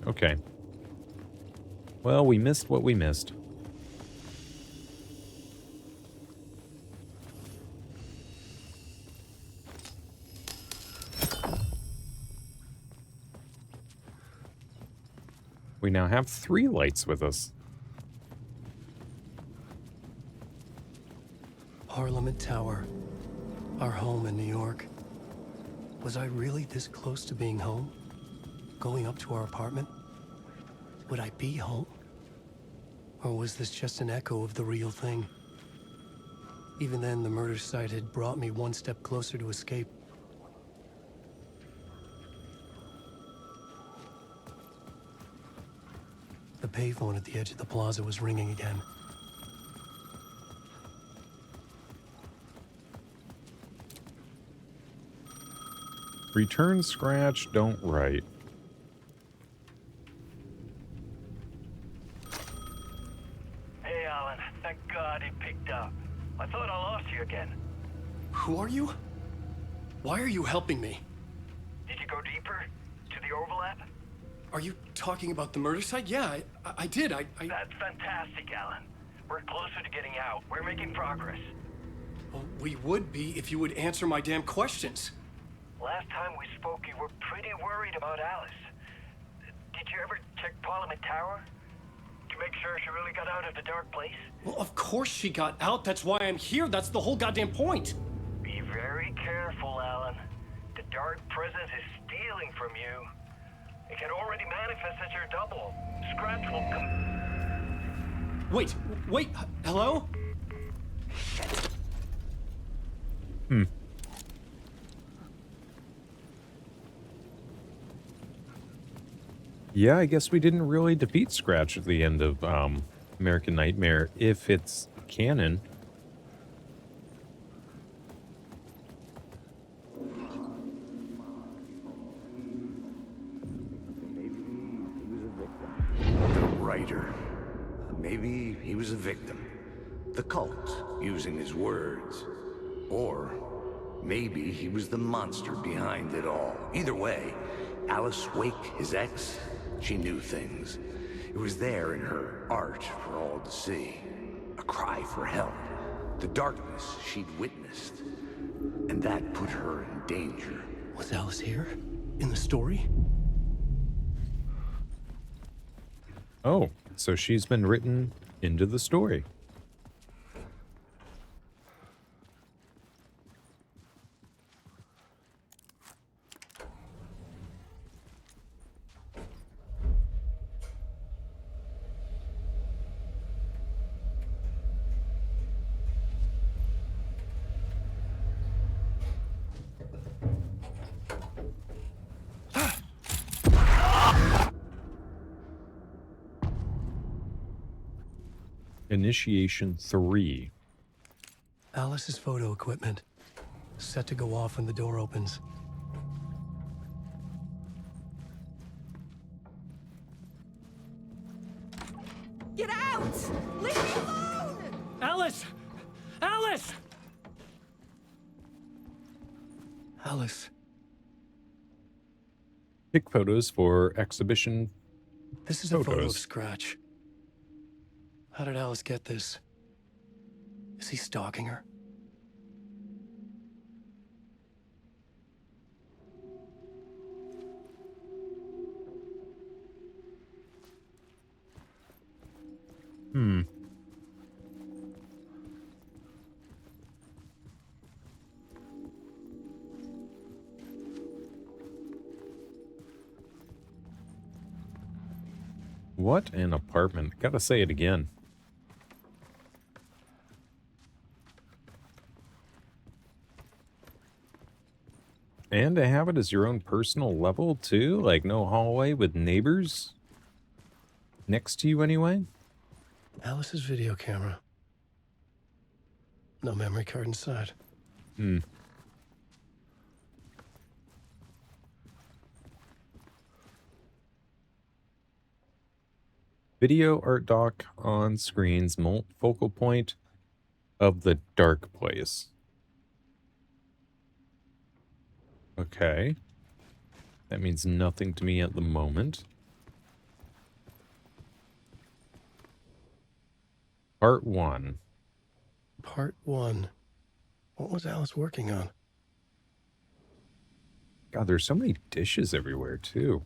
Okay. Well, we missed what we missed. We now have 3 lights with us. Parliament Tower. Our home in New York. Was I really this close to being home? Going up to our apartment? Would I be home? Or was this just an echo of the real thing? Even then, the murder site had brought me one step closer to escape. The payphone at the edge of the plaza was ringing again. Return scratch, don't write. Hey, Alan. Thank God he picked up. I thought I lost you again. Who are you? Why are you helping me? Did you go deeper? To the overlap? Are you talking about the murder site? Yeah, I did. That's fantastic, Alan. We're closer to getting out. We're making progress. Well, we would be if you would answer my damn questions. Last time we spoke, you were pretty worried about Alice. Did you ever check Parliament Tower? To make sure she really got out of the dark place? Well, of course she got out. That's why I'm here. That's the whole goddamn point. Be very careful, Alan. The dark presence is stealing from you. It can already manifest as your double. Scratch will come... Wait, hello? Yeah, I guess we didn't really defeat Scratch at the end of American Nightmare, if it's canon. The writer. Maybe he was a victim. The cult, using his words. Or maybe he was the monster behind it all. Either way, Alice Wake, his ex, she knew things. It was there in her art for all to see. A cry for help. The darkness she'd witnessed. And that put her in danger. Was Alice here? In the story? Oh, so she's been written into the story. Initiation 3. Alice's photo equipment. Set to go off when the door opens. Get out! Leave me alone! Alice! Alice! Alice. Pick photos for exhibition This is a photo of photos. Scratch. How did Alice get this? Is he stalking her? Hmm. What an apartment. Gotta say it again. And to have it as your own personal level, too? Like no hallway with neighbors? Next to you, anyway? Alice's video camera. No memory card inside. Hmm. Video art doc on screens, focal point of the dark place. Okay. That means nothing to me at the moment. Part 1. Part 1. What was Alice working on? God, there's so many dishes everywhere, too.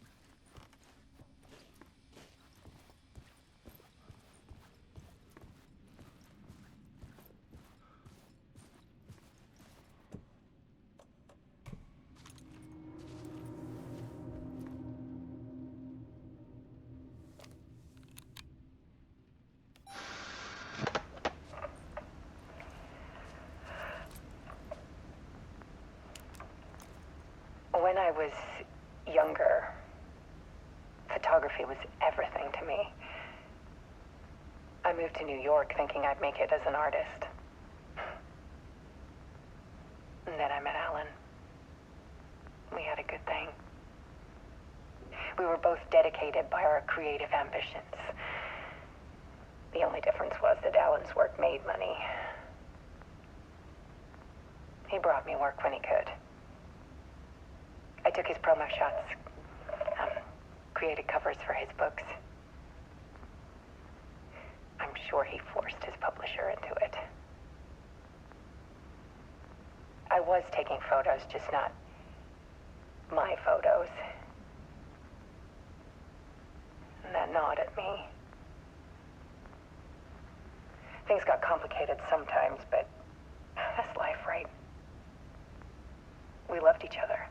When I was younger, photography was everything to me. I moved to New York thinking I'd make it as an artist. And then I met Alan. We had a good thing. We were both dedicated by our creative ambitions. The only difference was that Alan's work made money. He brought me work when he could. I took his promo shots, created covers for his books. I'm sure he forced his publisher into it. I was taking photos, just not my photos. And that gnawed at me. Things got complicated sometimes, but that's life, right? We loved each other.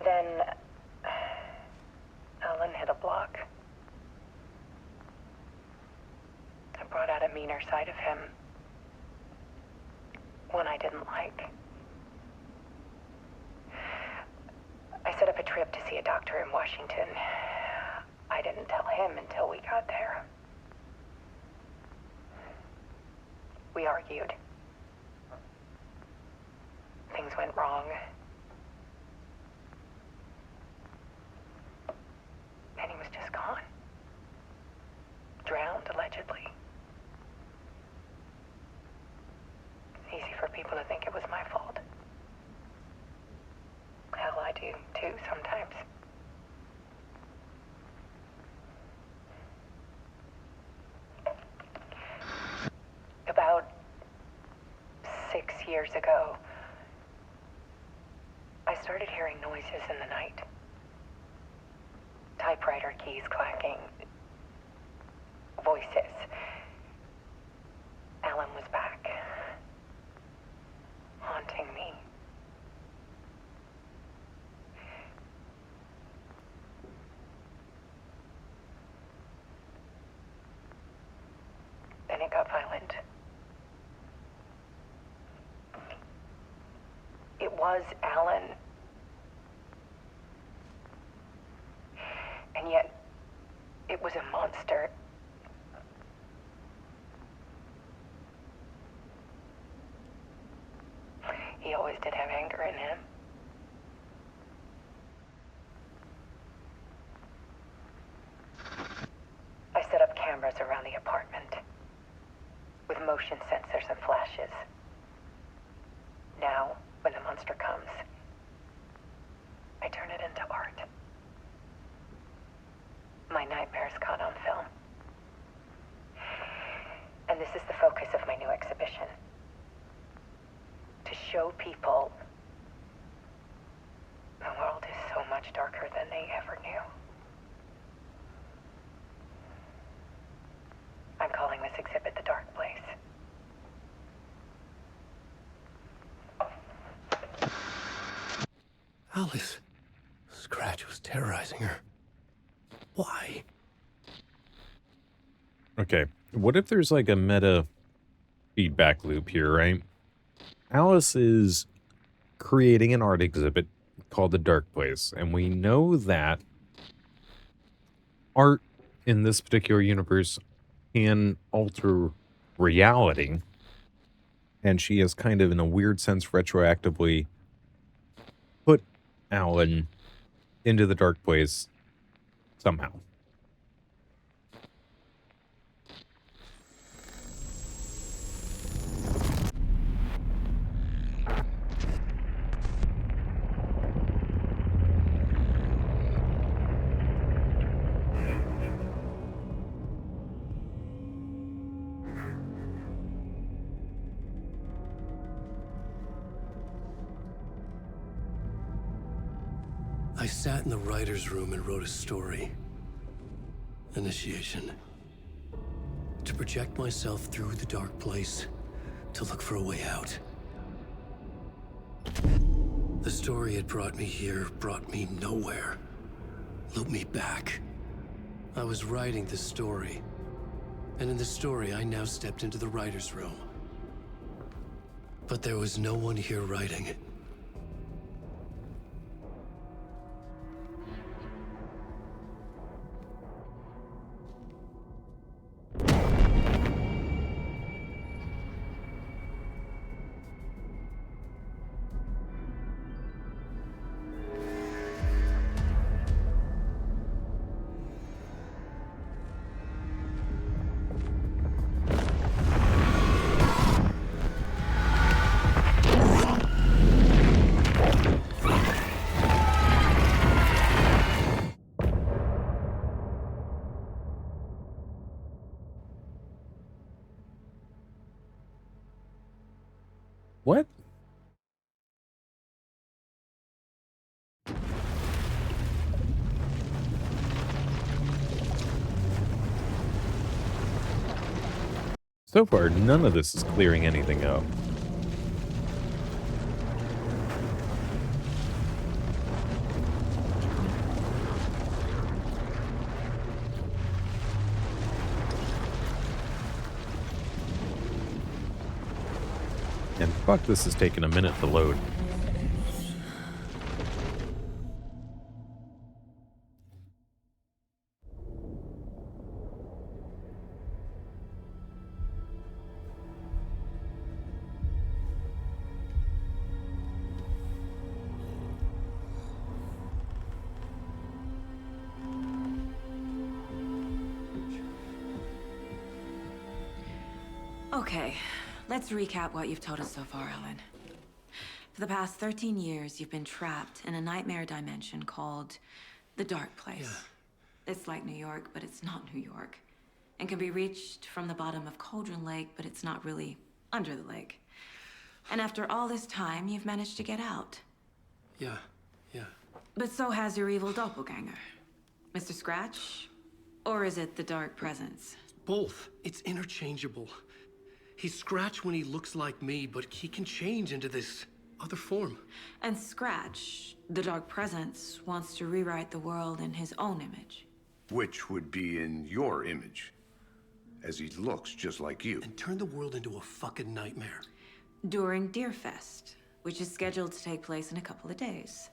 Then Alan hit a block. I brought out a meaner side of him. One I didn't like. I set up a trip to see a doctor in Washington. I didn't tell him until we got there. We argued. Things went wrong. And he was just gone. Drowned, allegedly. It's easy for people to think it was my fault. Hell, I do too sometimes. About 6 years ago, I started hearing noises in the night. Typewriter keys clacking. Voices. Alan was back. Haunting me. Then it got violent. It was Alan. And yet, was a monster. He always did have anger in him. I set up cameras around the apartment with motion sensors and flashes. Now, when the monster comes, I turn it into art. My nightmares caught on film. And this is the focus of my new exhibition. To show people the world is so much darker than they ever knew. I'm calling this exhibit The Dark Place. Alice. Scratch was terrorizing her. Why? Okay, what if there's like a meta feedback loop here, right? Alice is creating an art exhibit called The Dark Place, and we know that art in this particular universe can alter reality, and she has kind of, in a weird sense, retroactively put Alan into the Dark Place somehow. I sat in the writer's room and wrote a story. Initiation. To project myself through the dark place, to look for a way out. The story had brought me here, brought me nowhere. Looped me back. I was writing the story. And in the story, I now stepped into the writer's room. But there was no one here writing it. What? So far, none of this is clearing anything up. And fuck, this is taking a minute to load. Okay, let's recap what you've told us so far, Ellen. For the past 13 years, you've been trapped in a nightmare dimension called the Dark Place. Yeah. It's like New York, but it's not New York. And can be reached from the bottom of Cauldron Lake, but it's not really under the lake. And after all this time, you've managed to get out. Yeah. But so has your evil doppelganger. Mr. Scratch? Or is it the Dark Presence? Both. It's interchangeable. He's Scratch when he looks like me, but he can change into this other form. And Scratch, the Dark Presence, wants to rewrite the world in his own image. Which would be in your image, as he looks just like you. And turn the world into a fucking nightmare. During Deerfest, which is scheduled to take place in a couple of days.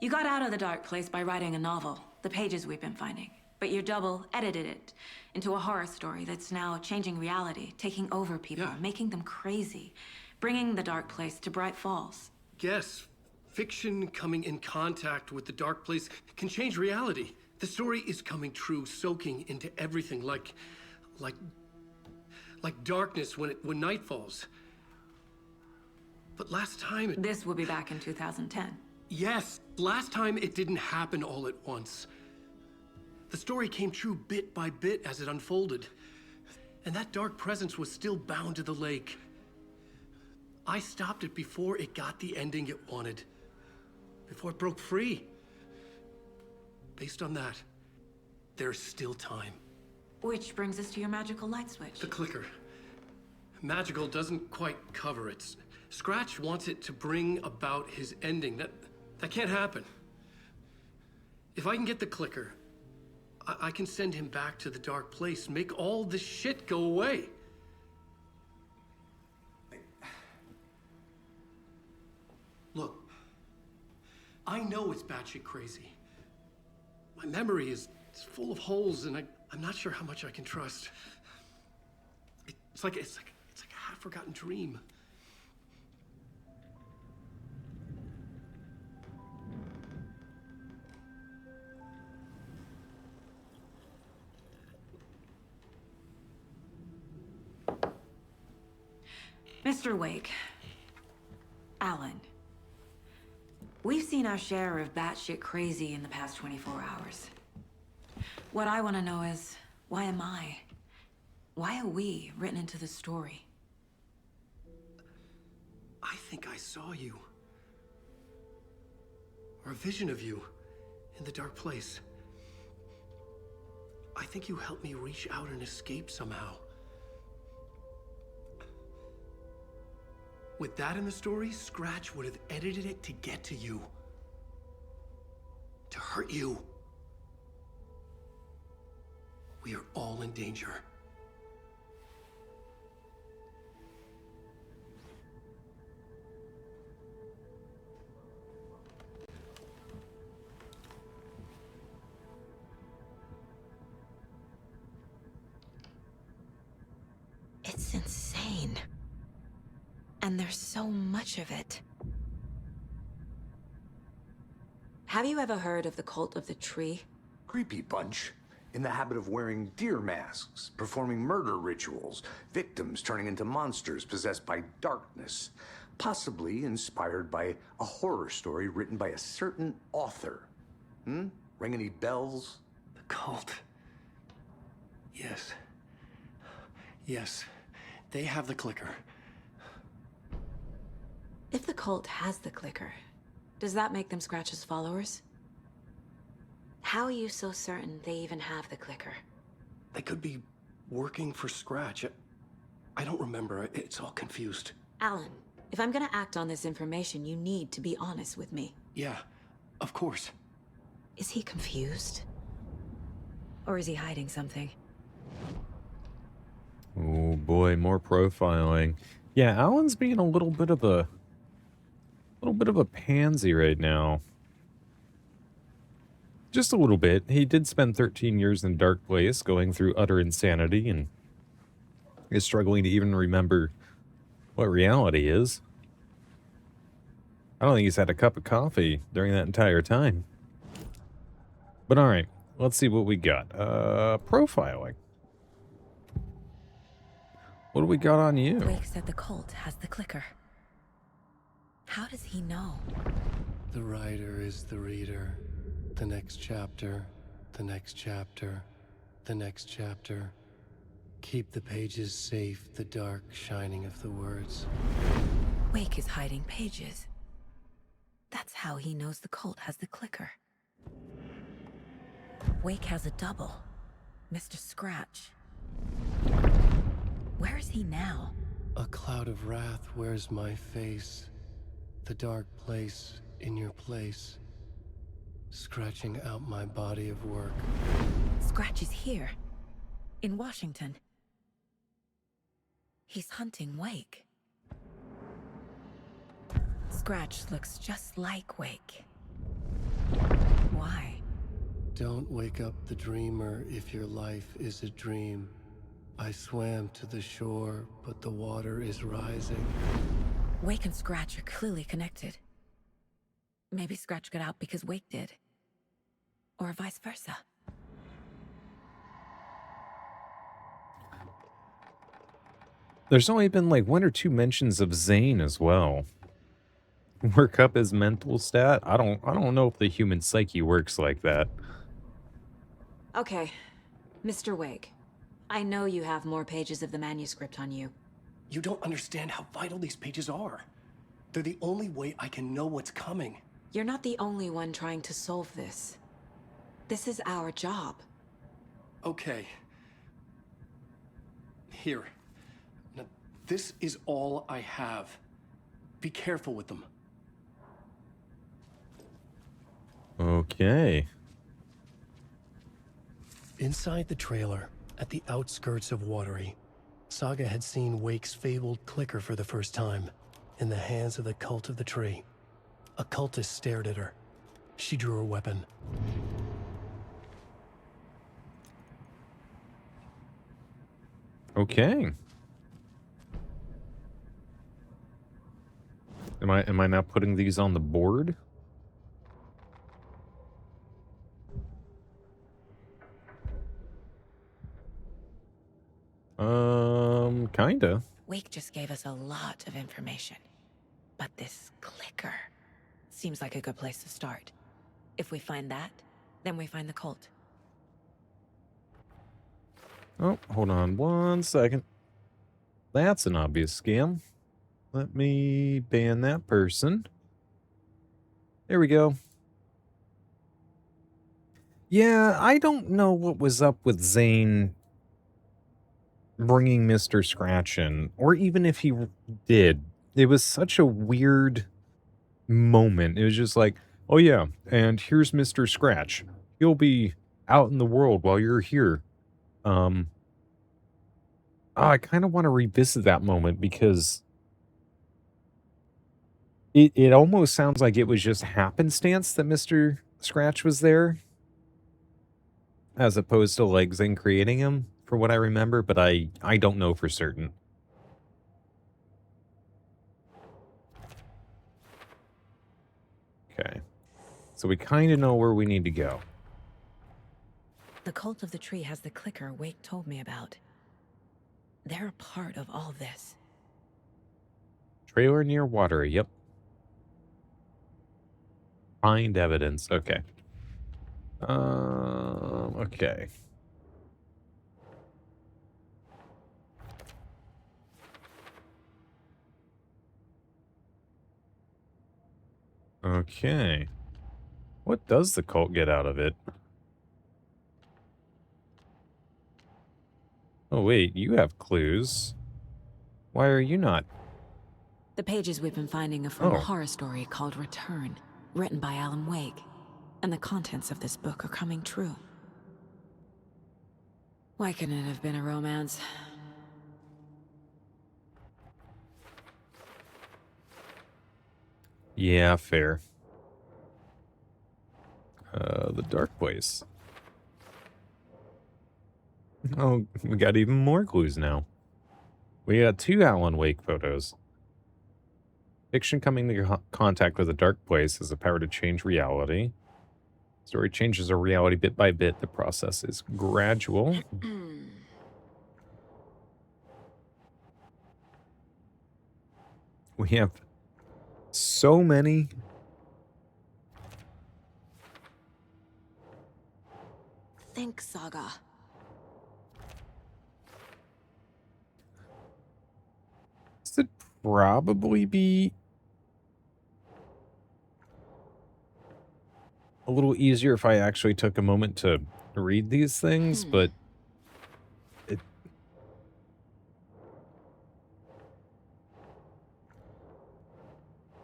You got out of the Dark Place by writing a novel, the pages we've been finding. but your double edited it into a horror story that's now changing reality, taking over people, making them crazy, bringing the Dark Place to Bright Falls. Yes, fiction coming in contact with the Dark Place can change reality. The story is coming true, soaking into everything like darkness when night falls. But last time This will be back in 2010. Yes, last time it didn't happen all at once. The story came true bit by bit as it unfolded. And that dark presence was still bound to the lake. I stopped it before it got the ending it wanted. Before it broke free. Based on that, there's still time. Which brings us to your magical light switch. The clicker. Magical doesn't quite cover it. Scratch wants it to bring about his ending. That can't happen. If I can get the clicker, I can send him back to the Dark Place, make all this shit go away. Look, I know it's batshit crazy. My memory is full of holes, and I'm not sure how much I can trust. It's like a half-forgotten dream. Mr. Wake, Alan, we've seen our share of batshit crazy in the past 24 hours. What I want to know is, why am I? Why are we written into the story? I think I saw you. Or a vision of you in the Dark Place. I think you helped me reach out and escape somehow. With that in the story, Scratch would have edited it to get to you. To hurt you. We are all in danger. It's insane. And there's so much of it. Have you ever heard of the Cult of the Tree? Creepy bunch. In the habit of wearing deer masks, performing murder rituals, victims turning into monsters possessed by darkness, possibly inspired by a horror story written by a certain author. Ring any bells? The cult. Yes. Yes. They have the clicker. If the cult has the clicker, does that make them Scratch's followers? How are you so certain they even have the clicker? They could be working for Scratch. I don't remember. It's all confused. Alan, if I'm gonna act on this information, you need to be honest with me. Yeah, of course. Is he confused? Or is he hiding something? Oh boy, more profiling. Yeah, Alan's being a little bit of a pansy right now. Just a little bit. He did spend 13 years in Dark Place, going through utter insanity, and is struggling to even remember what reality is. I don't think he's had a cup of coffee during that entire time. But alright, let's see what we got. Profiling. What do we got on you? Wake said the cult has the clicker. How does he know? The writer is the reader. The next chapter, the next chapter, the next chapter. Keep the pages safe, the dark shining of the words. Wake is hiding pages. That's how he knows the cult has the clicker. Wake has a double. Mr. Scratch. Where is he now? A cloud of wrath wears my face. The dark place in your place. Scratching out my body of work. Scratch is here. In Washington. He's hunting Wake. Scratch looks just like Wake. Why? Don't wake up the dreamer if your life is a dream. I swam to the shore, but the water is rising. Wake and Scratch are clearly connected. Maybe Scratch got out because Wake did. Or vice versa. There's only been like 1 or 2 mentions of Zane as well. Work up his mental stat? I don't know if the human psyche works like that. Okay, Mr. Wake. I know you have more pages of the manuscript on you. You don't understand how vital these pages are. They're the only way I can know what's coming. You're not the only one trying to solve this. This is our job. Okay. Here. Now, this is all I have. Be careful with them. Okay. Inside the trailer, at the outskirts of Watery, Saga had seen Wake's fabled clicker for the first time, in the hands of the Cult of the Tree. A cultist stared at her. She drew her weapon. Okay. Am I now putting these on the board? Kinda. Wake just gave us a lot of information. But this clicker seems like a good place to start. If we find that, then we find the cult. Oh, hold on 1 second. That's an obvious scam. Let me ban that person. There we go. Yeah, I don't know what was up with Zane bringing Mr. Scratch in, or even if he did. It was such a weird moment. It was just like, oh yeah, and here's Mr. Scratch. He'll be out in the world while you're here. I kind of want to revisit that moment because it almost sounds like it was just happenstance that Mr. Scratch was there, as opposed to like Zane creating him, for what I remember, but I don't know for certain. Okay. So we kind of know where we need to go. The Cult of the Tree has the clicker Wake told me about. They're a part of all this. Trailer near water, yep. Find evidence, okay. Okay. Okay. What does the cult get out of it? Oh, wait, you have clues. Why are you not? The pages we've been finding are from a Oh. horror story called Return, written by Alan Wake. And the contents of this book are coming true. Why couldn't it have been a romance? Yeah, fair. The dark place. Oh, we got even more clues now. We got 2 Alan Wake photos. Fiction coming into contact with a dark place has the power to change reality. Story changes our reality bit by bit. The process is gradual. We have so many. Think, Saga. This would probably be a little easier if I actually took a moment to read these things, but it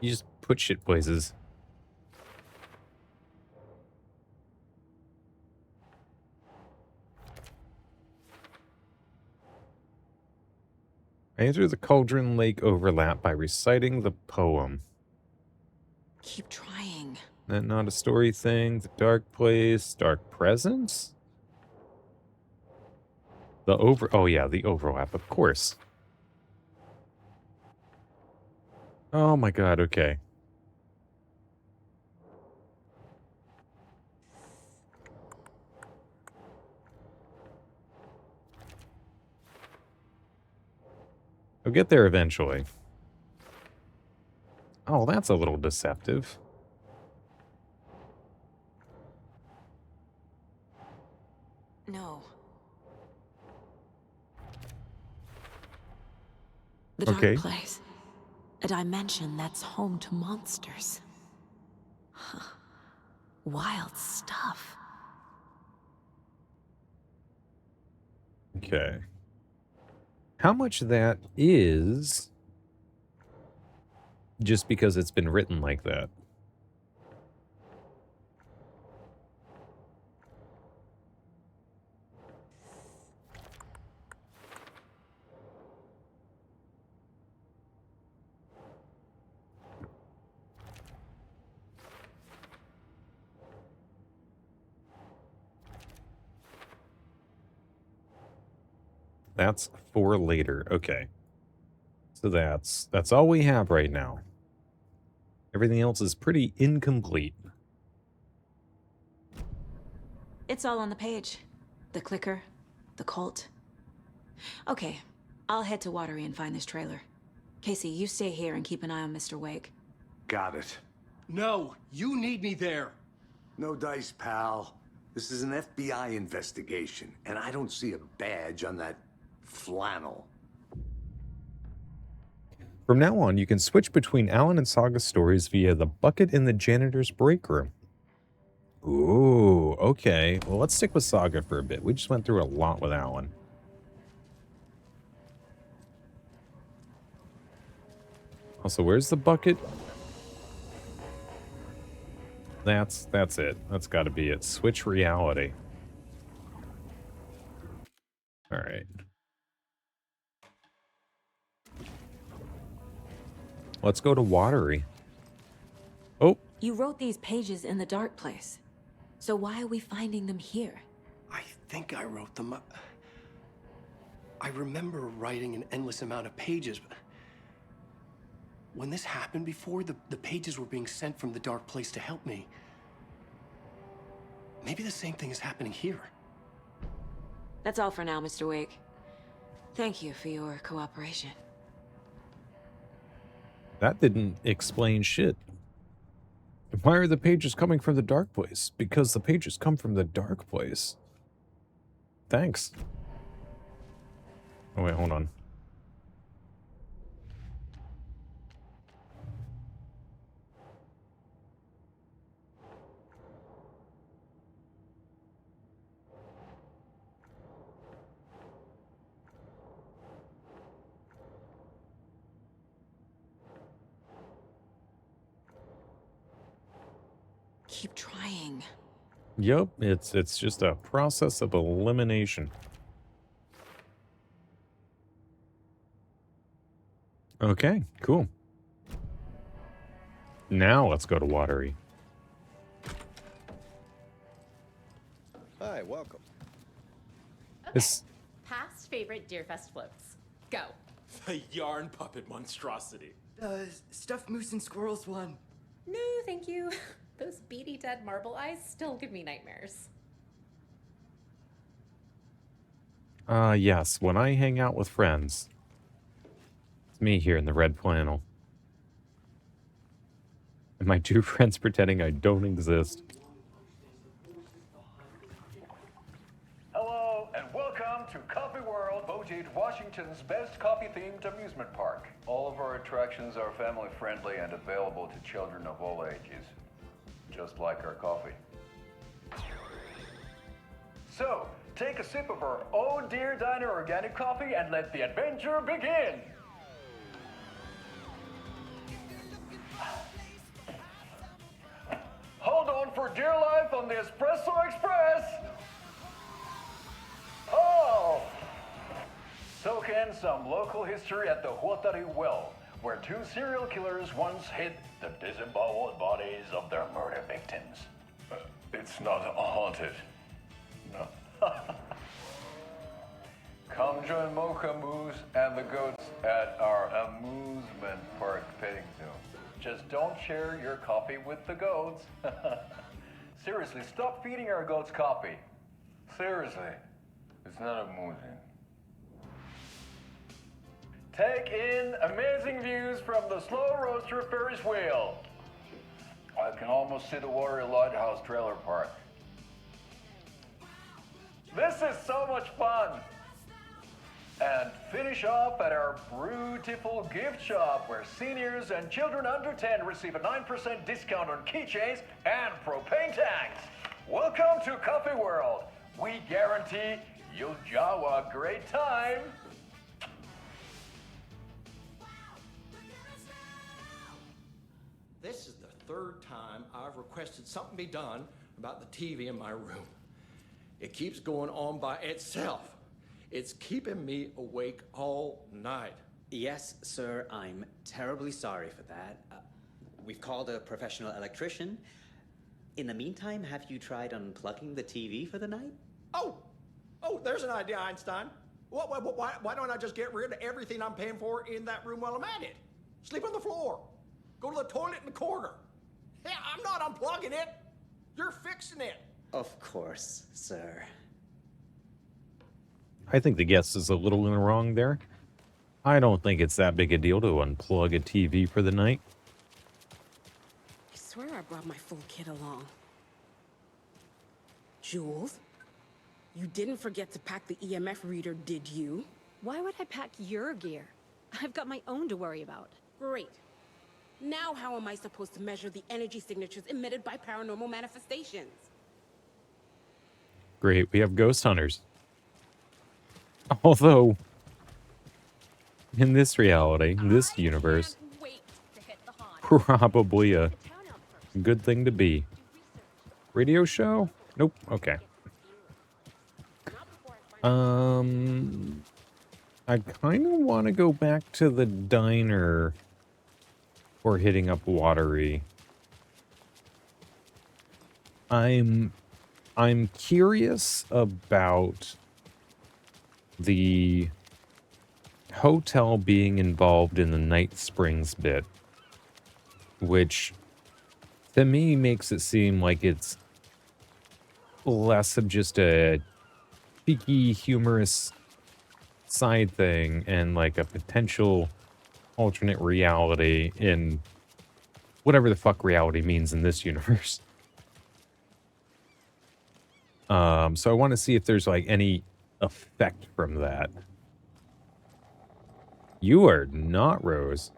you just put shit places. Answer the Cauldron Lake overlap by reciting the poem. Keep trying. That not a story thing. The dark place. Dark presence? Oh yeah, the overlap, of course. Oh my god, okay. I'll get there eventually. Oh, that's a little deceptive. No. The dark Okay. place. A dimension that's home to monsters. Huh. Wild stuff. Okay. How much of that is just because it's been written like that? That's for later. Okay. So that's all we have right now. Everything else is pretty incomplete. It's all on the page. The clicker, the cult. Okay, I'll head to Watery and find this trailer. Casey, you stay here and keep an eye on Mr. Wake. Got it. No, you need me there. No dice, pal. This is an FBI investigation, and I don't see a badge on that flannel. From now on, you can switch between Alan and Saga stories via the bucket in the janitor's break room. Ooh, okay. Well, let's stick with Saga for a bit. We just went through a lot with Alan. Also, where's the bucket? That's it. That's got to be it. Switch reality. All right. Let's go to Watery. Oh. You wrote these pages in the dark place. So why are we finding them here? I think I wrote them. I remember writing an endless amount of pages. But when this happened before, the pages were being sent from the dark place to help me. Maybe the same thing is happening here. That's all for now, Mr. Wake. Thank you for your cooperation. That didn't explain shit. Why are the pages coming from the dark place? Because the pages come from the dark place. Thanks. Oh, wait, hold on. Keep trying. Yep, it's just a process of elimination. Okay, cool. Now let's go to Watery. Hi, welcome. This Past favorite Deerfest floats. Go. The yarn puppet monstrosity. Stuffed moose and squirrels one. No, thank you. Those beady dead marble eyes still give me nightmares. Yes, when I hang out with friends. It's me here in the red flannel. And my two friends pretending I don't exist. Hello, and welcome to Coffee World, voted Washington's best coffee-themed amusement park. All of our attractions are family-friendly and available to children of all ages, just like our coffee. So, take a sip of our Oh Dear Diner organic coffee and let the adventure begin! Hold on for dear life on the Espresso Express! Oh! Soak in some local history at the Huatari Well, where two serial killers once hid the disemboweled bodies of their murder victims. It's not haunted. No. Come join Mocha Moose and the goats at our amusement park petting zoo. Just don't share your coffee with the goats. Seriously, stop feeding our goats coffee. Seriously, it's not amusing. Take in amazing views from the Slow Roaster Ferris wheel. I can almost see the Warrior Lighthouse trailer park. This is so much fun. And finish off at our beautiful gift shop where seniors and children under 10 receive a 9% discount on keychains and propane tanks. Welcome to Coffee World. We guarantee you'll jaw a great time. This is the third time I've requested something be done about the TV in my room. It keeps going on by itself. It's keeping me awake all night. Yes, sir, I'm terribly sorry for that. We've called a professional electrician. In the meantime, have you tried unplugging the TV for the night? Oh, there's an idea, Einstein. Why don't I just get rid of everything I'm paying for in that room while I'm at it? Sleep on the floor. Go to the toilet in the corner. Hey, I'm not unplugging it. You're fixing it. Of course, sir. I think the guest is a little in the wrong there. I don't think it's that big a deal to unplug a TV for the night. I swear I brought my full kit along. Jules, you didn't forget to pack the EMF reader, did you? Why would I pack your gear? I've got my own to worry about. Great. Now how am I supposed to measure the energy signatures emitted by paranormal manifestations? Great, we have ghost hunters. Although, in this reality, this universe, probably a good thing to be. Radio show? Nope. Okay. I kind of want to go back to the diner or hitting up Watery. I'm curious about the hotel being involved in the Night Springs bit, which to me makes it seem like it's less of just a cheeky, humorous side thing and like a potential alternate reality in whatever the fuck reality means in this universe. So I want to see if there's like any effect from that. You are not Rose.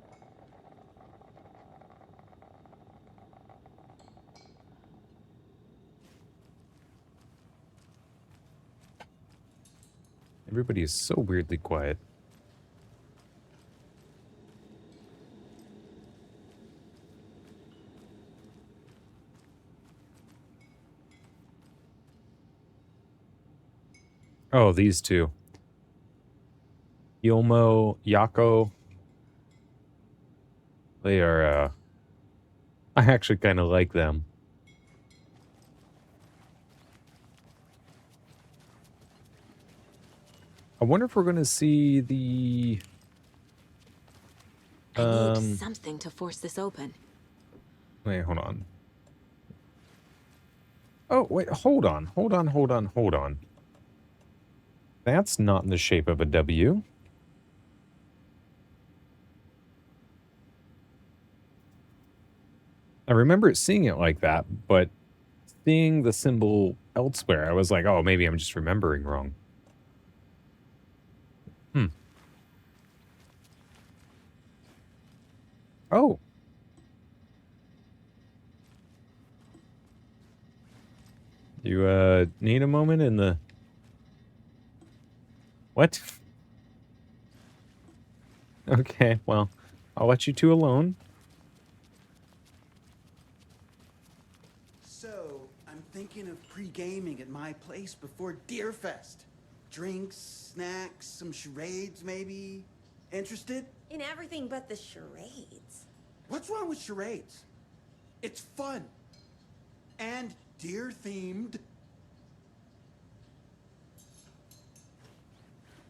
Everybody is so weirdly quiet. Oh, these two. Yolmo, Yako. They are, I actually kind of like them. I wonder if we're going to see the... I need something to force this open. Wait, hold on. Oh, wait, hold on. That's not in the shape of a W. I remember seeing it like that, but seeing the symbol elsewhere, I was like, oh, maybe I'm just remembering wrong. Oh. You, need a moment in the... What? Okay, well, I'll let you two alone. So, I'm thinking of pre-gaming at my place before Deerfest. Drinks, snacks, some charades maybe. Interested? In everything but the charades. What's wrong with charades? It's fun. And deer-themed.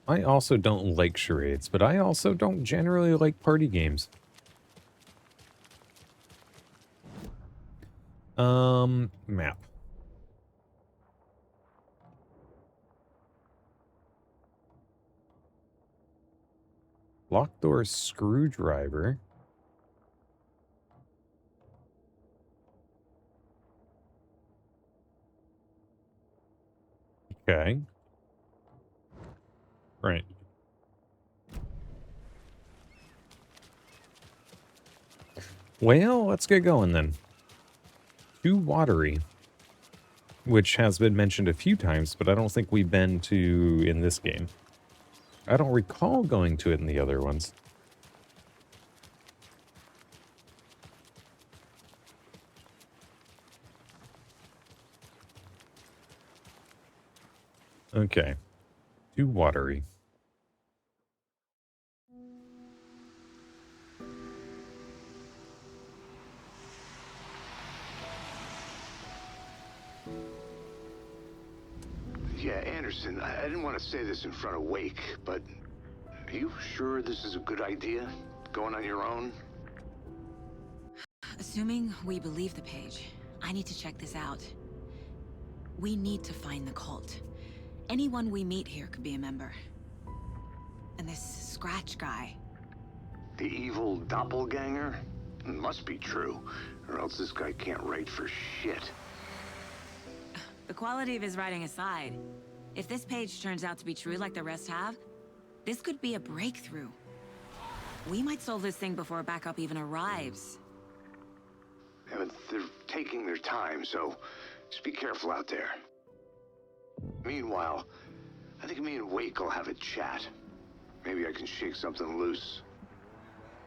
I also don't like charades, but I also don't generally like party games. Map. Lock door screwdriver. Okay. Right. Well, let's get going then. Too watery, which has been mentioned a few times, but I don't think we've been to in this game. I don't recall going to it in the other ones. Okay. Too watery. Yeah, Anderson, I didn't want to say this in front of Wake, but are you sure this is a good idea? Going on your own? Assuming we believe the page, I need to check this out. We need to find the cult. Anyone we meet here could be a member. And this Scratch guy. The evil doppelganger? Must be true, or else this guy can't write for shit. The quality of his writing aside, if this page turns out to be true like the rest have, this could be a breakthrough. We might solve this thing before backup even arrives. Yeah, but they're taking their time, so just be careful out there. Meanwhile, I think me and Wake will have a chat. Maybe I can shake something loose.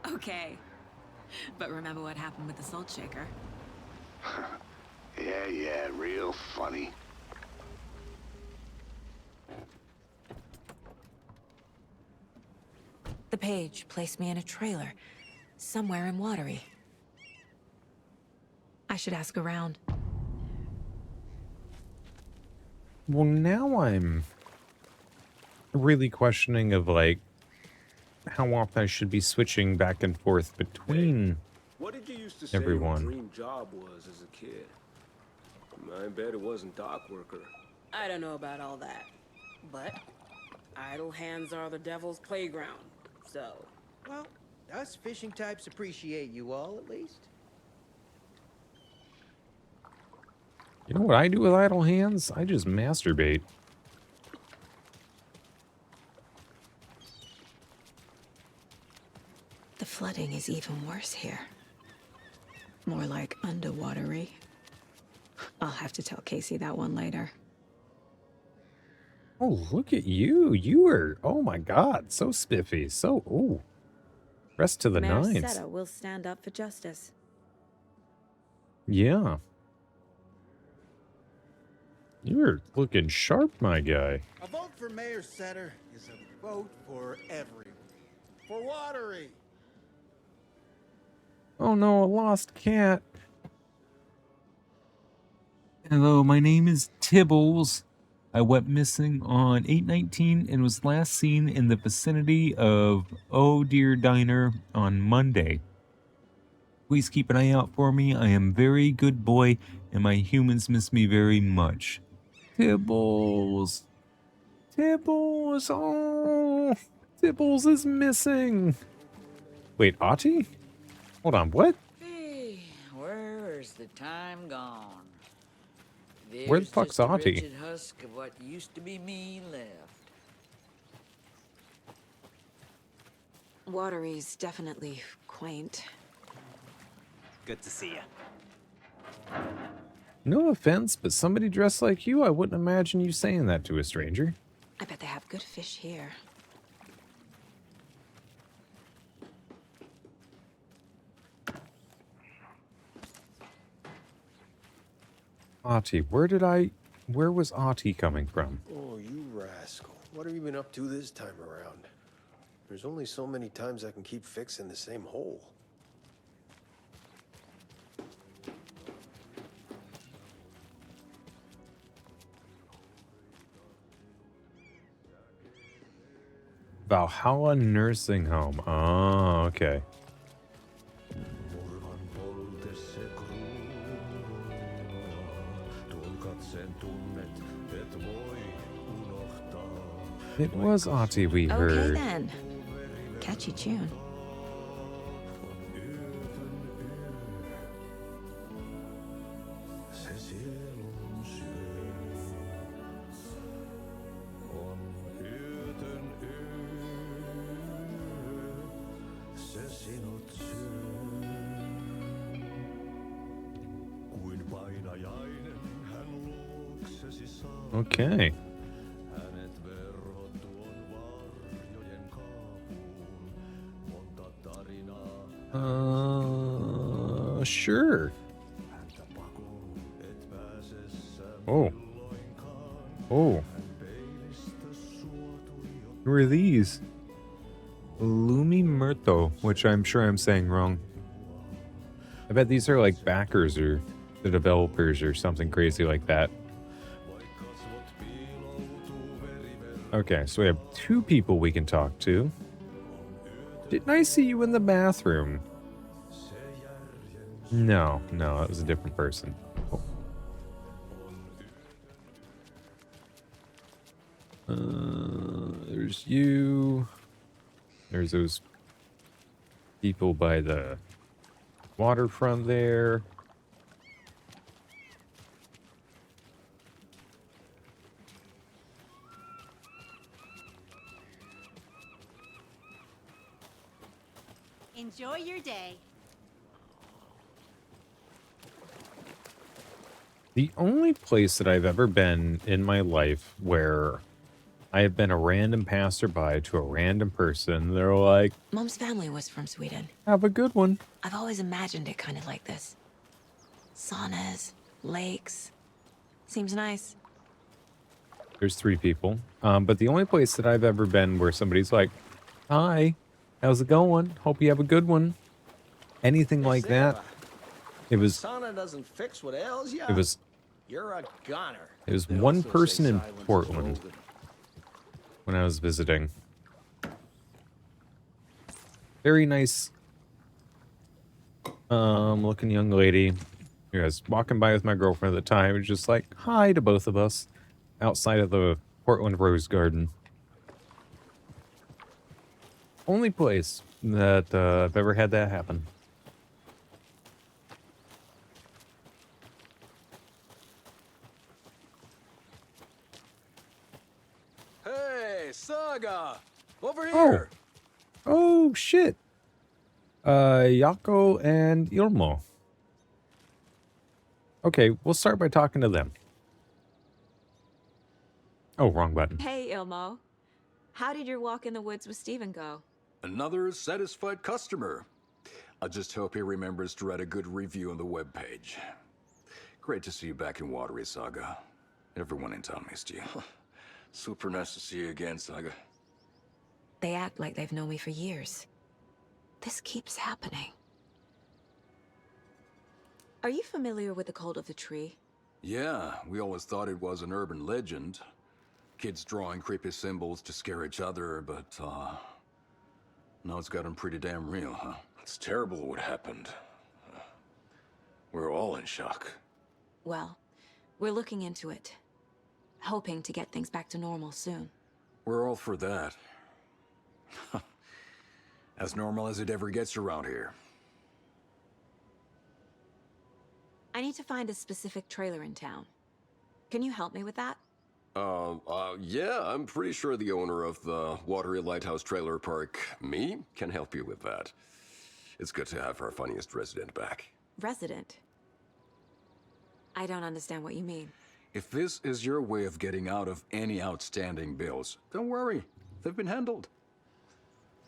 Okay. But remember what happened with the Salt Shaker? Yeah, real funny. The page placed me in a trailer, somewhere in Watery. I should ask around. Well, now I'm really questioning of, like, how often I should be switching back and forth between What did you used to say everyone. your dream job was as a kid? I bet it wasn't dock worker. I don't know about all that, but idle hands are the devil's playground, so... Well, us fishing types appreciate you all, at least. You know what I do with idle hands? I just masturbate. The flooding is even worse here. More like underwatery. I'll have to tell Casey that one later. Oh, look at you. You are, oh my God, so spiffy. So, ooh. Rest to the Mayor nines. Seta will stand up for justice. Yeah. You're looking sharp, my guy. A vote for Mayor Setter is a vote for everyone. For Watery. Oh no, a lost cat. Hello, my name is Tibbles. I went missing on 8/19 and was last seen in the vicinity of Oh Dear Diner on Monday. Please keep an eye out for me. I am very good boy, and my humans miss me very much. Tibbles. Tibbles. Oh, Tibbles is missing. Wait, Ahti? Hold on, what? Hey, where's the time gone? Where the There's fuck's just a Ahti? wretched husk of what used to be me left. Watery's definitely quaint. Good to see you. No offense, but somebody dressed like you, I wouldn't imagine you saying that to a stranger. I bet they have good fish here. Ahti, where was Ahti coming from? Oh, you rascal. What have you been up to this time around? There's only so many times I can keep fixing the same hole. Valhalla Nursing Home. Oh, okay. It was Ahti we heard. Okay then. Catchy tune. Okay. Sure. Oh. Oh. Who are these? Lumi Murto, which I'm sure I'm saying wrong. I bet these are like backers or the developers or something crazy like that. Okay, so we have 2 people we can talk to. Didn't I see you in the bathroom? No, that was a different person. Oh. There's you. There's those people by the waterfront there. Enjoy your day. The only place that I've ever been in my life where I have been a random passerby to a random person, they're like, Mom's family was from Sweden. have a good one. I've always imagined it kind of like this. Saunas, lakes. Seems nice. There's 3 people. But the only place that I've ever been where somebody's like, hi, how's it going? Hope you have a good one. Anything like that. It was, Sauna doesn't fix what ails ya. it was, You're a goner. it was one person in Portland when I was visiting. Very nice, looking young lady. I was walking by with my girlfriend at the time. It was just like, hi to both of us outside of the Portland Rose Garden. Only place that I've ever had that happen. Hey, Saga! Over Oh. here! Oh, shit. Yako and Ilmo. Okay, we'll start by talking to them. Oh, wrong button. Hey, Ilmo. How did your walk in the woods with Steven go? Another satisfied customer. I just hope he remembers to write a good review on the webpage. Great to see you back in Watery, Saga. Everyone in town missed you. Super nice to see you again, Saga. They act like they've known me for years. This keeps happening. Are you familiar with the Cult of the Tree? Yeah, we always thought it was an urban legend. Kids drawing creepy symbols to scare each other, but, now it's gotten pretty damn real, huh? It's terrible what happened. We're all in shock. Well, we're looking into it. Hoping to get things back to normal soon. We're all for that. As normal as it ever gets around here. I need to find a specific trailer in town. Can you help me with that? Yeah, I'm pretty sure the owner of the Watery Lighthouse Trailer Park, me, can help you with that. It's good to have our funniest resident back. Resident? I don't understand what you mean. If this is your way of getting out of any outstanding bills, don't worry. They've been handled.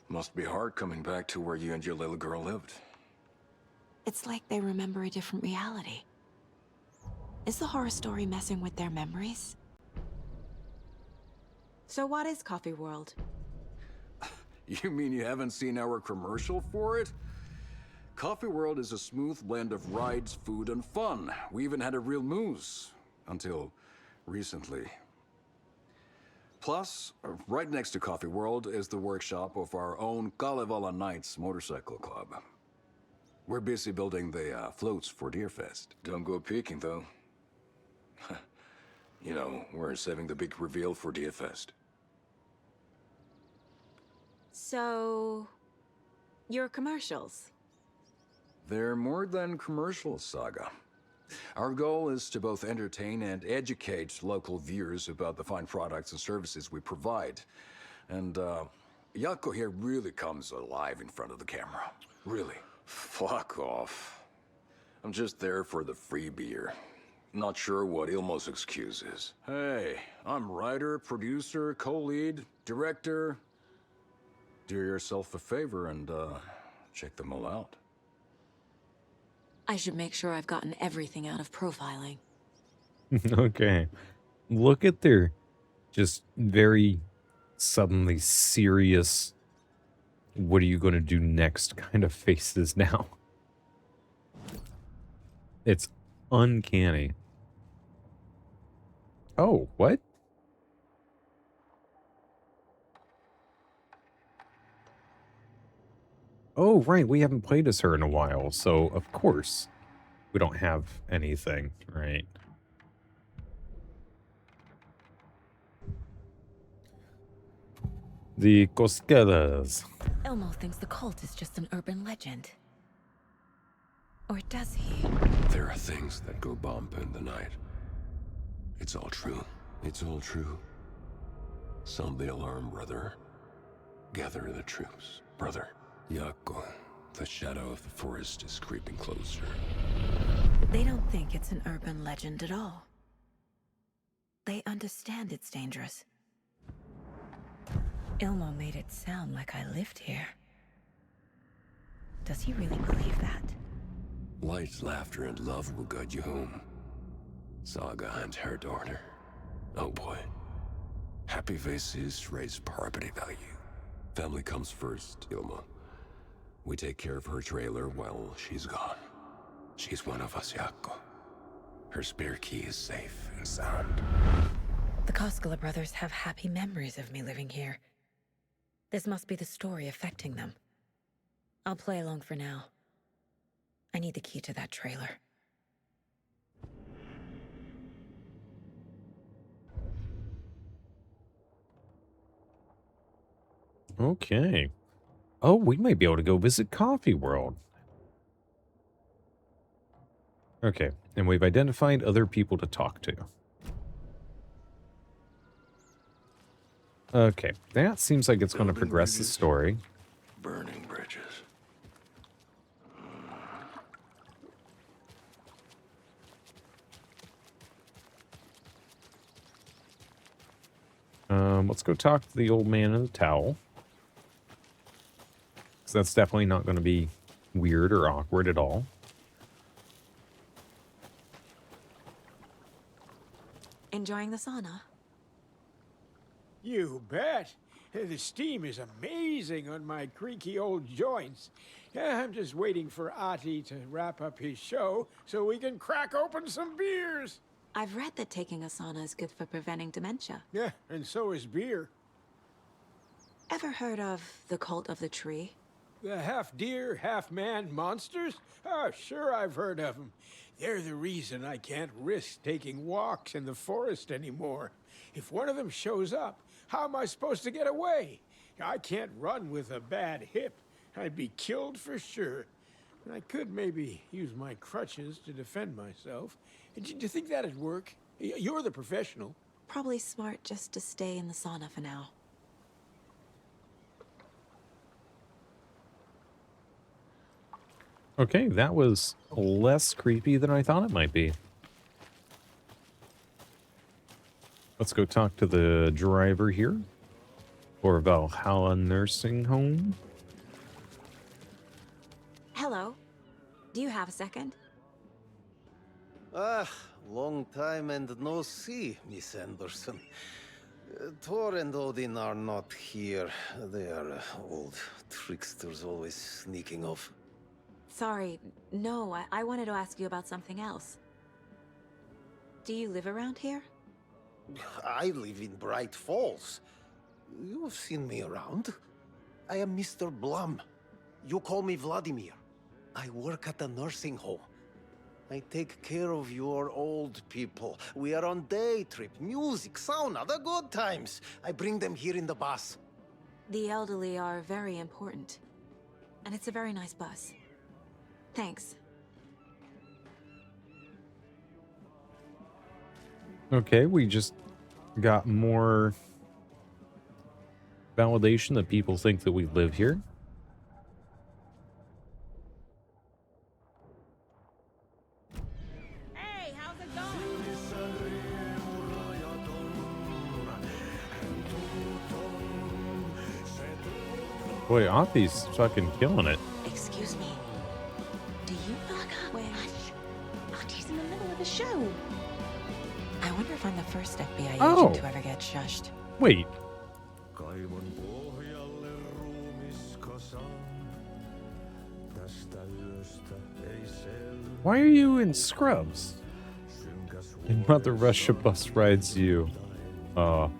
Must be hard coming back to where you and your little girl lived. It's like they remember a different reality. Is the horror story messing with their memories? So what is Coffee World? You mean you haven't seen our commercial for it? Coffee World is a smooth blend of rides, food, and fun. We even had a real moose. Until recently. Plus, right next to Coffee World is the workshop of our own Kalevala Knights Motorcycle Club. We're busy building the floats for Deerfest. Don't go peeking, though. You know, we're saving the big reveal for Deerfest. So, your commercials? They're more than commercials, Saga. Our goal is to both entertain and educate local viewers about the fine products and services we provide. And, Jaakko here really comes alive in front of the camera. Really. Fuck off. I'm just there for the free beer. Not sure what Ilmo's excuse is. Hey, I'm writer, producer, co-lead, director. Do yourself a favor and, check them all out. I should make sure I've gotten everything out of profiling. Okay. Look at their just very suddenly serious, what are you going to do next kind of faces now. It's uncanny. Oh, what? Oh, right. We haven't played as her in a while, so of course we don't have anything, right? The Cosquedas. Ilmo thinks the cult is just an urban legend. Or does he? There are things that go bump in the night. It's all true. It's all true. Sound the alarm, brother. Gather the troops, brother. Jaakko, the shadow of the forest is creeping closer. They don't think it's an urban legend at all. They understand it's dangerous. Ilmo made it sound like I lived here. Does he really believe that? Light, laughter, and love will guide you home. Saga and her daughter. Oh boy. Happy faces raise property value. Family comes first, Ilma. We take care of her trailer while she's gone. She's one of us, Jaakko. Her spare key is safe and sound. The Koskela brothers have happy memories of me living here. This must be the story affecting them. I'll play along for now. I need the key to that trailer. Okay. Oh, we might be able to go visit Coffee World. Okay, and we've identified other people to talk to. Okay, that seems like it's going to progress the story. Burning bridges. Let's go talk to the old man in the towel. So that's definitely not going to be weird or awkward at all. Enjoying the sauna? You bet. The steam is amazing on my creaky old joints. I'm just waiting for Ahti to wrap up his show so we can crack open some beers. I've read that taking a sauna is good for preventing dementia. Yeah, and so is beer. Ever heard of the Cult of the Tree? The half-deer, half-man monsters? Oh, sure I've heard of them. They're the reason I can't risk taking walks in the forest anymore. If one of them shows up, how am I supposed to get away? I can't run with a bad hip. I'd be killed for sure. I could maybe use my crutches to defend myself. Do you think that'd work? You're the professional. Probably smart just to stay in the sauna for now. Okay, that was less creepy than I thought it might be. Let's go talk to the driver here for Valhalla Nursing Home. Hello. Do you have a second? Ah, long time and no see, Miss Anderson. Thor and Odin are not here. They are old tricksters always sneaking off. Sorry, no, I wanted to ask you about something else. Do you live around here? I live in Bright Falls. You've seen me around. I am Mr. Blum. You call me Vladimir. I work at a nursing home. I take care of your old people. We are on day trip, music, sauna, the good times. I bring them here in the bus. The elderly are very important. And it's a very nice bus. Thanks. Okay, we just got more validation that people think that we live here. Hey, how's it going? Boy, Aunty's fucking killing it. Excuse me. Do you knock up? Wait. Auntie's in the middle of a show. I wonder if I'm the first FBI agent to ever get shushed. Wait. Why are you in Scrubs? And Mother Russia bus rides you. I'm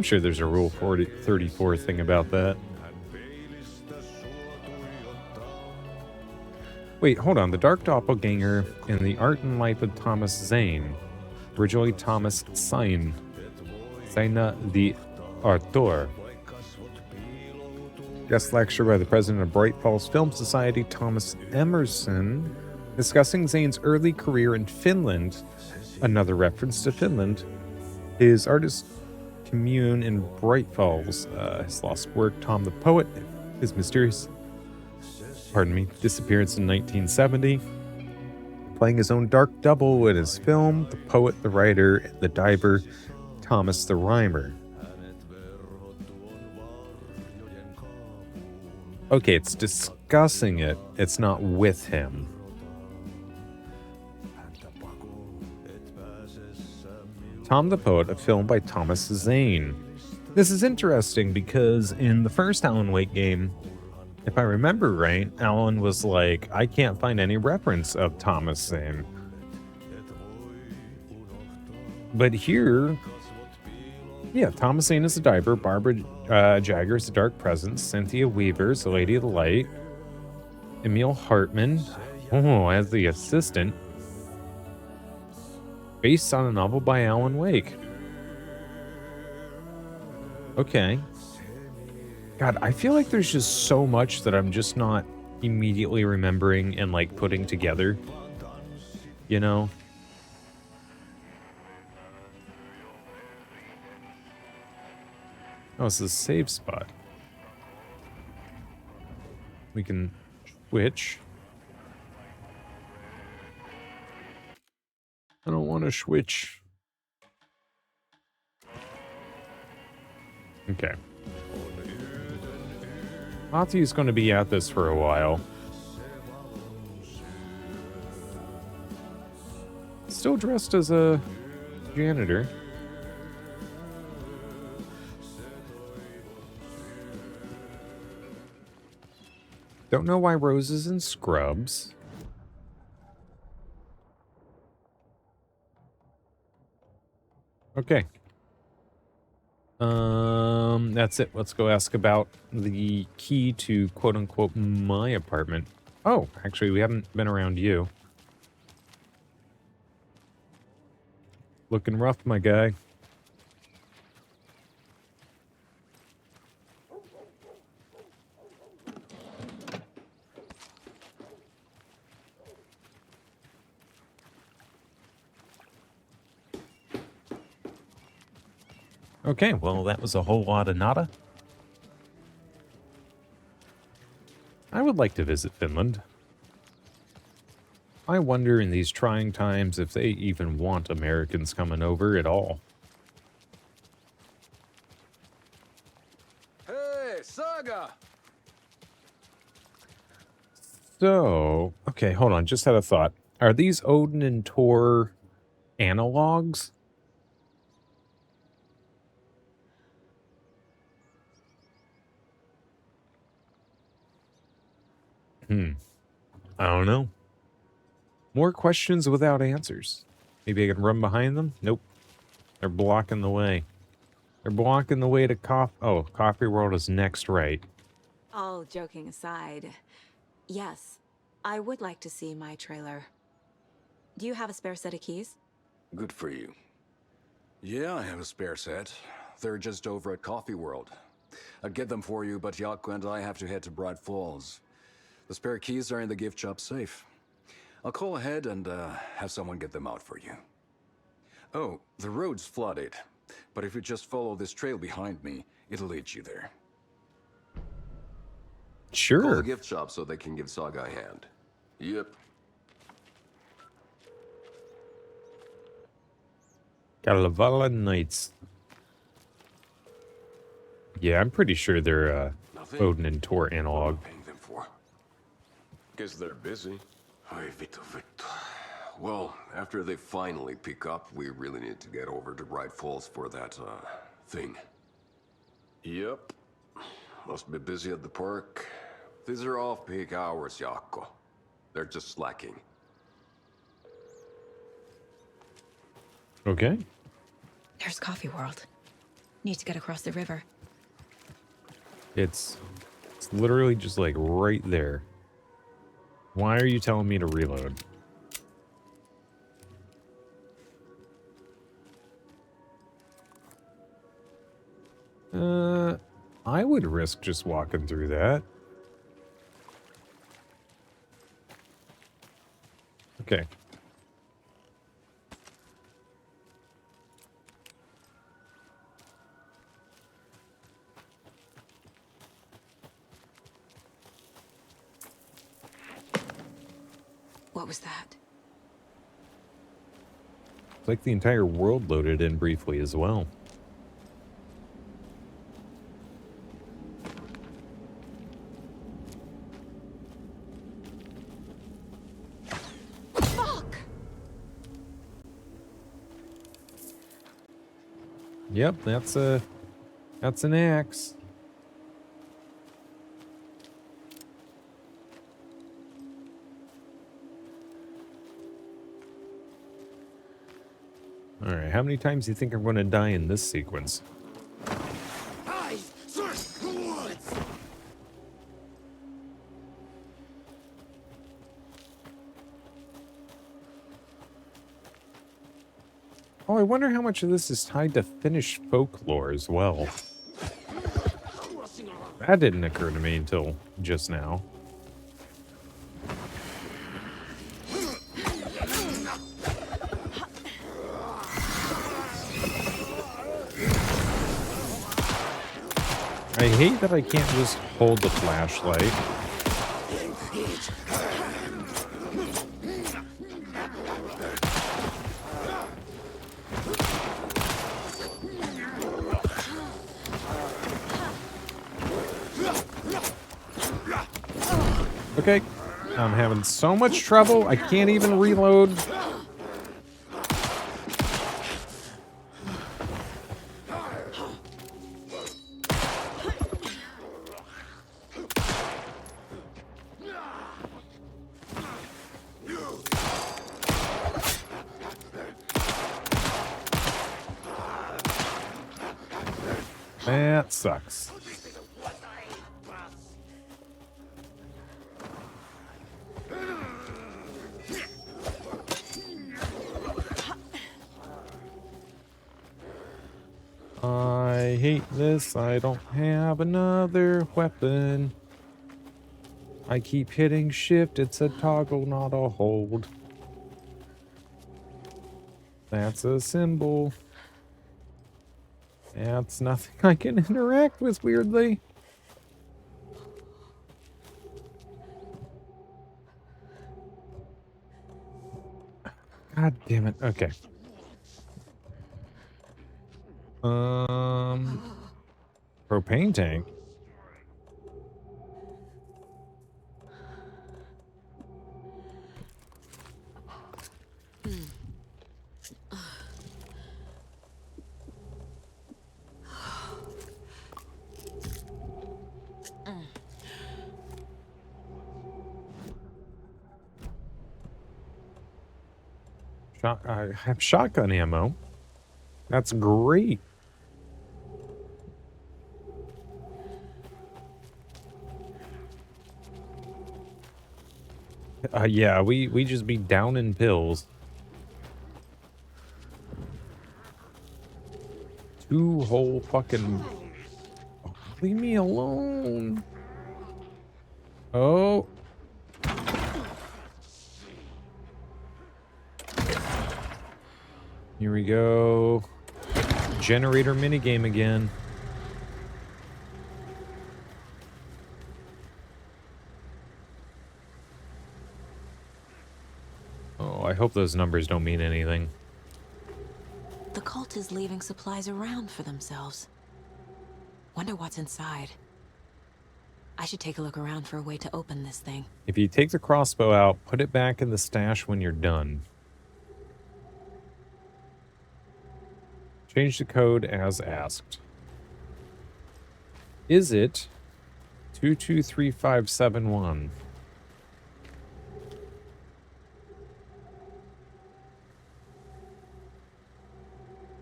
sure there's a Rule 34 thing about that. Wait, hold on. The Dark Doppelganger in the Art and Life of Thomas Zane. Originally Thomas Zane. Zena the Autor. Guest lecture by the president of Bright Falls Film Society, Thomas Emerson, discussing Zane's early career in Finland. Another reference to Finland. His artist commune in Bright Falls. His lost work, Tom the Poet. His mysterious, disappearance in 1970. Playing his own dark double in his film, The Poet, the Writer, the Diver, Thomas the Rhymer. Okay, it's discussing it. It's not with him. Tom the Poet, a film by Thomas Zane. This is interesting because in the first Alan Wake game, if I remember right, Alan was like, I can't find any reference of Thomas Zane. But here, yeah, Thomas Zane is the diver, Barbara Jagger is the dark presence, Cynthia Weaver is the Lady of the Light, Emil Hartman, as the assistant, based on a novel by Alan Wake. Okay. God, I feel like there's just so much that I'm just not immediately remembering and like putting together. You know? Oh, it's a save spot. We can switch. I don't want to switch. Okay. Ati is going to be at this for a while. Still dressed as a janitor. Don't know why Rose is in Scrubs. Okay. That's it. Let's go ask about the key to quote-unquote my apartment. Oh, actually, we haven't been around you. Looking rough, my guy. Okay, well, that was a whole lot of nada. I would like to visit Finland. I wonder in these trying times if they even want Americans coming over at all. Hey, Saga! So, okay, hold on, just had a thought. Are these Odin and Tor analogs? I don't know. More questions without answers. Maybe I can run behind them? Nope. They're blocking the way. They're blocking the way to Coffee World is next, right? All joking aside, yes, I would like to see my trailer. Do you have a spare set of keys? Good for you. Yeah, I have a spare set. They're just over at Coffee World. I'd get them for you, but Yaku and I have to head to Bright Falls. The spare keys are in the gift shop safe. I'll call ahead and have someone get them out for you. Oh, the road's flooded, but if you just follow this trail behind me, it'll lead you there. Sure. Call the gift shop so they can give Saga a hand. Yep. Kalevala Knights. Yeah, I'm pretty sure they're Odin and Tor analog. Guess they're busy. Well, after they finally pick up, we really need to get over to Bright Falls for that, thing. Yep. Must be busy at the park. These are off-peak hours, Jaakko. They're just slacking. Okay. There's Coffee World. Need to get across the river. It's literally just like right there. Why are you telling me to reload? I would risk just walking through that. Okay. What was that? It's like the entire world loaded in briefly as well. Yep, that's an axe. All right, how many times do you think I'm going to die in this sequence? Eyes, search the woods! Oh, I wonder how much of this is tied to Finnish folklore as well. That didn't occur to me until just now. I hate that I can't just hold the flashlight. Okay, I'm having so much trouble, I can't even reload. That sucks. I hate this. I don't have another weapon. I keep hitting shift. It's a toggle, not a hold. That's a symbol. That's nothing I can interact with, weirdly. God damn it. Okay. Propane tank. I have shotgun ammo. That's great. Yeah, we just be down in pills. 2 whole fucking... Oh, leave me alone. Oh. Here we go. Generator minigame again. Oh, I hope those numbers don't mean anything. The cult is leaving supplies around for themselves. Wonder what's inside. I should take a look around for a way to open this thing. If you take the crossbow out, put it back in the stash when you're done. Change the code as asked. Is it 223571?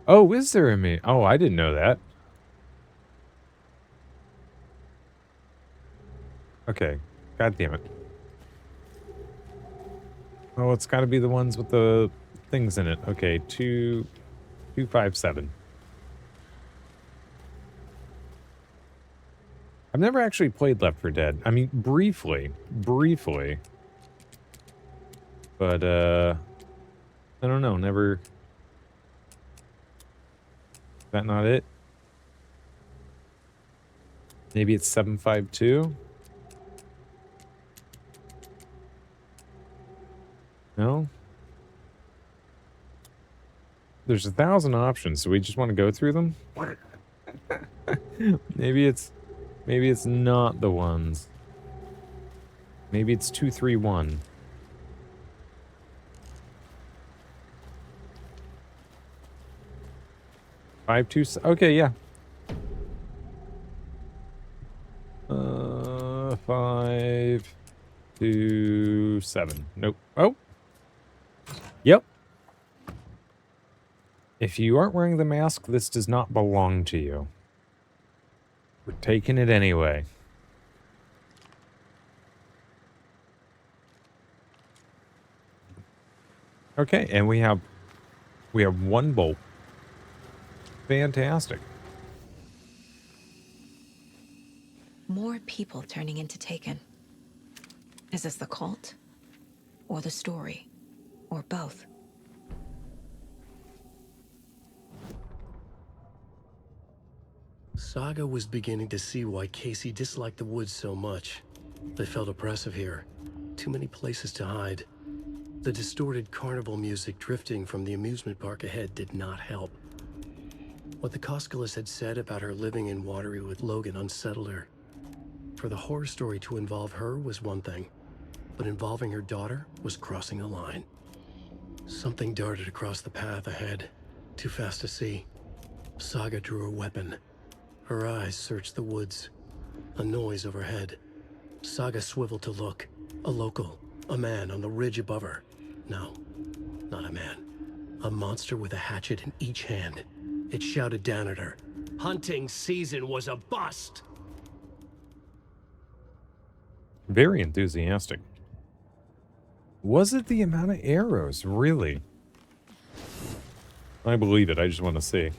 Oh, is there a me? Oh, I didn't know that. Okay. God damn it. Oh, it's got to be the ones with the things in it. Okay, 2257. I've never actually played Left 4 Dead. I mean, briefly. But, I don't know, never... Is that not it? Maybe it's 752? No? There's 1,000 options, so we just want to go through them? Maybe it's not the ones. Maybe it's 231. Okay, yeah. 527. Nope. Oh. Yep. If you aren't wearing the mask, this does not belong to you. We're taking it anyway. Okay, and we have 1 bolt. Fantastic. More people turning into Taken. Is this the cult? Or the story? Or both? Saga was beginning to see why Casey disliked the woods so much. They felt oppressive here. Too many places to hide. The distorted carnival music drifting from the amusement park ahead did not help. What the Koskalas had said about her living in Watery with Logan unsettled her. For the horror story to involve her was one thing, but involving her daughter was crossing a line. Something darted across the path ahead, too fast to see. Saga drew her weapon. Her eyes searched the woods. A noise overhead. Saga swiveled to look. A local, a man on the ridge above her. No, not a man. A monster with a hatchet in each hand. It shouted down at her. Hunting season was a bust! Very enthusiastic. Was it the amount of arrows? Really? I believe it. I just want to see.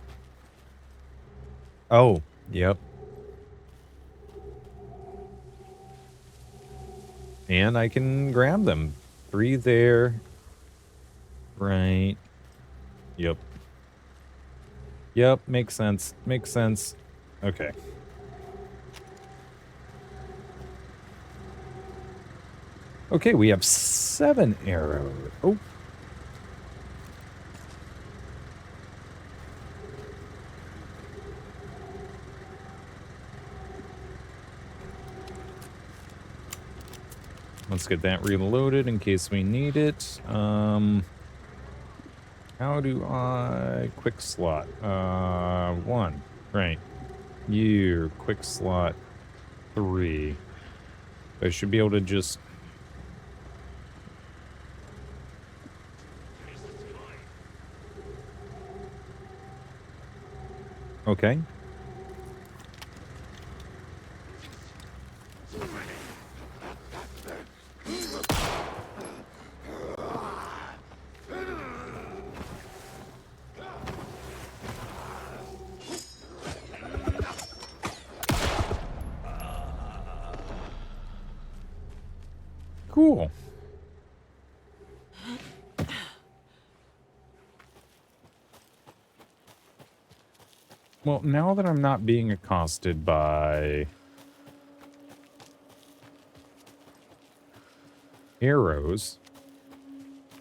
Oh, yep. And I can grab them. 3 there. Right. Yep. Yep, makes sense. Makes sense. Okay. Okay, we have 7 arrows. Oh. Let's get that reloaded in case we need it. How do I... Quick slot. 1. Right. You. Quick slot. 3. I should be able to just... Okay. Cool. Well, now that I'm not being accosted by arrows,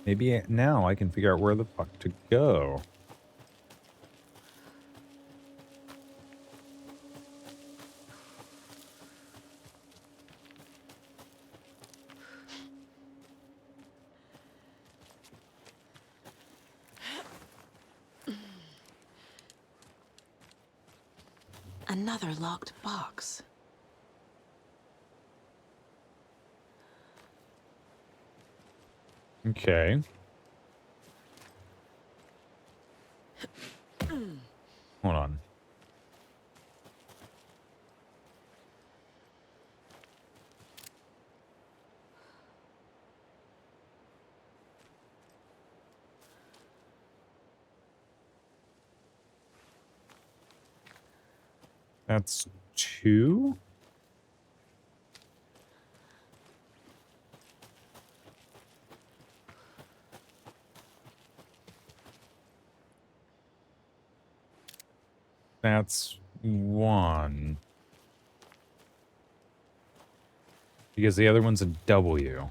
maybe now I can figure out where the fuck to go. Another locked box. Okay. Hold on. That's 2? That's 1. Because the other one's a W.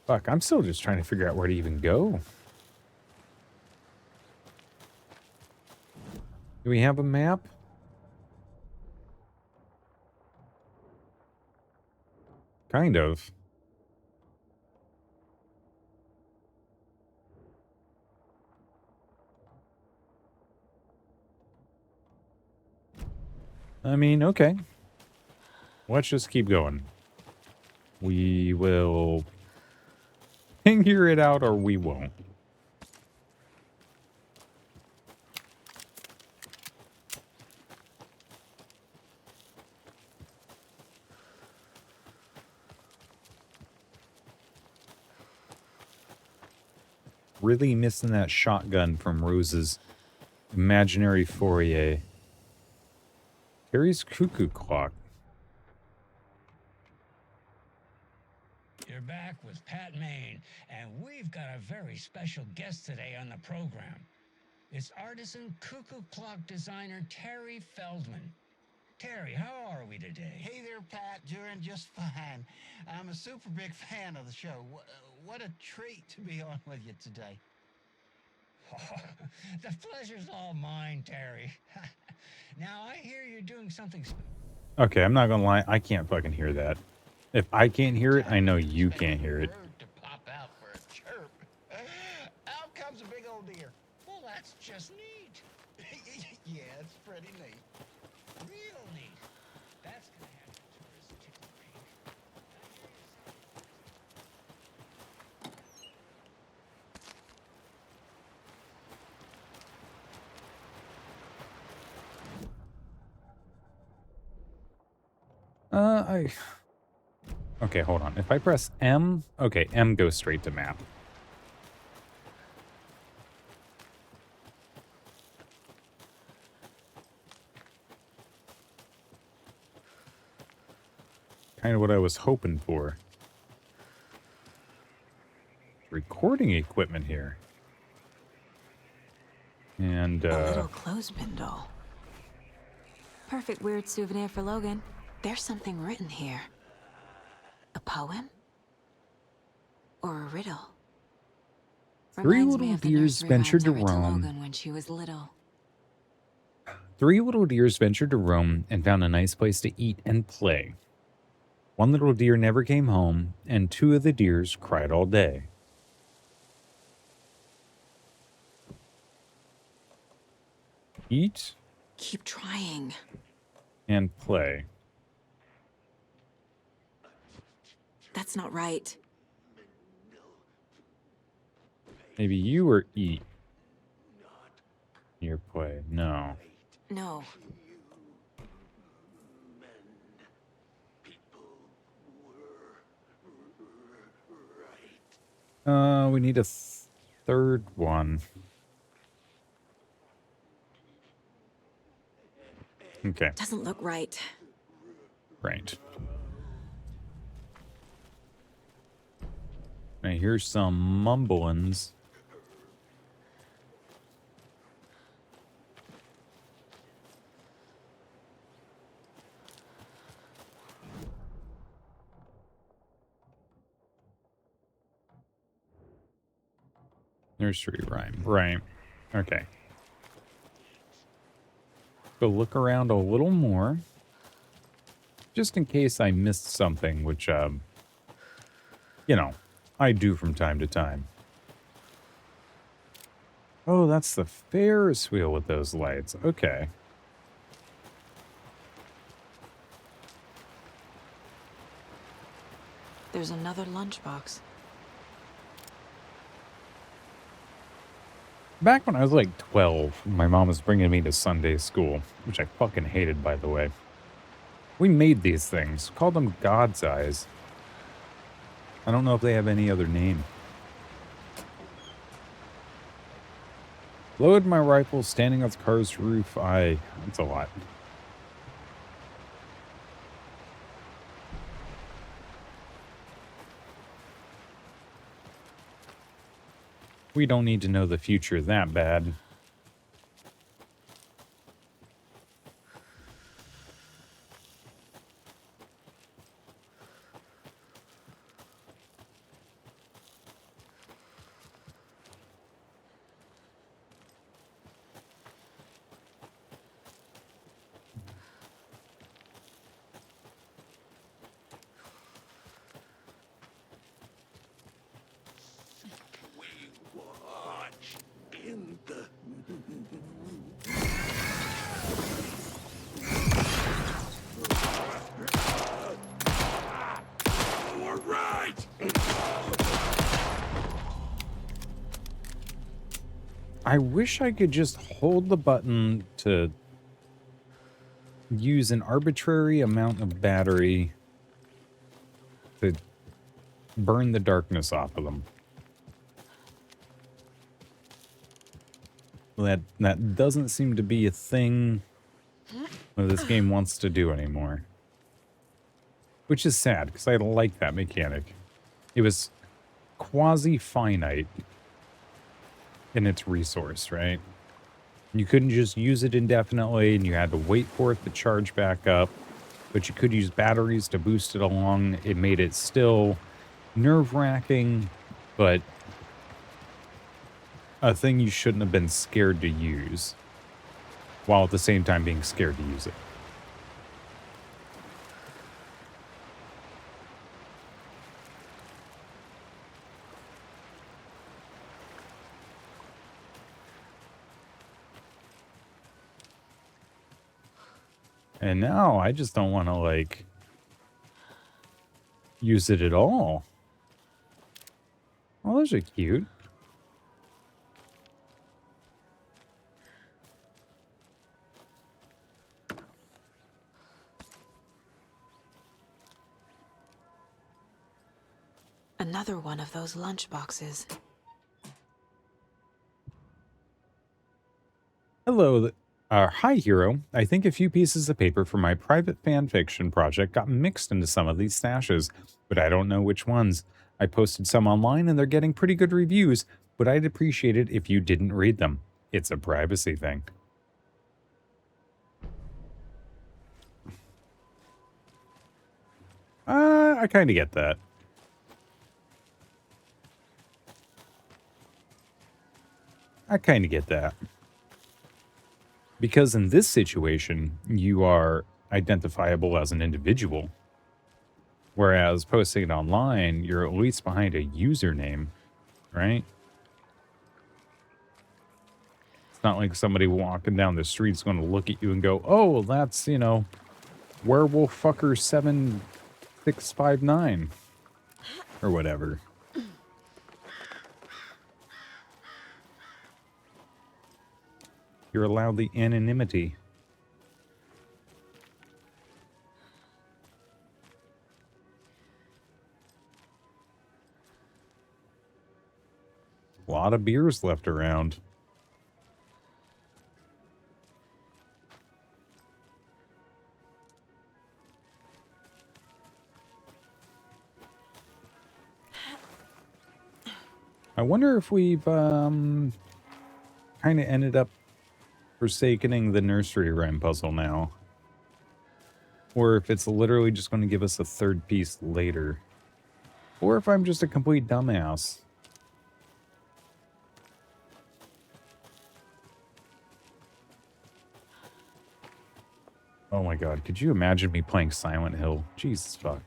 Fuck, I'm still just trying to figure out where to even go. Do we have a map? Kind of. I mean, okay. Let's just keep going. We will figure it out or we won't. Really missing that shotgun from Rose's imaginary foyer. Terry's cuckoo clock. You're back with Pat Maine, and we've got a very special guest today on the program. It's artisan cuckoo clock designer Terry Feldman. Terry, how are we today? Hey there, Pat. Doing just fine. I'm a super big fan of the show. What a treat to be on with you today. The pleasure's all mine, Terry. Now, I hear you're doing something... Okay, I'm not gonna lie. I can't fucking hear that. If I can't hear it, I know you can't hear it. To pop out for a chirp. Out comes a big old deer. Well, that's just neat. Yeah, it's pretty neat. Real neat. That's gonna have the tourists tickle pink. Okay, hold on. If I press M... Okay, M goes straight to map. Kind of what I was hoping for. Recording equipment here. And, A little clothespin doll. Perfect weird souvenir for Logan. There's something written here. A poem? Or a riddle? Three Reminds me little of the deers nursery ventured to rhymes I read roam. Logan when she was little. 3 little deers ventured to roam and found a nice place to eat and play. 1 little deer never came home, and 2 of the deers cried all day. Eat Keep trying. and play. That's not right. Maybe you or eat. Your play. No. No. We need a third one. Okay. Doesn't look right. Right. I hear some mumblings. Nursery rhyme. Right. Okay. Go look around a little more. Just in case I missed something, which, you know, I do from time to time. Oh, that's the Ferris wheel with those lights. Okay. There's another lunchbox. Back when I was like 12, my mom was bringing me to Sunday school, which I fucking hated, by the way. We made these things, called them God's Eyes. I don't know if they have any other name. Load my rifle standing on the car's roof. That's a lot. We don't need to know the future that bad. I wish I could just hold the button to use an arbitrary amount of battery to burn the darkness off of them. That doesn't seem to be a thing that this game wants to do anymore. Which is sad, because I like that mechanic. It was quasi-finite in its resource, right? You couldn't just use it indefinitely, and you had to wait for it to charge back up, but you could use batteries to boost it along. It made it still nerve-wracking, but a thing you shouldn't have been scared to use, while at the same time being scared to use it. And now I just don't want to, like, use it at all. Oh, those are cute. Another one of those lunch boxes. Hello. Hi, Hero. I think a few pieces of paper for my private fan fiction project got mixed into some of these stashes, but I don't know which ones. I posted some online and they're getting pretty good reviews, but I'd appreciate it if you didn't read them. It's a privacy thing. I kind of get that. I kind of get that. Because in this situation, you are identifiable as an individual. Whereas posting it online, you're at least behind a username, right? It's not like somebody walking down the street is going to look at you and go, oh, well, that's, you know, werewolf fucker 7659. Or whatever. You're allowed the anonymity. A lot of beers left around. I wonder if we've kind of ended up forsakening the nursery rhyme puzzle now. Or if it's literally just going to give us a third piece later. Or if I'm just a complete dumbass. Oh my god, could you imagine me playing Silent Hill? Jesus fuck.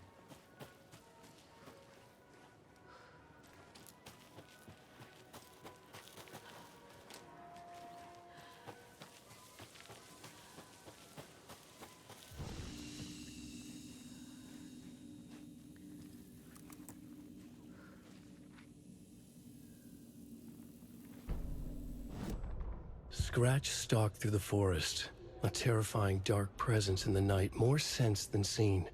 Scratch stalked through the forest, a terrifying dark presence in the night, more sensed than seen.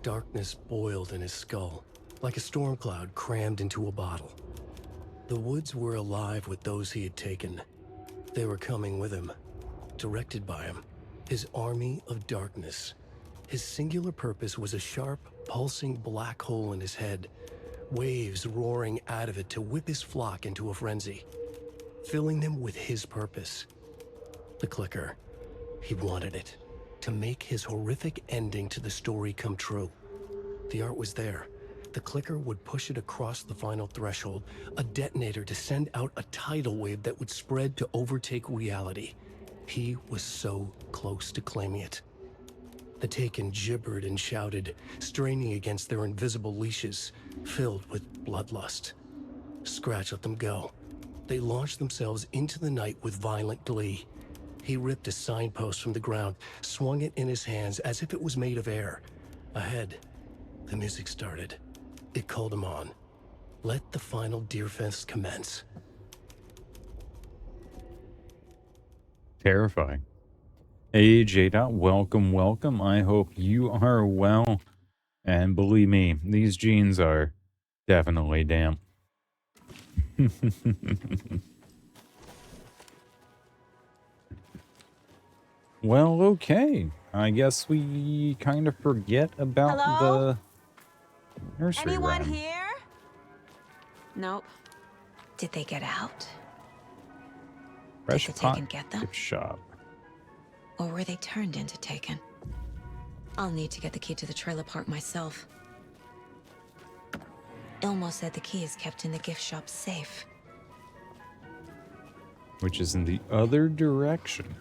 Darkness boiled in his skull, like a storm cloud crammed into a bottle. The woods were alive with those he had taken. They were coming with him, directed by him, his army of darkness. His singular purpose was a sharp, pulsing black hole in his head, waves roaring out of it to whip his flock into a frenzy, filling them with his purpose. The clicker. He wanted it, to make his horrific ending to the story come true. The art was there. The clicker would push it across the final threshold, a detonator to send out a tidal wave that would spread to overtake reality. He was so close to claiming it. The Taken gibbered and shouted, straining against their invisible leashes, filled with bloodlust. Scratch let them go. They launched themselves into the night with violent glee. He ripped a signpost from the ground, swung it in his hands as if it was made of air. Ahead, the music started. It called him on. Let the final Deerfest commence. Terrifying. Hey, J-Dot, welcome, welcome. I hope you are well. And believe me, these jeans are definitely damp. Well, okay. I guess we kind of forget about the nursery Anyone rhyme. here? Nope. Did they get out? Fresh Did the pot Taken get them? gift shop. Or were they turned into Taken? I'll need to get the key to the trailer park myself. Ilmo said the key is kept in the gift shop safe. Which is in the other direction.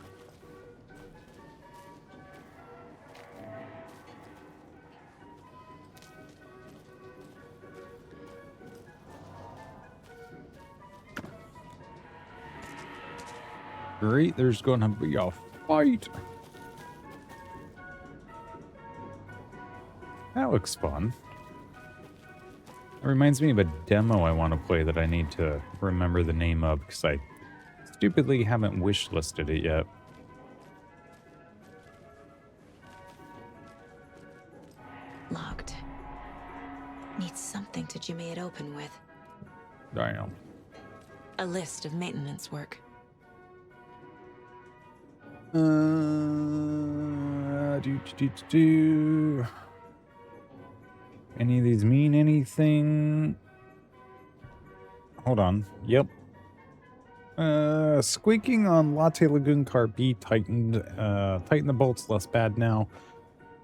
Great, there's gonna be a fight. That looks fun. It reminds me of a demo I want to play that I need to remember the name of because I stupidly haven't wish listed it yet. Locked. Needs something to jimmy it open with. Damn. A list of maintenance work. Any of these mean anything? Hold on. Yep. Squeaking on Latte Lagoon car B tightened. Tighten the bolts, less bad now.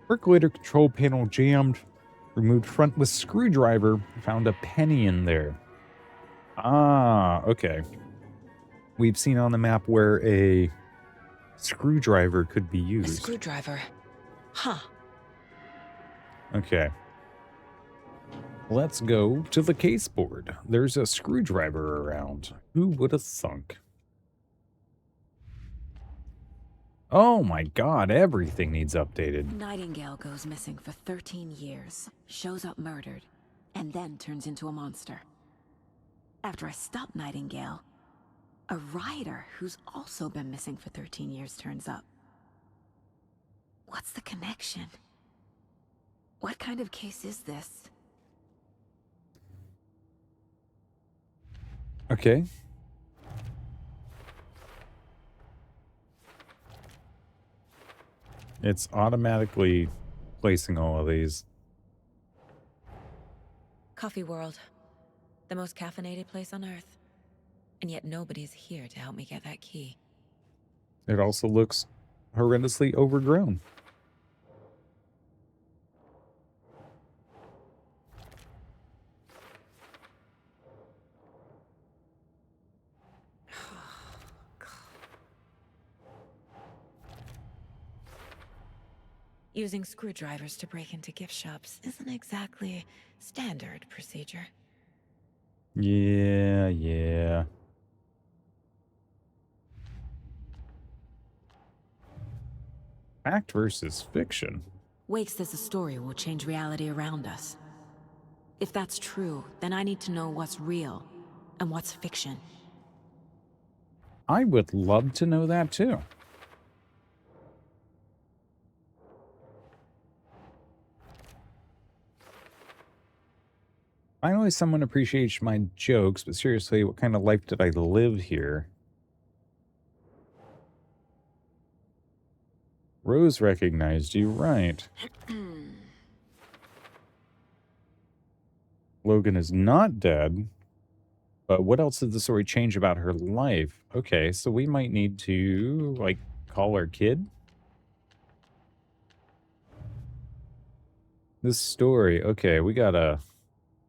Percolator control panel jammed. Removed front with screwdriver. Found a penny in there. Ah, okay. We've seen on the map where a screwdriver could be A used. screwdriver. Huh. Okay. Let's go to the case board. There's a screwdriver around. Who would have thunk? Oh my god, everything needs updated. Nightingale goes missing for 13 years. Shows up murdered. and then turns into a monster. After I stop Nightingale, a rider who's also been missing for 13 years turns up. What's the connection? What kind of case is this? Okay. It's automatically placing all of these. Coffee World. The most caffeinated place on Earth. And yet nobody's here to help me get that key. It also looks horrendously overgrown. Using screwdrivers to break into gift shops isn't exactly standard procedure. Yeah. Fact versus fiction. Wake says the story will change reality around us. If that's true, then I need to know what's real and what's fiction. I would love to know that too. Finally, someone appreciates my jokes, but seriously, what kind of life did I live here? Rose recognized you, right. Logan is not dead, but what else did the story change about her life? Okay, so we might need to, like, call our kid? This story, okay, we got a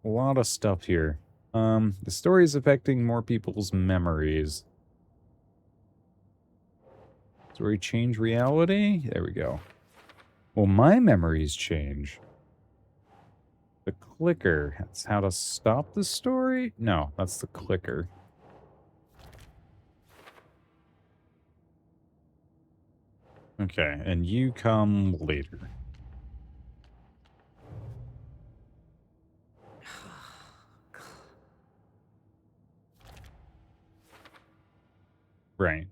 lot of stuff here. The story is affecting more people's memories. Story change reality? There we go. Well, my memories change. The clicker. That's how to stop the story? No, that's the clicker. Okay, and you come later. Right.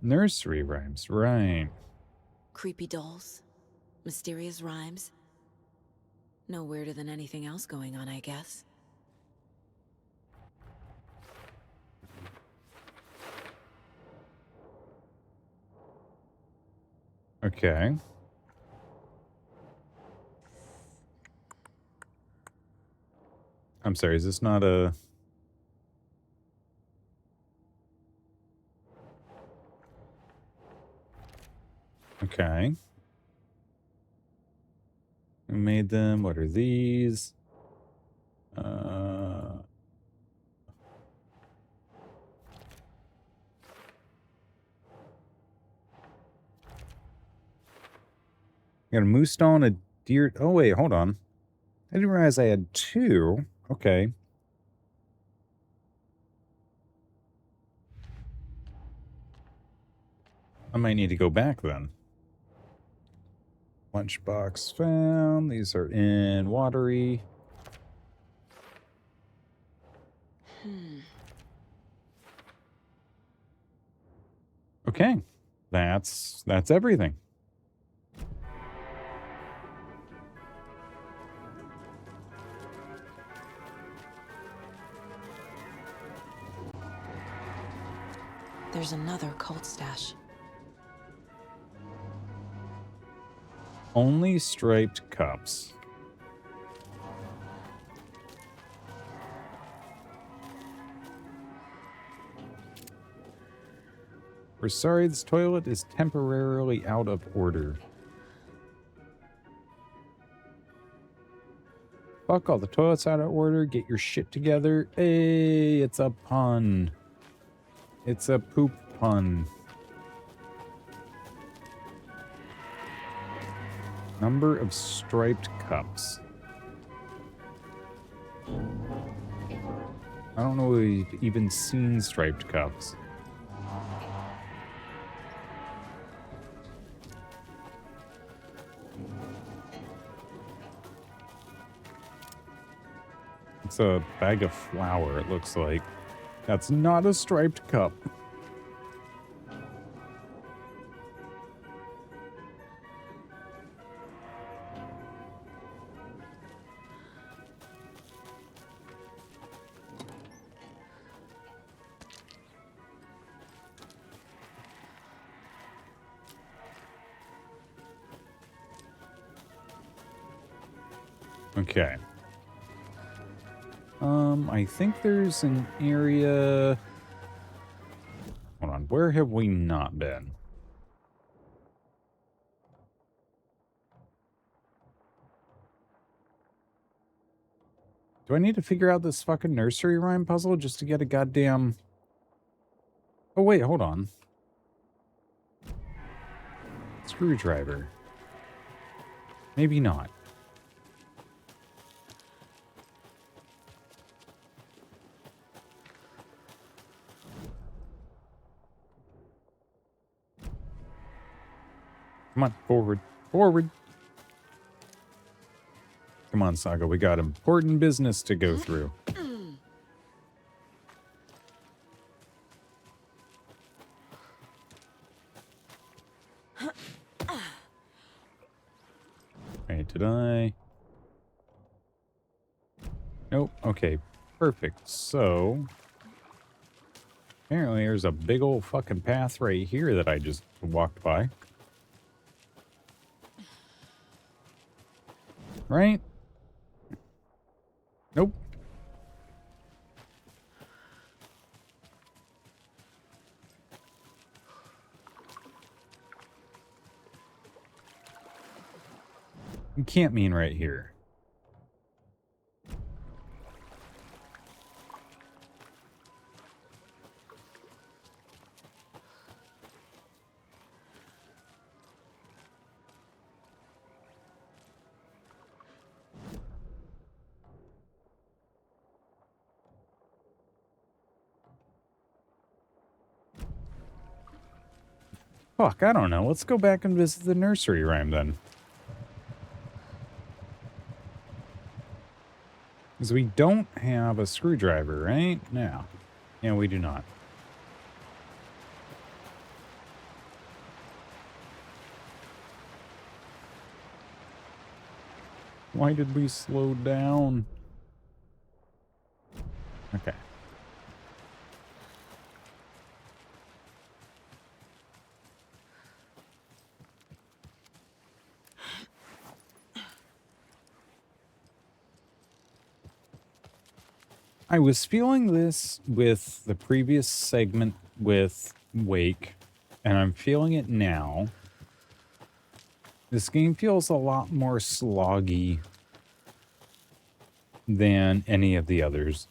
Nursery rhymes, right. Creepy dolls. Mysterious rhymes. No weirder than anything else going on, I guess. Okay. I'm sorry, is this not a... Okay. Who made them? What are these? Got a moose stone, a deer. Oh, wait, hold on. I didn't realize I had two. Okay. I might need to go back then. Lunchbox found. These are in watery. Okay. That's everything. There's another cult stash. Only striped cups. We're sorry, this toilet is temporarily out of order. Fuck all the toilets out of order. Get your shit together. Hey, it's a pun. It's a poop pun. Number of striped cups. I don't know if we've even seen striped cups. It's a bag of flour, it looks like. That's not a striped cup. Okay. I think there's an area... Hold on, where have we not been? Do I need to figure out this fucking nursery rhyme puzzle just to get a goddamn... Oh wait, hold on. Screwdriver. Maybe not. Come on, forward. Forward. Come on, Saga. We got important business to go through. Wait, did I? Nope. Okay, perfect. So, apparently there's a big old fucking path right here that I just walked by. Right? Nope. You can't mean right here. Fuck, I don't know. Let's go back and visit the nursery rhyme then. Because we don't have a screwdriver, right? No. Yeah, we do not. Why did we slow down? Okay. I was feeling this with the previous segment with Wake, and I'm feeling it now. This game feels a lot more sloggy than any of the others.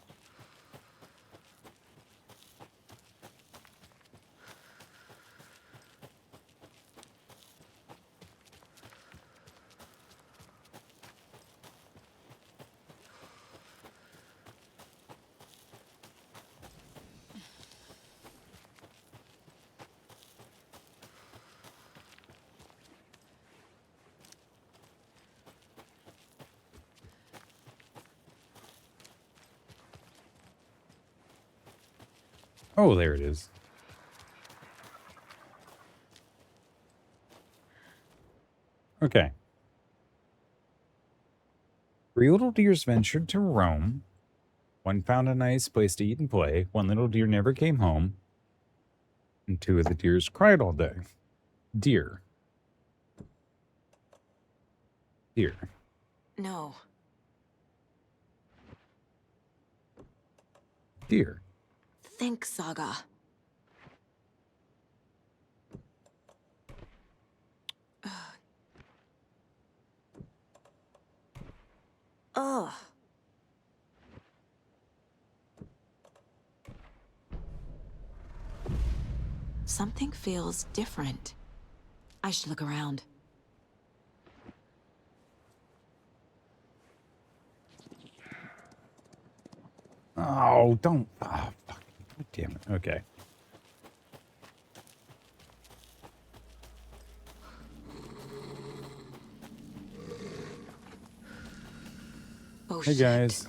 Oh, there it is. Okay. 3 little deers ventured to roam. 1 found a nice place to eat and play. 1 little deer never came home. And 2 of the deers cried all day. Deer. Deer. No. Deer. Think, Saga. Ugh. Something feels different. I should look around. Oh, don't. Oh, fuck. God damn it. Okay. Oh, hey, guys.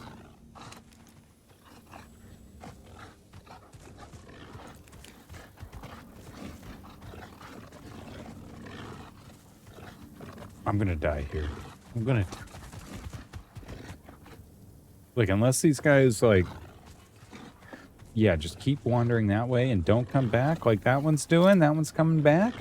I'm gonna die here. I'm gonna... Like, unless these guys, like... Yeah, just keep wandering that way and don't come back like that one's doing. That one's coming back.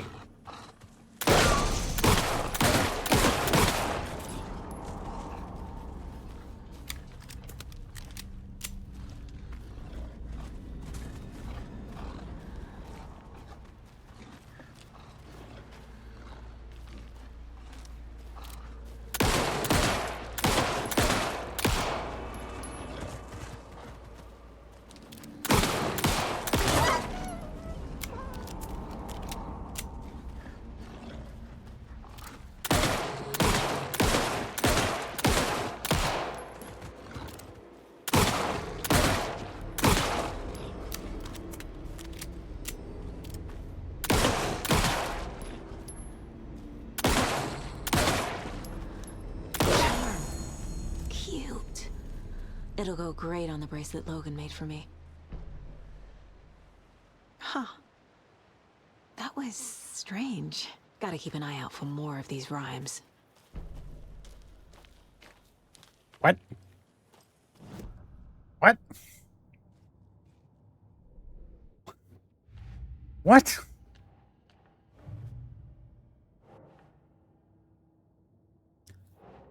Cute. It'll go great on the bracelet Logan made for me. Huh. That was strange. Gotta keep an eye out for more of these rhymes. What? What? What?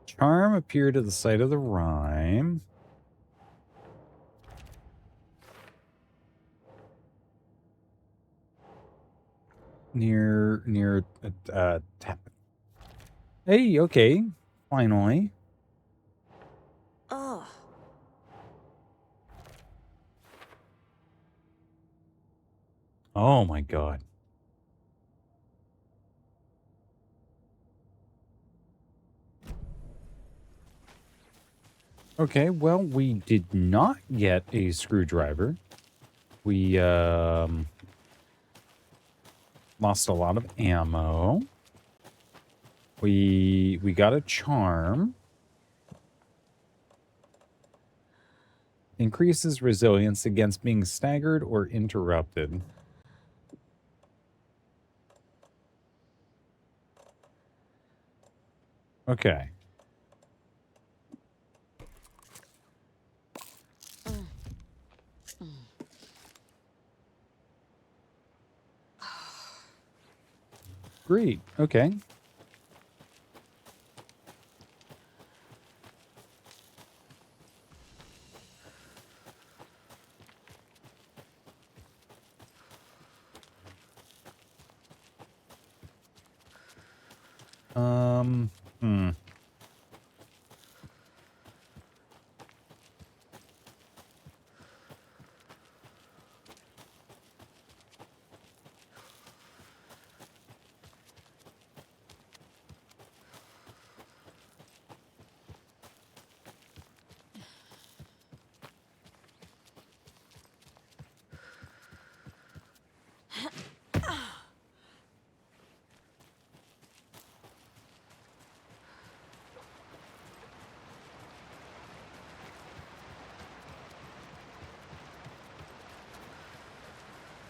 Charm appeared at the site of the rhyme. Near, hey, okay. Finally. Oh. Oh my god. Okay, well, we did not get a screwdriver. We, lost a lot of ammo. We got a charm. Increases resilience against being staggered or interrupted. Okay. Great. Okay. Hmm.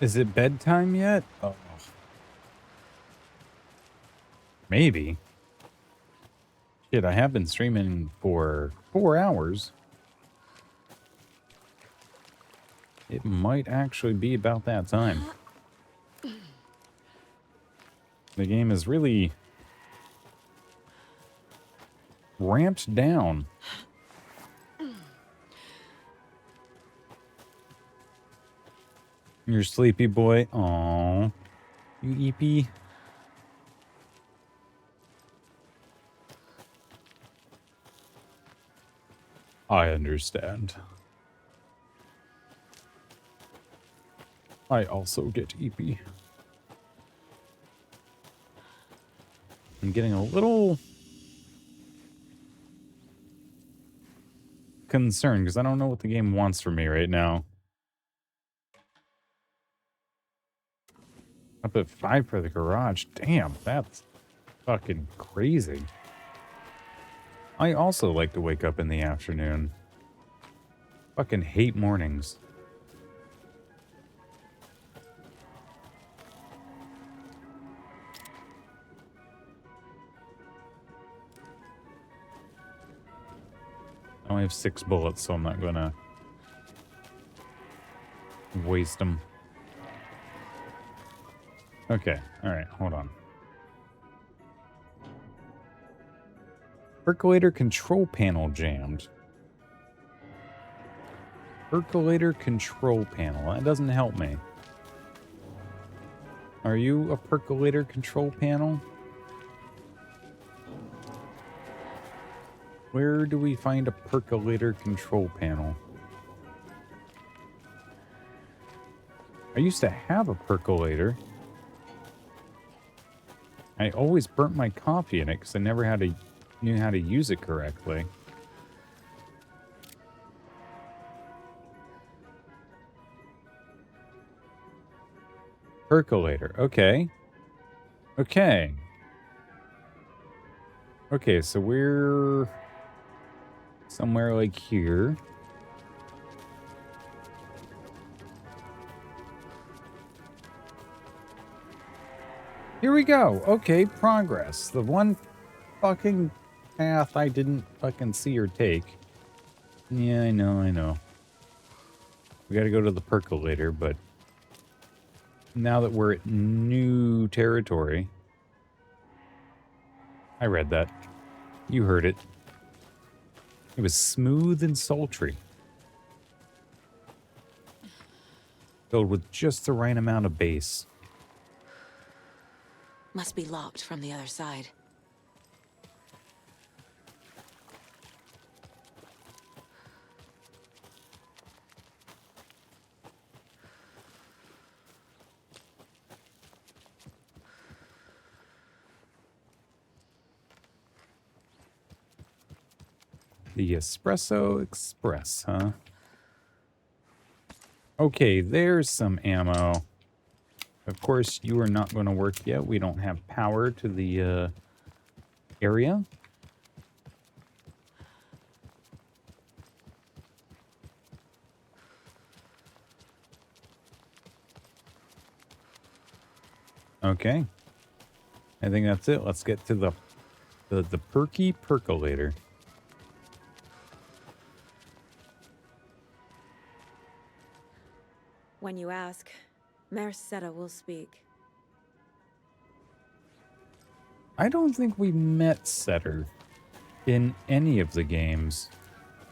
Is it bedtime yet? Oh. Maybe. Shit, I have been streaming for 4 hours. It might actually be about that time. The game is really ramped down. You're sleepy, boy. Aww. You eepy. I understand. I also get eepy. I'm getting a little concerned because I don't know what the game wants from me right now. Up at 5 for the garage. Damn, that's fucking crazy. I also like to wake up in the afternoon. Fucking hate mornings. only have 6 bullets, so I'm not gonna waste them. Okay, alright, hold on. Percolator control panel jammed. Percolator control panel. That doesn't help me. Are you a percolator control panel? Where do we find a percolator control panel? I used to have a percolator. I always burnt my coffee in it because I never knew how to use it correctly. Percolator. Okay. Okay. Okay, so we're somewhere like here. Here we go. Okay, progress. The one fucking path I didn't fucking see or take. Yeah, I know. We gotta go to the percolator, but now that we're at new territory... I read that. You heard it. It was smooth and sultry. Filled with just the right amount of bass. Must be locked from the other side. The Espresso Express, huh? Okay, there's some ammo. Of course, you are not going to work yet. We don't have power to the area. Okay. I think that's it. Let's get to the perky percolator. When you ask, Merceda will speak. I don't think we met Setter in any of the games.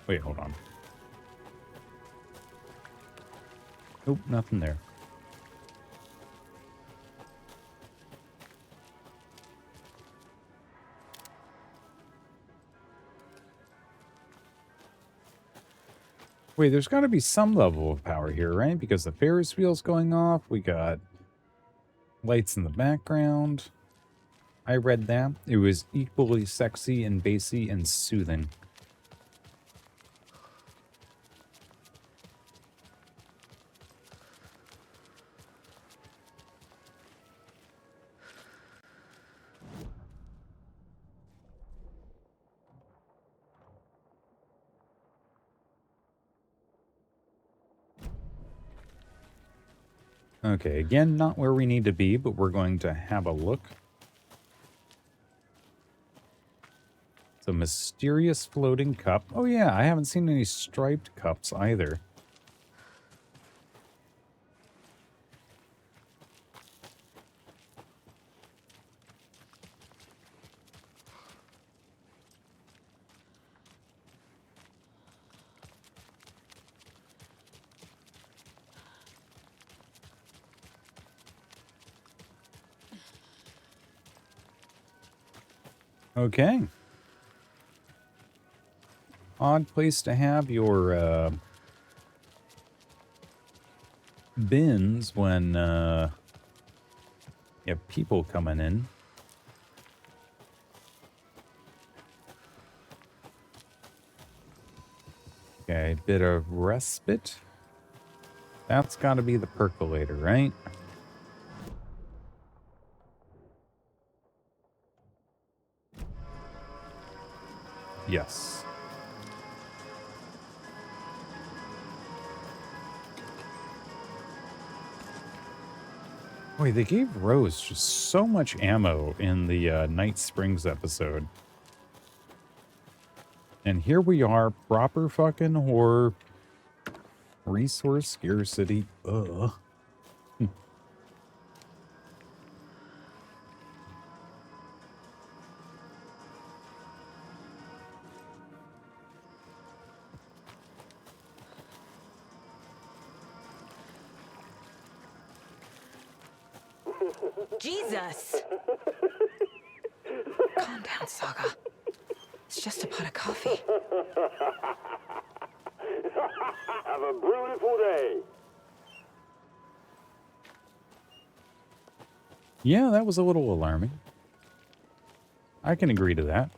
Wait, hold on. Nope, nothing there. Wait, there's got to be some level of power here, right? Because the Ferris wheel's going off. We got lights in the background. I read that. It was equally sexy and bassy and soothing. Okay, again, not where we need to be, but we're going to have a look. It's a mysterious floating cup. Oh yeah, I haven't seen any striped cups either. Okay. Odd place to have your bins when you have people coming in. Okay, bit of respite. That's got to be the percolator, right? Yes. Wait, they gave Rose just so much ammo in the Night Springs episode. And here we are, proper fucking horror. Resource scarcity. Ugh. Jesus! Calm down, Saga. It's just a pot of coffee. Have a beautiful day. Yeah, that was a little alarming. I can agree to that.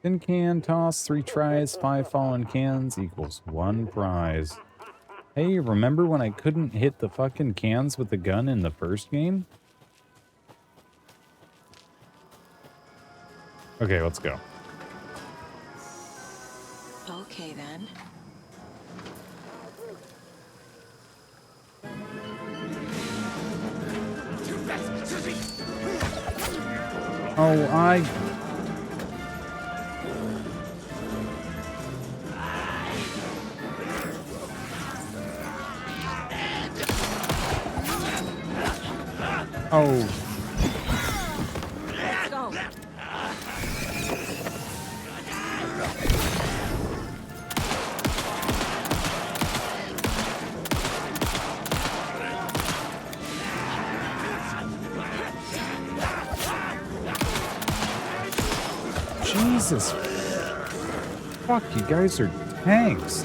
Tin can toss, 3 tries, 5 fallen cans equals 1 prize. Hey, remember when I couldn't hit the fucking cans with the gun in the first game? Okay, let's go. Okay, then. Oh, Oh. Let's go. Jesus. Fuck, you guys are tanks.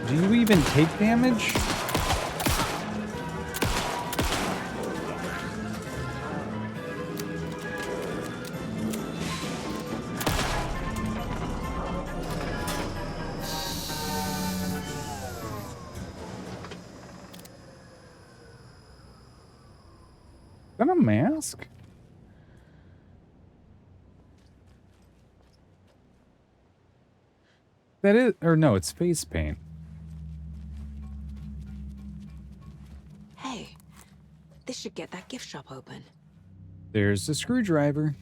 Do you even take damage? Is that a mask? That is, or no, it's face paint. Hey, this should get that gift shop open. There's the screwdriver.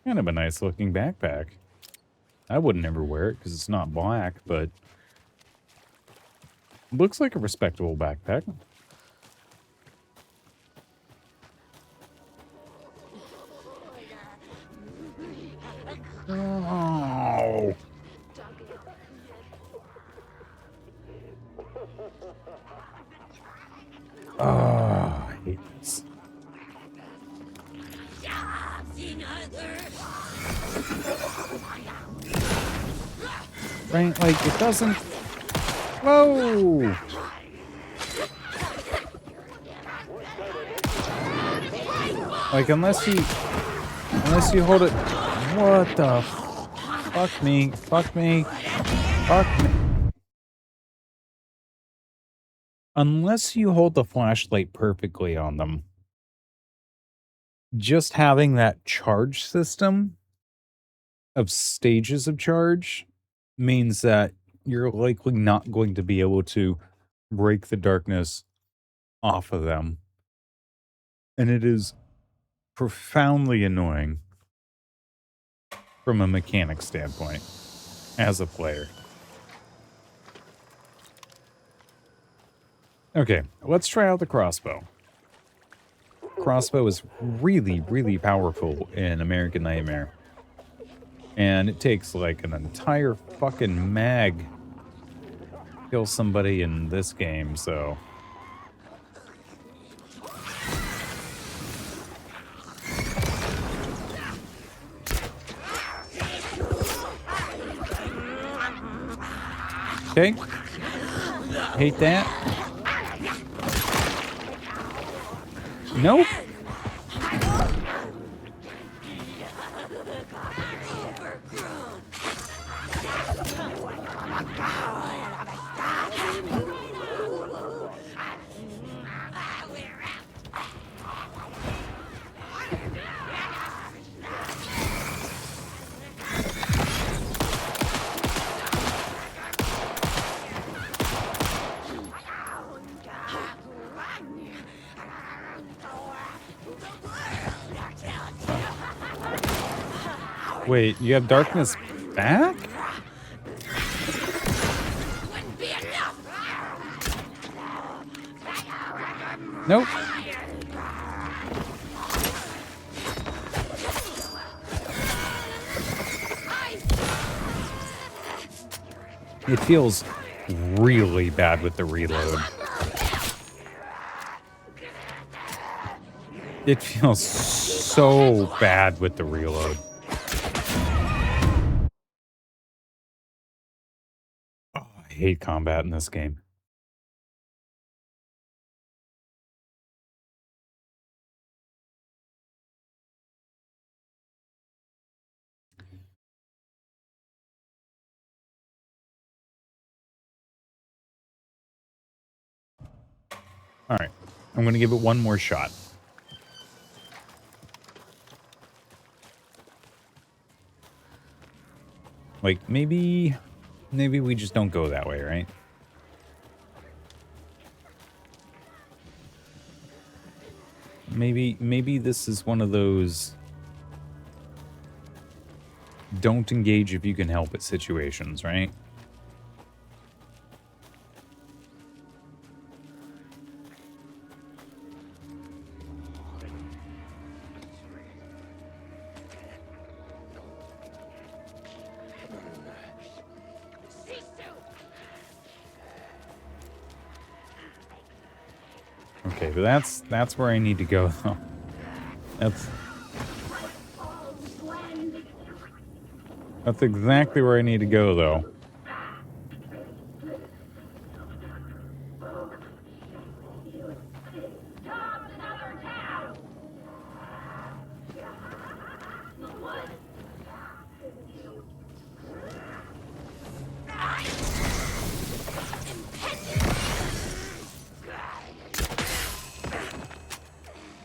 Kind of a nice looking backpack. I wouldn't ever wear it because it's not black, but looks like a respectable backpack. Oh. Oh, I hate this. Right, like, it doesn't... Whoa! Like, unless you hold it... What the... Fuck me. Fuck me. Fuck me. Unless you hold the flashlight perfectly on them, just having that charge system of stages of charge means that you're likely not going to be able to break the darkness off of them. And it is profoundly annoying from a mechanic standpoint as a player. Okay, let's try out the crossbow. Crossbow is really, really powerful in American Nightmare. And it takes like an entire fucking mag to kill somebody in this game, so... Okay. Hate that. Nope. Wait, you have darkness back? Nope. It feels really bad with the reload. It feels so bad with the reload. Oh, I hate combat in this game. All right, I'm going to give it one more shot. Like, maybe we just don't go that way, right? Maybe this is one of those don't engage if you can help it situations, right? Okay, but that's where I need to go, though. That's exactly where I need to go, though.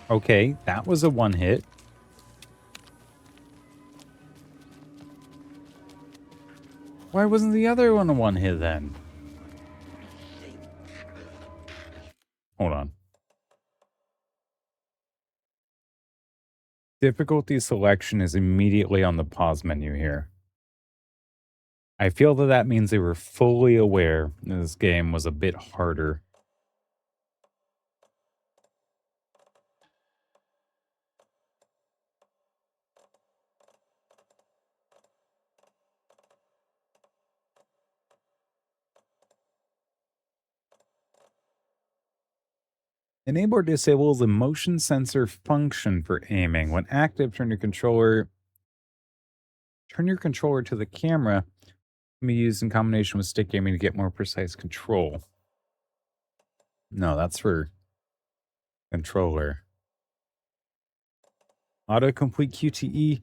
Okay, that was a one hit. Why wasn't the other one a one hit then? Hold on. Difficulty selection is immediately on the pause menu here. I feel that means they were fully aware that this game was a bit harder. Enable or disable the motion sensor function for aiming. When active, turn your controller to the camera. Can be used in combination with stick aiming to get more precise control. No, that's for controller. Autocomplete QTE.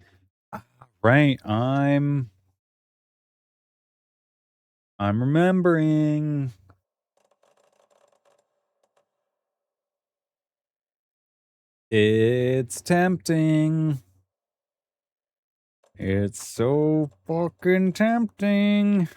Right, I'm remembering. It's tempting. It's so fucking tempting.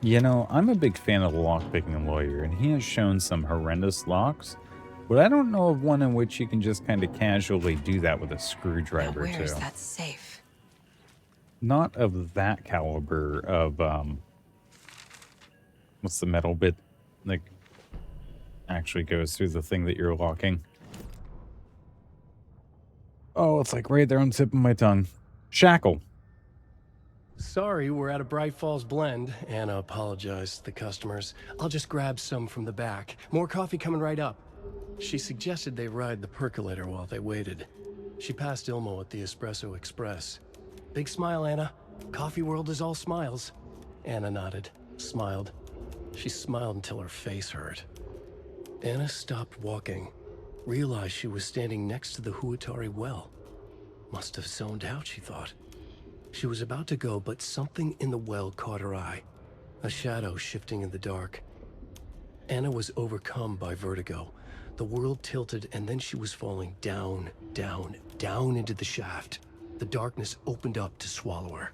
You know, I'm a big fan of the lockpicking lawyer, and he has shown some horrendous locks, but I don't know of one in which you can just kind of casually do that with a screwdriver, too. Where's that safe? Not of that caliber of, what's the metal bit, like, actually goes through the thing that you're locking. Oh, it's like right there on the tip of my tongue. Shackle. Sorry, we're at a Bright Falls blend. Anna apologized to the customers. I'll just grab some from the back. More coffee coming right up. She suggested they ride the percolator while they waited. She passed Ilmo at the Espresso Express. Big smile, Anna. Coffee world is all smiles. Anna nodded, smiled. She smiled until her face hurt. Anna stopped walking, realized she was standing next to the Huatari well. Must have zoned out, she thought. She was about to go, but something in the well caught her eye. A shadow shifting in the dark. Anna was overcome by vertigo. The world tilted, and then she was falling down, down, down into the shaft. The darkness opened up to swallow her.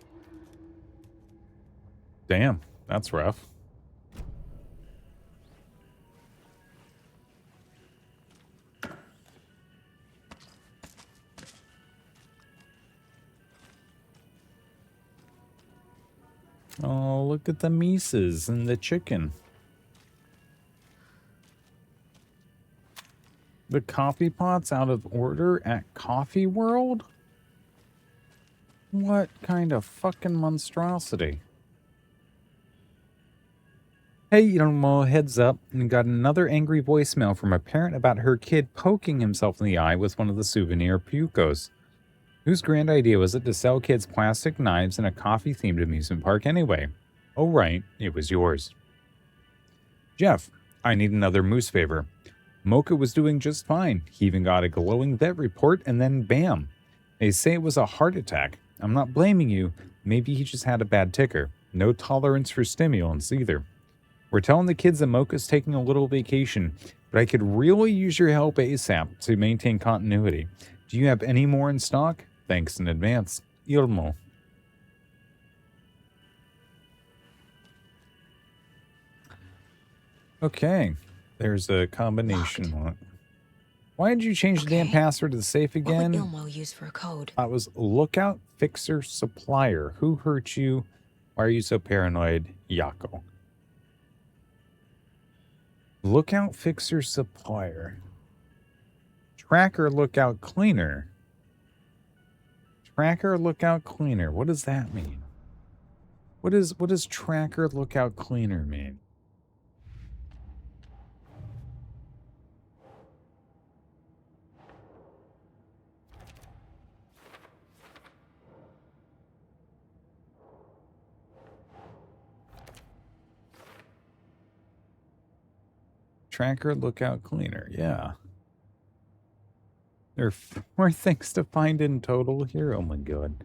Damn, that's rough. Oh, look at the Mises and the chicken. The coffee pot's out of order at Coffee World? What kind of fucking monstrosity? Hey, Ilmo, heads up. And got another angry voicemail from a parent about her kid poking himself in the eye with one of the souvenir Pucos. Whose grand idea was it to sell kids plastic knives in a coffee-themed amusement park anyway? Oh, right, it was yours. Jeff, I need another moose favor. Mocha was doing just fine. He even got a glowing vet report, and then bam. They say it was a heart attack. I'm not blaming you. Maybe he just had a bad ticker. No tolerance for stimulants either. We're telling the kids that Mocha's taking a little vacation, but I could really use your help ASAP to maintain continuity. Do you have any more in stock? Thanks in advance. Ilmo. Okay. There's a combination lock. Why did you change the damn password to the safe again? What would Ilmo use for a code? It was Lookout Fixer Supplier. Who hurt you? Why are you so paranoid? Yako. Lookout Fixer Supplier. Tracker Lookout Cleaner. Tracker Lookout Cleaner. What does that mean? What does Tracker Lookout Cleaner mean? Tracker Lookout Cleaner. Yeah. There are 4 things to find in total here. Oh my god.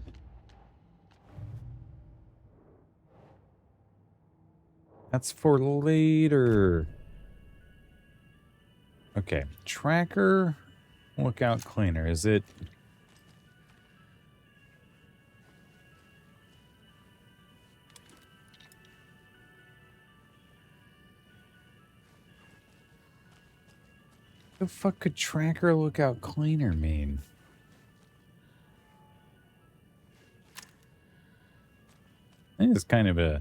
That's for later. Okay. Tracker Lookout Cleaner. Is it... The fuck could Tracker Lookout Cleaner mean? I think it's kind of a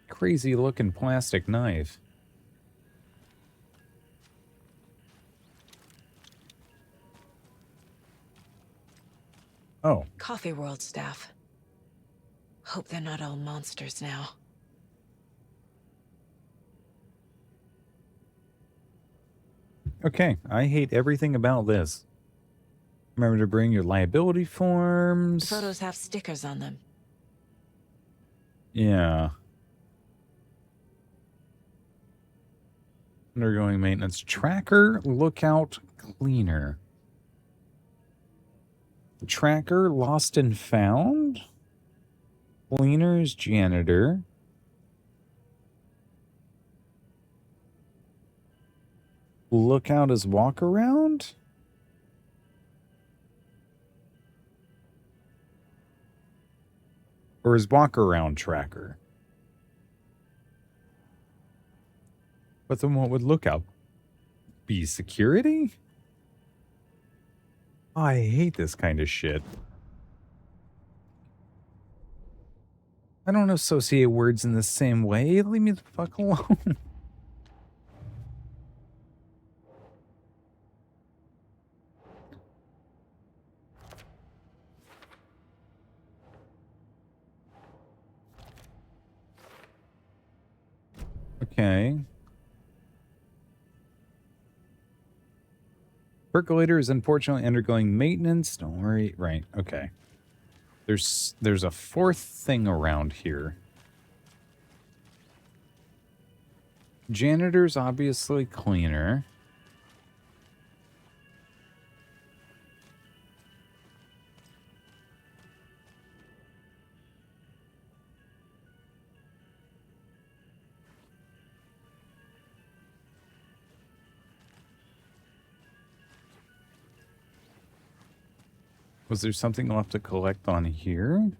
crazy looking plastic knife. Oh. Coffee World staff. Hope they're not all monsters now. Okay, I hate everything about this. Remember to bring your liability forms. Photos have stickers on them. Yeah. Undergoing maintenance. Tracker Lookout Cleaner. Tracker Lost and Found. Cleaner's Janitor. Lookout as walk around? Or is walk around tracker? But then what would lookout be? Security? I hate this kind of shit. I don't associate words in the same way. Leave me the fuck alone. Okay. Percolator is unfortunately undergoing maintenance. Don't worry. Right. Okay. There's a 4th thing around here. Janitor's obviously cleaner. Was there something left to collect on here?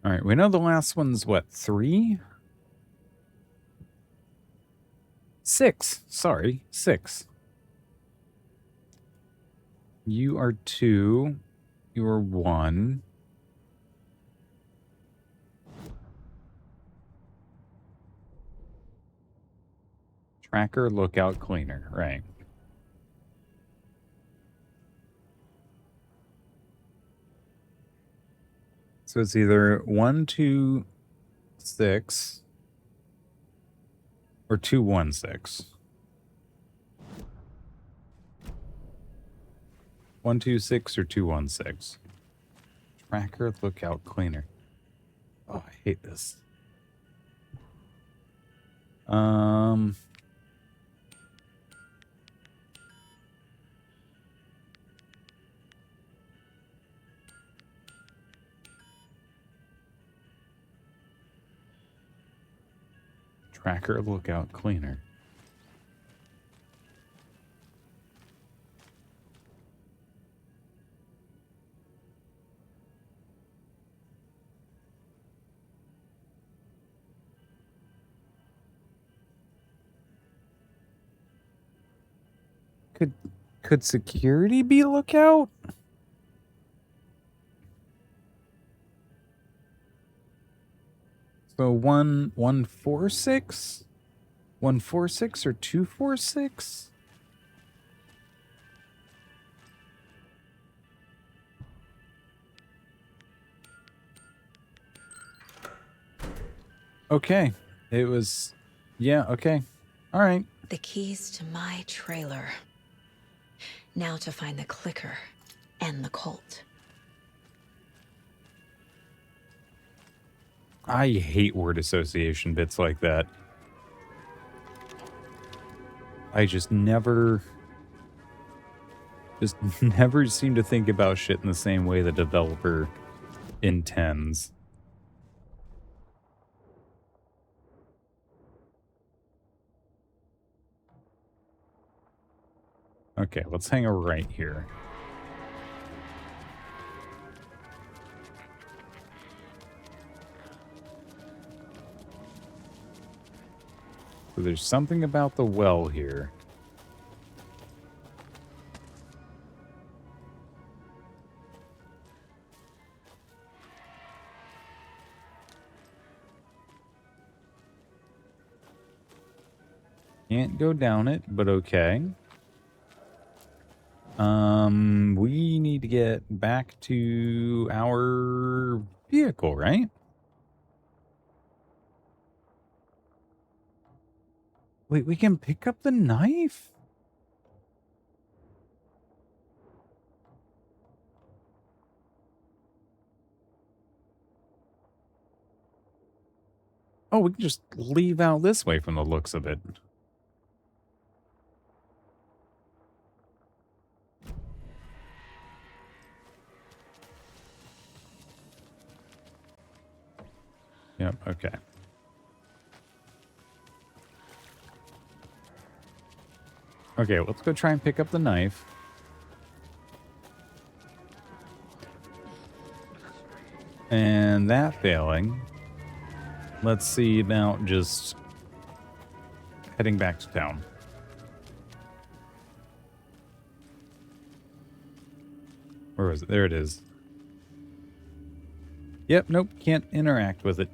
All right, we know the last one's what, 3? 6. Sorry, 6. You are 2. You are 1. Tracker, lookout, cleaner. Right. So it's either 1, 2, 6 or 2, 1, 6. 1, 2, 6 or 2, 1, 6. Tracker, lookout, cleaner. Oh, I hate this. Tracker, lookout, cleaner. Could security be lookout? So 146? 146 or 246? Okay. It was, yeah, okay. All right. The keys to my trailer. Now to find the clicker and the Colt. I hate word association bits like that. I just never seem to think about shit in the same way the developer intends. Okay, let's hang a right here. So there's something about the well here. Can't go down it, but okay. We need to get back to our vehicle, right? Wait, we can pick up the knife? Oh, we can just leave out this way from the looks of it. Yep, okay. Okay, let's go try and pick up the knife. And that failing, let's see about just heading back to town. Where was it? There it is. Yep, nope, can't interact with it.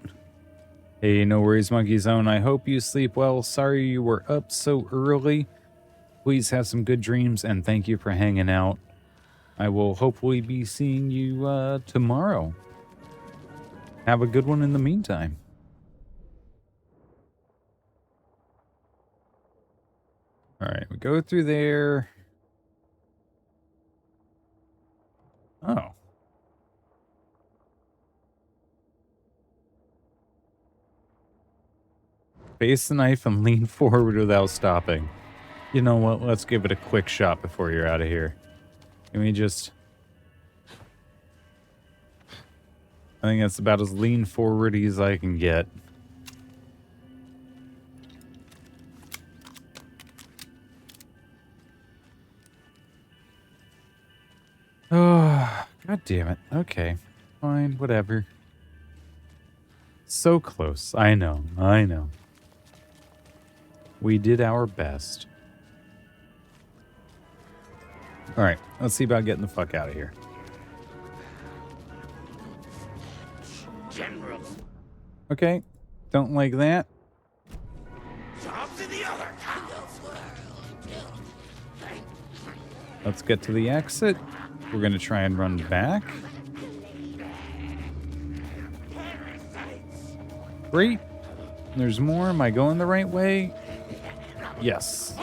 Hey, no worries, Monkey Zone. I hope you sleep well. Sorry you were up so early. Please have some good dreams, and thank you for hanging out. I will hopefully be seeing you tomorrow. Have a good one in the meantime. All right, we go through there. Oh. Face the knife and lean forward without stopping. You know what? Let's give it a quick shot before you're out of here. Can we just... I think that's about as lean forward as I can get. God damn it. Okay. Fine, whatever. So close. I know. I know. We did our best. Alright, let's see about getting the fuck out of here. Generals. Okay. Don't like that. Jobs in the other. Let's get to the exit. We're going to try and run back. Great. There's more. Am I going the right way? Yes.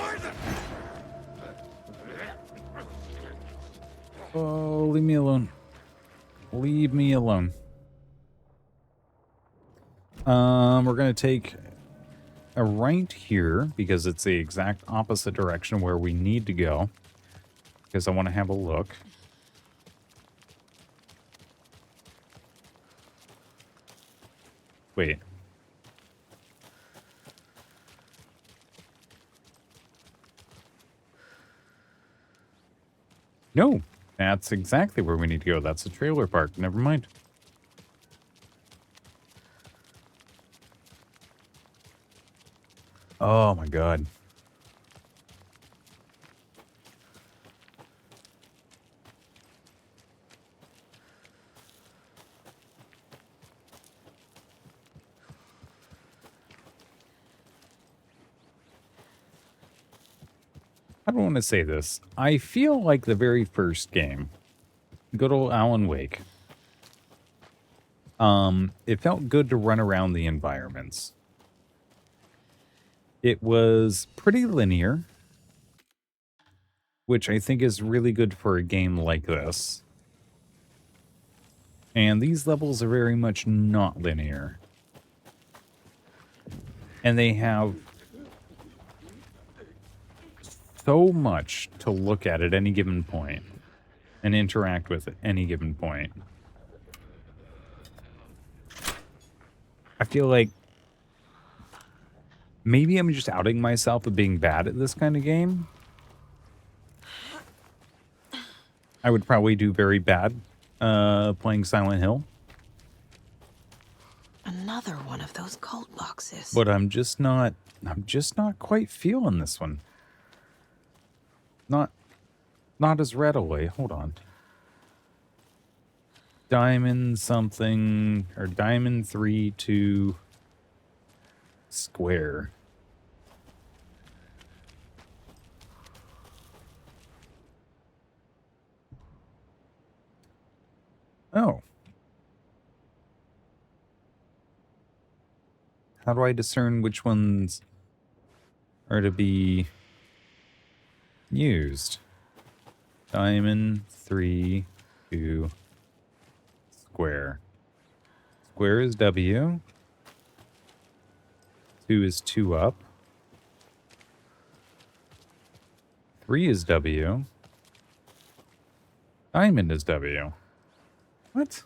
Oh, leave me alone. Leave me alone. We're going to take a right here because it's the exact opposite direction where we need to go. Because I want to have a look. Wait. No, that's exactly where we need to go. That's the trailer park. Never mind. Oh my god. I don't want to say this. I feel like the very first game, good old Alan Wake, it felt good to run around the environments. It was pretty linear, which I think is really good for a game like this. And these levels are very much not linear. And they have so much to look at any given point and interact with at any given point. I feel like maybe I'm just outing myself of being bad at this kind of game. I would probably do very bad playing Silent Hill. Another one of those cult boxes. But I'm just not quite feeling this one. Not as readily. Hold on. Diamond something, or Diamond 3-2 square. Oh. How do I discern which ones are to be used? Diamond 3-2 square. Square is W. 2 is 2 up. 3 is W. Diamond is W. What?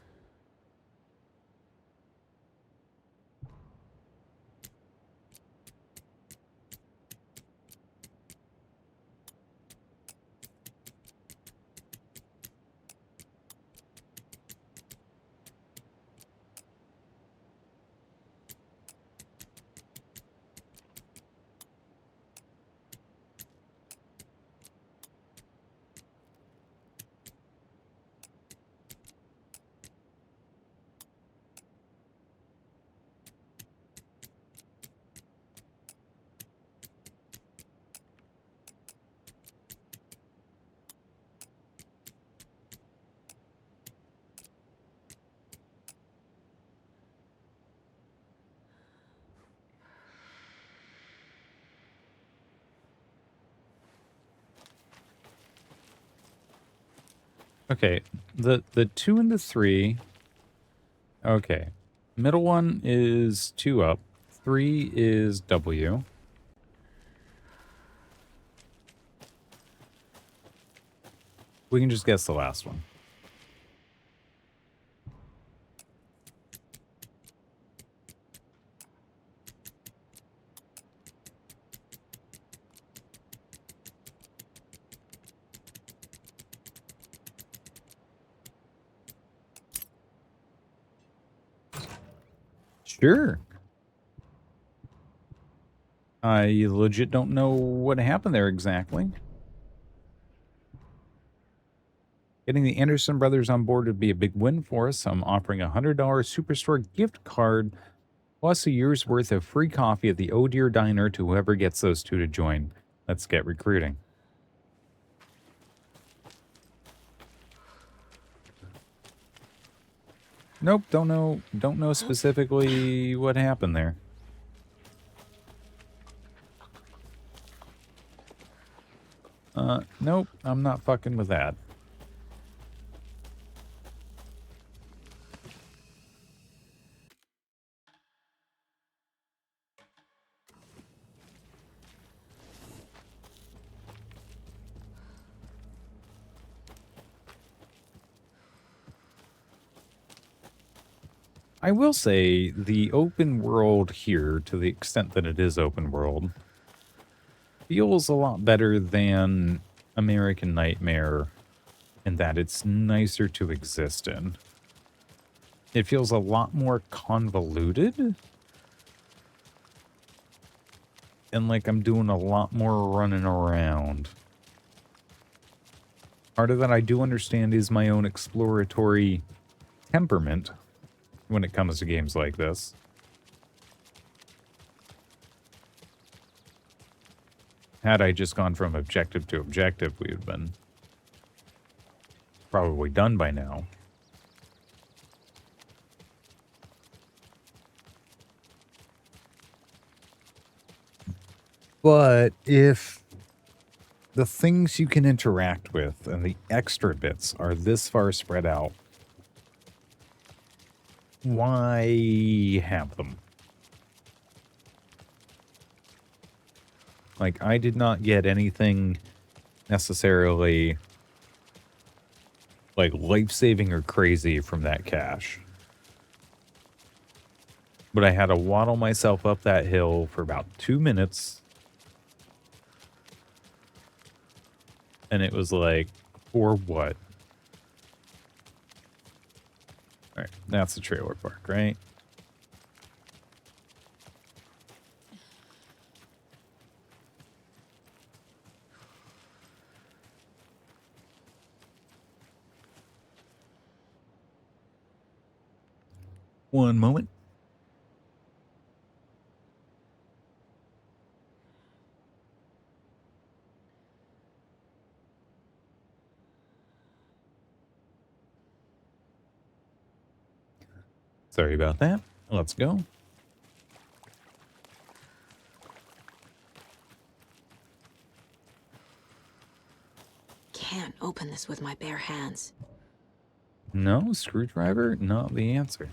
Okay, the 2 and the 3. Okay, middle one is 2 up. 3 is W. We can just guess the last one. Sure. I legit don't know what happened there exactly. Getting the Anderson brothers on board would be a big win for us. I'm offering a $100 Superstore gift card plus a year's worth of free coffee at the Oh Dear Diner to whoever gets those two to join. Let's get recruiting. Nope, don't know specifically what happened there. Nope, I'm not fucking with that. I will say the open world here, to the extent that it is open world, feels a lot better than American Nightmare in that it's nicer to exist in. It feels a lot more convoluted. And like I'm doing a lot more running around. Part of that I do understand is my own exploratory temperament when it comes to games like this. Had I just gone from objective to objective, we would have been probably done by now. But if the things you can interact with and the extra bits are this far spread out, why have them? Like, I did not get anything necessarily like life-saving or crazy from that cache. But I had to waddle myself up that hill for about 2 minutes. And it was like, for what? Alright, that's the trailer park, right? One moment. Sorry about that. Let's go. Can't open this with my bare hands. No, screwdriver, not the answer.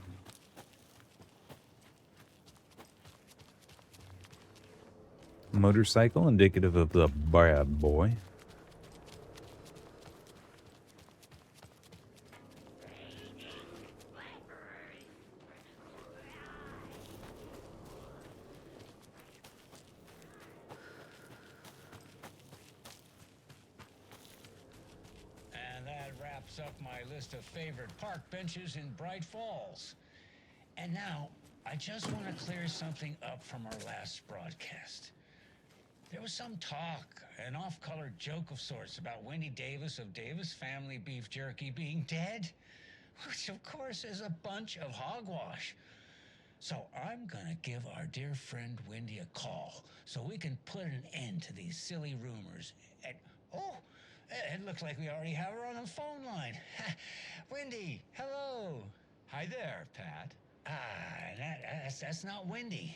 Motorcycle, indicative of the bad boy. And that wraps up my list of favorite park benches in Bright Falls. And now, I just want to clear something up from our last broadcast. There was some talk, an off-color joke of sorts about Wendy Davis of Davis Family Beef Jerky being dead, which of course is a bunch of hogwash. So I'm gonna give our dear friend Wendy a call so we can put an end to these silly rumors. And, oh, it looks like we already have her on the phone line. Wendy, hello. Hi there, Pat. That's not Wendy.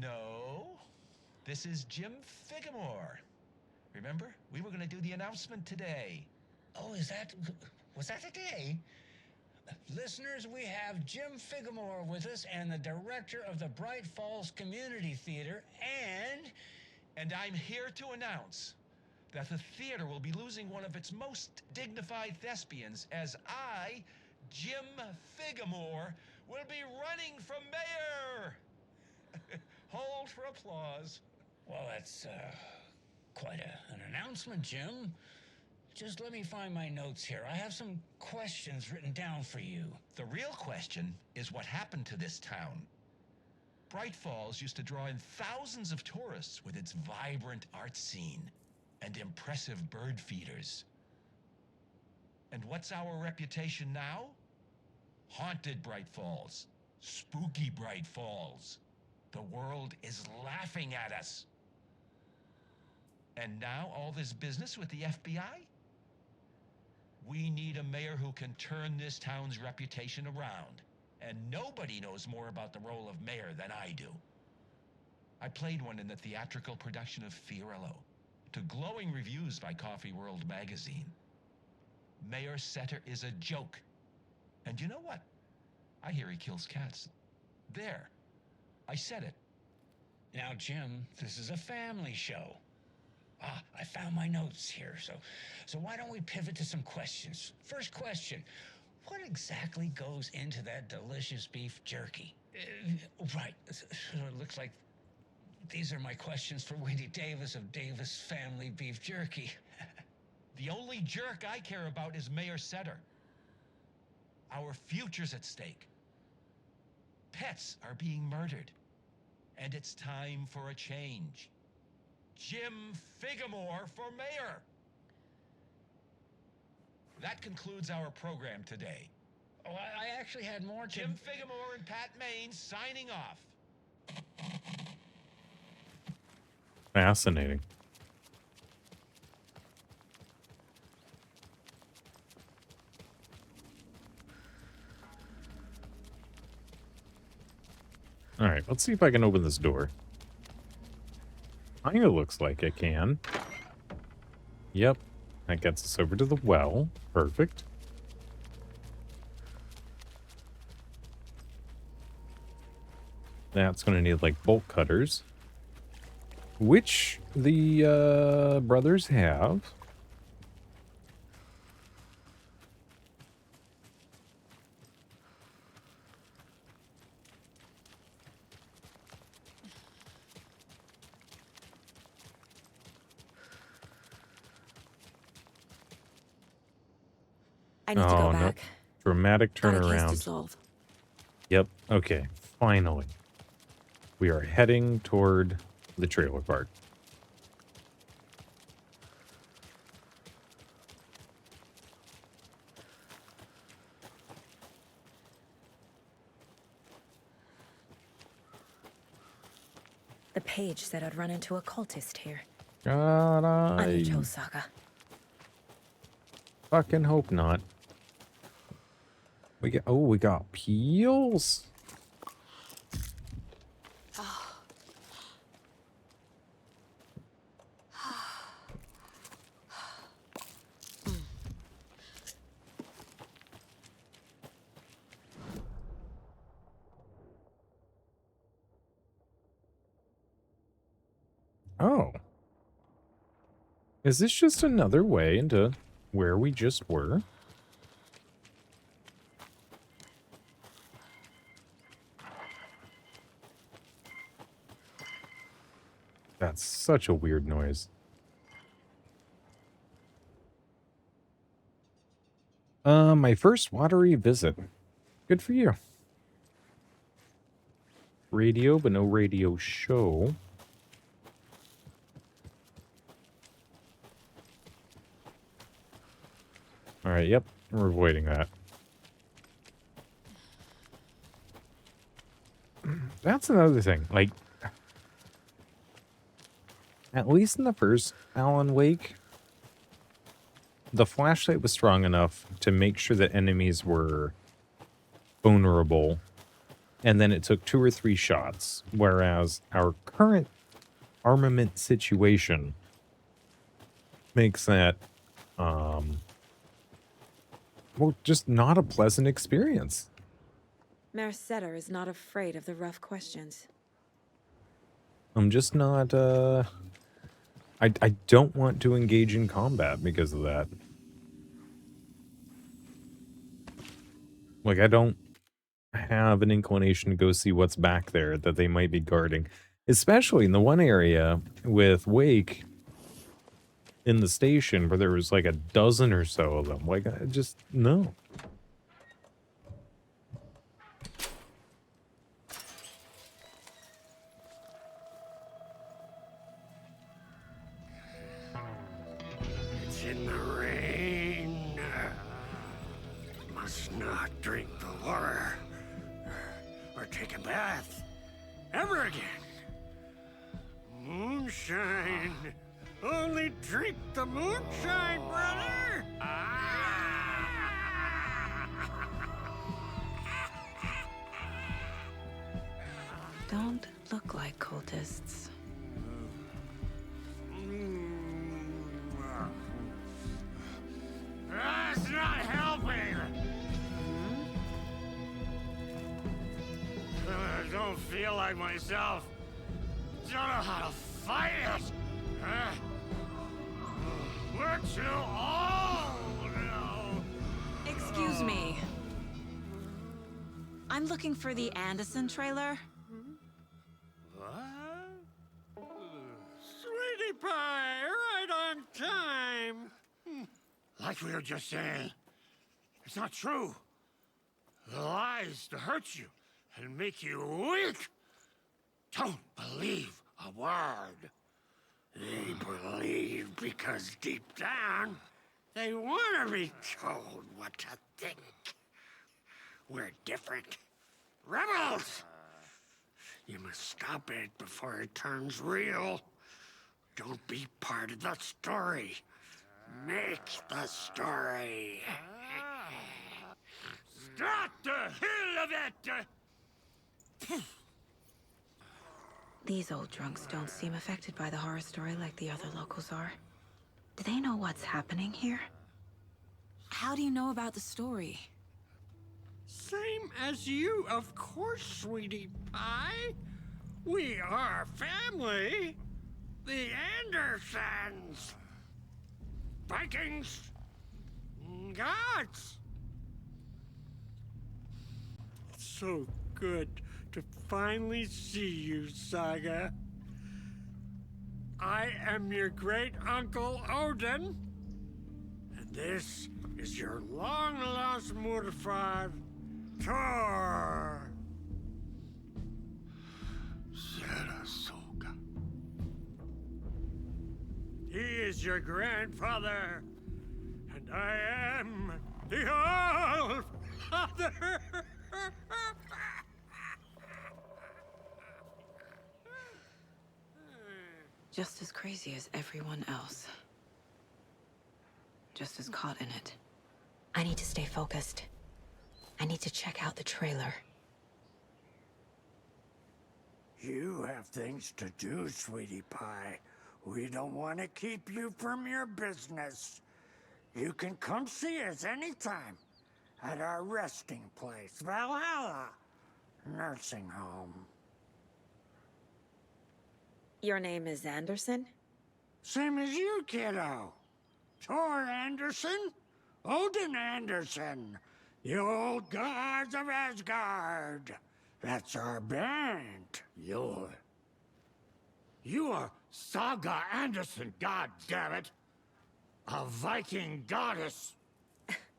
No, this is Jim Figamore. Remember, we were going to do the announcement today. Oh, was that today? Listeners, we have Jim Figamore with us and the director of the Bright Falls Community Theater And I'm here to announce that the theater will be losing one of its most dignified thespians as I, Jim Figamore, will be running for mayor. Hold for applause. Well, that's quite an announcement, Jim. Just let me find my notes here. I have some questions written down for you. The real question is what happened to this town. Bright Falls used to draw in thousands of tourists with its vibrant art scene and impressive bird feeders. And what's our reputation now? Haunted Bright Falls. Spooky Bright Falls. The world is laughing at us. And now all this business with the FBI? We need a mayor who can turn this town's reputation around. And nobody knows more about the role of mayor than I do. I played one in the theatrical production of Fiorillo, to glowing reviews by Coffee World magazine. Mayor Setter is a joke. And you know what? I hear he kills cats. There. I said it. Now, Jim, this is a family show. Ah, I found my notes here, so why don't we pivot to some questions? First question, what exactly goes into that delicious beef jerky? Right, so it looks like these are my questions for Wendy Davis of Davis Family Beef Jerky. The only jerk I care about is Mayor Setter. Our future's at stake. Pets are being murdered. And it's time for a change. Jim Figamore for mayor. That concludes our program today. Oh, I actually had more to... Jim Figamore and Pat Maine signing off. Fascinating. All right, let's see if I can open this door. Kinda looks like I can. Yep, that gets us over to the well. Perfect. That's going to need, like, bolt cutters. Which the brothers have. I need to go back. No. Dramatic Got a case to turnaround. solve. Yep. Okay. Finally. We are heading toward the trailer park. The page said I'd run into a cultist here. God, Anito Saga. fucking hope not. We got peels. Oh. Is this just another way into where we just were? That's such a weird noise. My first watery visit. Good for you. Radio, but no radio show. Alright, yep, we're avoiding that. That's another thing, like, at least in the first Alan Wake, the flashlight was strong enough to make sure that enemies were vulnerable, and then it took 2 or 3 shots, whereas our current armament situation makes that, well, just not a pleasant experience. Mayor Setter is not afraid of the rough questions. I'm just not, I don't want to engage in combat because of that. Like, I don't have an inclination to go see what's back there that they might be guarding. Especially in the one area with Wake in the station where there was like a dozen or so of them. Like, I just, no. rain. Must not drink the water or take a bath ever again. Moonshine. Only drink the moonshine, brother. Don't look like cultists. That's not helping. I don't feel like myself. Don't know how to fight it. We're too old now. Excuse me. I'm looking for the Anderson trailer. What? Sweetie pie, right on time. Like we were just saying, it's not true. The lies to hurt you and make you weak. Don't believe a word. They believe because deep down, they want to be told what to think. We're different. Rebels! You must stop it before it turns real. Don't be part of the story. Make the story. Start the hell of it! These old drunks don't seem affected by the horror story like the other locals are. Do they know what's happening here? How do you know about the story? Same as you, of course, sweetie pie. We are family. The Andersons. Vikings. Gods. It's so good to finally see you, Saga. I am your great-uncle Odin. And this is your long-lost Murfar, Thor. Sarasota. He is your grandfather, and I am the All-Father. Just as crazy as everyone else. Just as caught in it. I need to stay focused. I need to check out the trailer. You have things to do, sweetie pie. We don't want to keep you from your business. You can come see us anytime at our resting place, Valhalla Nursing Home. Your name is Anderson? Same as you, kiddo. Thor Anderson, Odin Anderson, the old gods of Asgard. That's our band. You are Saga Anderson, goddammit. A Viking goddess.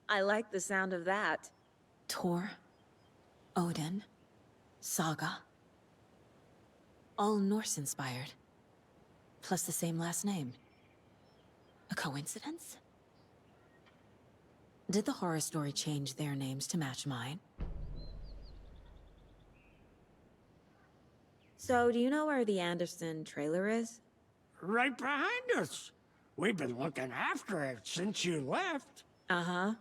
I like the sound of that. Thor, Odin, Saga. All Norse-inspired. Plus the same last name. A coincidence? Did the horror story change their names to match mine? So, do you know where the Anderson trailer is? Right behind us. We've been looking after it since you left. Uh-huh.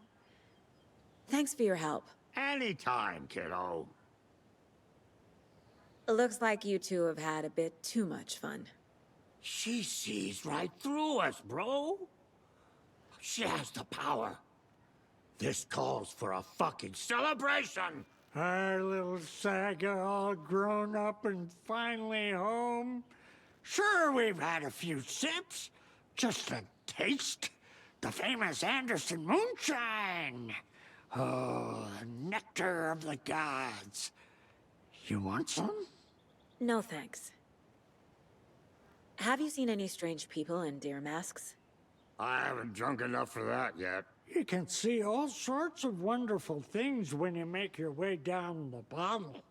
Thanks for your help. Anytime, kiddo. Looks like you two have had a bit too much fun. She sees right through us, bro. She has the power. This calls for a fucking celebration. Our little Saga all grown up and finally home. Sure, we've had a few sips. Just a taste. The famous Anderson moonshine. Oh, the nectar of the gods. You want some? No thanks. Have you seen any strange people in deer masks? I haven't drunk enough for that yet. You can see all sorts of wonderful things when you make your way down the bottle.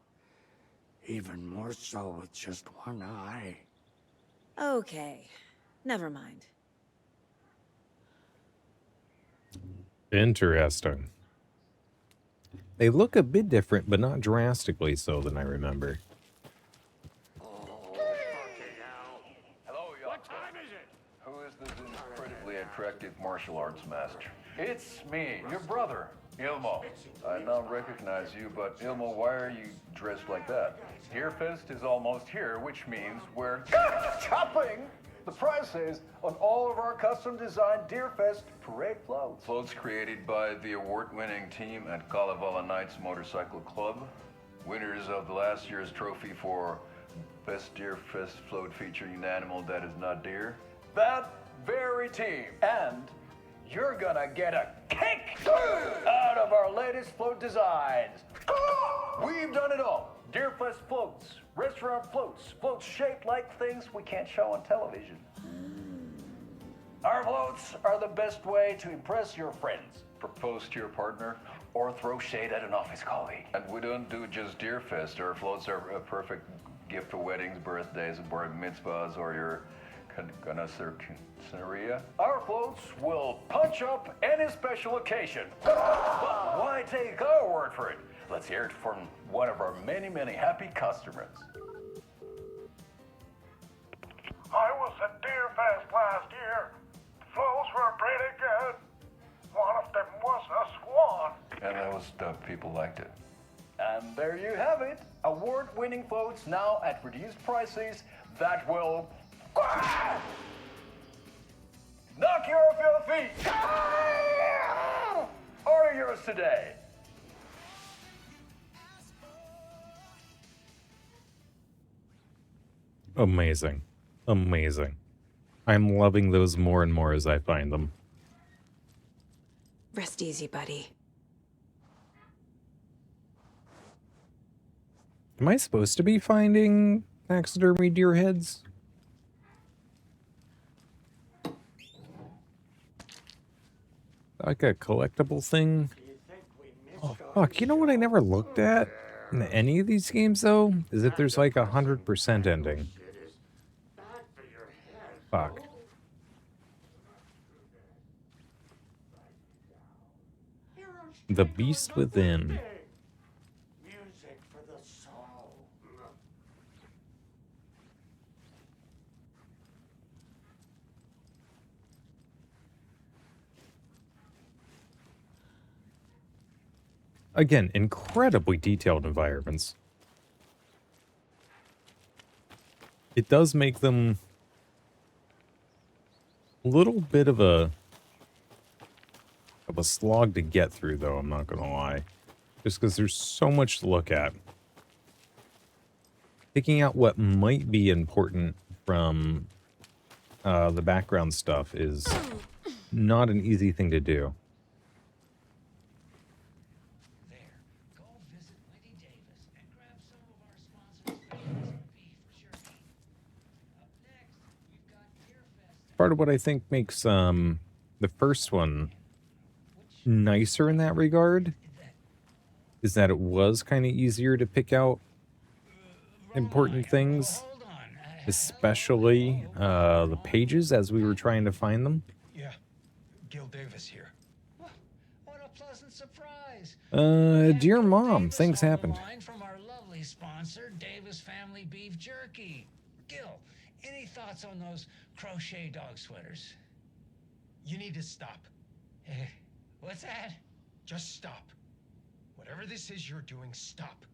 Even more so with just one eye. Okay, never mind. Interesting. They look a bit different, but not drastically so than I remember. Hello, young. What time is it? Who is this incredibly attractive martial arts master? It's me, your brother, Ilmo. I now recognize you, but Ilmo, why are you dressed like that? Deerfest is almost here, which means we're chopping the prices on all of our custom-designed Deerfest parade floats. Floats created by the award-winning team at Kalevala Knights Motorcycle Club, winners of the last year's trophy for Best Deerfest float featuring an animal that is not deer. That very team. And you're gonna get a kick out of our latest float designs. We've done it all. Deerfest floats, restaurant floats, floats shaped like things we can't show on television. Our floats are the best way to impress your friends, propose to your partner, or throw shade at an office colleague. And we don't do just Deerfest. Our floats are a perfect gift for weddings, birthdays, bar mitzvahs, or your Scenaria. Our floats will punch up any special occasion. But why take our word for it? Let's hear it from one of our many, many happy customers. I was at Deerfest last year. The floats were pretty good. One of them was a swan. And the people liked it. And there you have it. Award-winning floats now at reduced prices that will knock you off your feet. Order yours today. Amazing. Amazing. I'm loving those more and more as I find them. Rest easy, buddy. Am I supposed to be finding taxidermy deer heads? Like a collectible thing? Oh, fuck. You know what I never looked at in any of these games, though? Is if there's like 100% ending. Fuck. The Beast Within. Music for the soul. Again, incredibly detailed environments. It does make them a little bit of a slog to get through, though, I'm not gonna lie. Just because there's so much to look at. Picking out what might be important from the background stuff is not an easy thing to do. Part of what I think makes the first one nicer in that regard is that it was kind of easier to pick out important things, especially the pages as we were trying to find them. Yeah, Gil Davis here. What a pleasant surprise. Dear Mom, things happened. From our lovely sponsor, Davis Family Beef Jerky. Gil, any thoughts on those crochet dog sweaters? You need to stop. What's that? Just stop. Whatever this is you're doing, stop.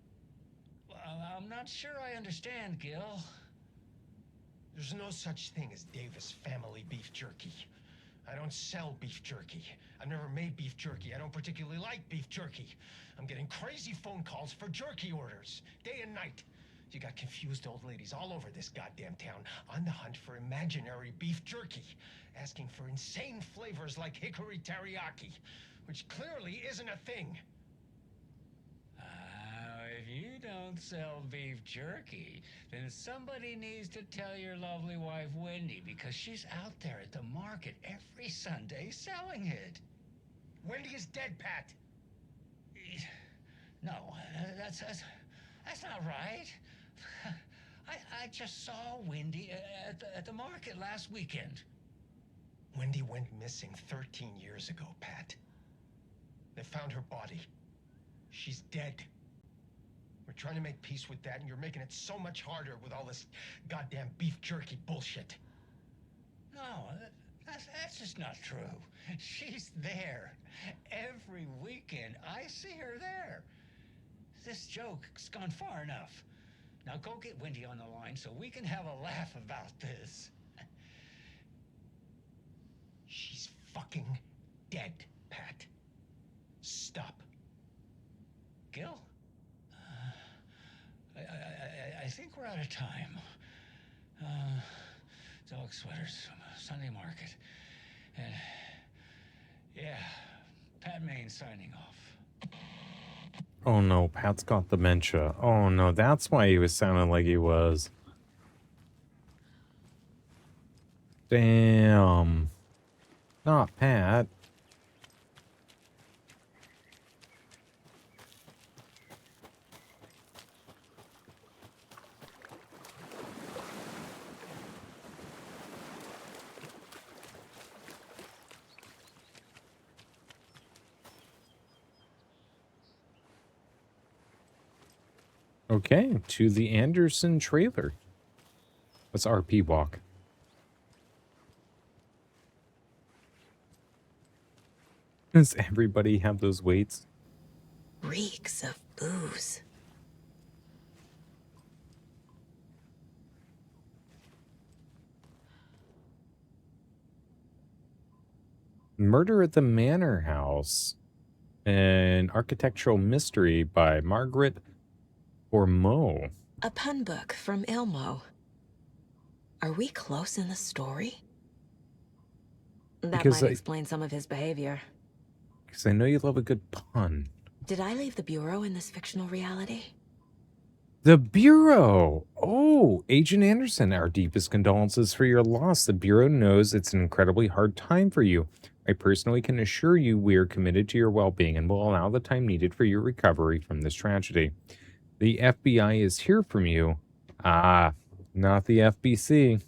I'm not sure I understand, Gil. There's no such thing as Davis Family Beef Jerky. I don't sell beef jerky. I've never made beef jerky. I don't particularly like beef jerky. I'm getting crazy phone calls for jerky orders, day and night. You got confused old ladies all over this goddamn town on the hunt for imaginary beef jerky, asking for insane flavors like hickory teriyaki, which clearly isn't a thing. If you don't sell beef jerky, then somebody needs to tell your lovely wife, Wendy, because she's out there at the market every Sunday selling it. Wendy is dead, Pat. No, that's not right. I just saw Wendy at the market last weekend. Wendy went missing 13 years ago, Pat. They found her body. She's dead. We're trying to make peace with that, and you're making it so much harder with all this goddamn beef jerky bullshit. No, that's just not true. She's there. Every weekend, I see her there. This joke's gone far enough. Now go get Wendy on the line so we can have a laugh about this. She's fucking dead, Pat. Stop. Gil? I think we're out of time. Dog sweaters, Sunday market. And yeah, Pat Maine signing off. Oh no, Pat's got dementia. Oh no, that's why he was sounding like he was. Damn. Not Pat. Okay, to the Anderson trailer. Let's RP walk. Does everybody have those weights? Reeks of booze. Murder at the Manor House. An architectural mystery by Margaret Ormeau. A pun book from Ilmo. Are we close in the story? That Because might explain some of his behavior. Because I know you love a good pun. Did I leave the Bureau in this fictional reality? The Bureau! Oh, Agent Anderson, our deepest condolences for your loss. The Bureau knows it's an incredibly hard time for you. I personally can assure you we are committed to your well-being and will allow the time needed for your recovery from this tragedy. The FBI is here from you. Ah, not the FBC.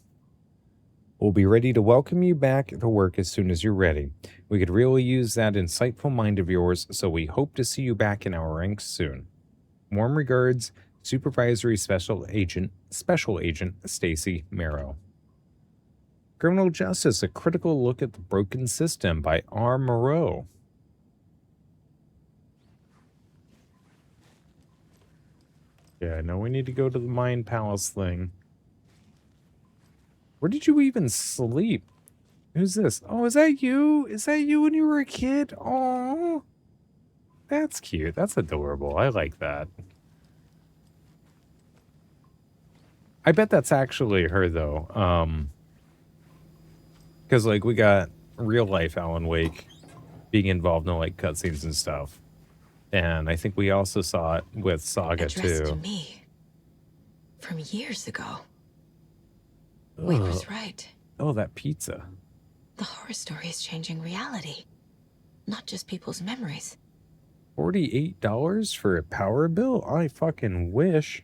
We'll be ready to welcome you back to work as soon as you're ready. We could really use that insightful mind of yours, so we hope to see you back in our ranks soon. Warm regards, Supervisory Special Agent Stacy Marrow. Criminal Justice, a critical look at the broken system by R. Moreau. Yeah, I know we need to go to the Mind Palace thing. Where did you even sleep? Who's this? Oh, is that you? Is that you when you were a kid? Oh, that's cute. That's adorable. I like that. I bet that's actually her, though. Because, like, we got real-life Alan Wake being involved in, like, cutscenes and stuff. And I think we also saw it with Saga, Addressed too. to me. From years ago. Wade was right. Oh, that pizza. The horror story is changing reality. Not just people's memories. $48 for a power bill? I fucking wish.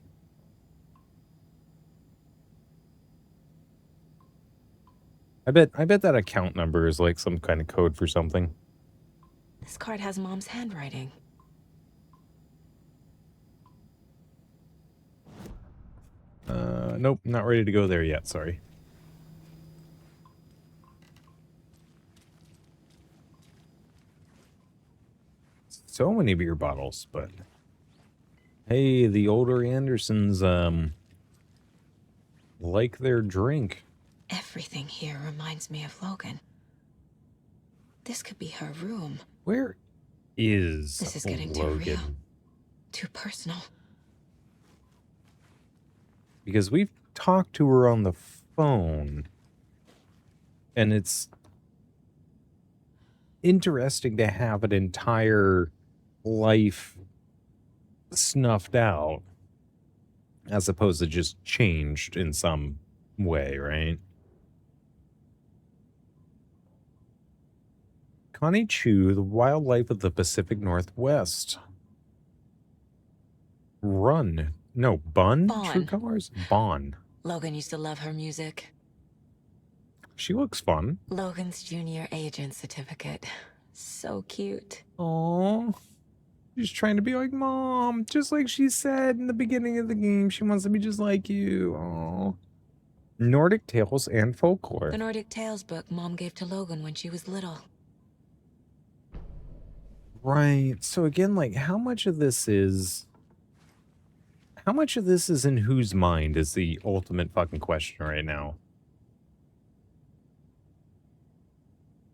I bet that account number is like some kind of code for something. This card has Mom's handwriting. Nope, not ready to go there yet, sorry. So many beer bottles, but hey, the older Andersons like their drink. Everything here reminds me of Logan. This could be her room. Where is This is getting Logan? too real. Too personal. Because we've talked to her on the phone, and it's interesting to have an entire life snuffed out as opposed to just changed in some way, right? Connie Chu, The Wildlife of the Pacific Northwest. Run. No, Bun? Bon. True Colors? Bon. Logan used to love her music. She looks fun. Logan's junior agent certificate. So cute. Aww. She's trying to be like Mom, just like she said in the beginning of the game. She wants to be just like you. Aww. Nordic tales and folklore. The Nordic Tales book Mom gave to Logan when she was little. Right. So again, like, how much of this is in whose mind is the ultimate fucking question right now?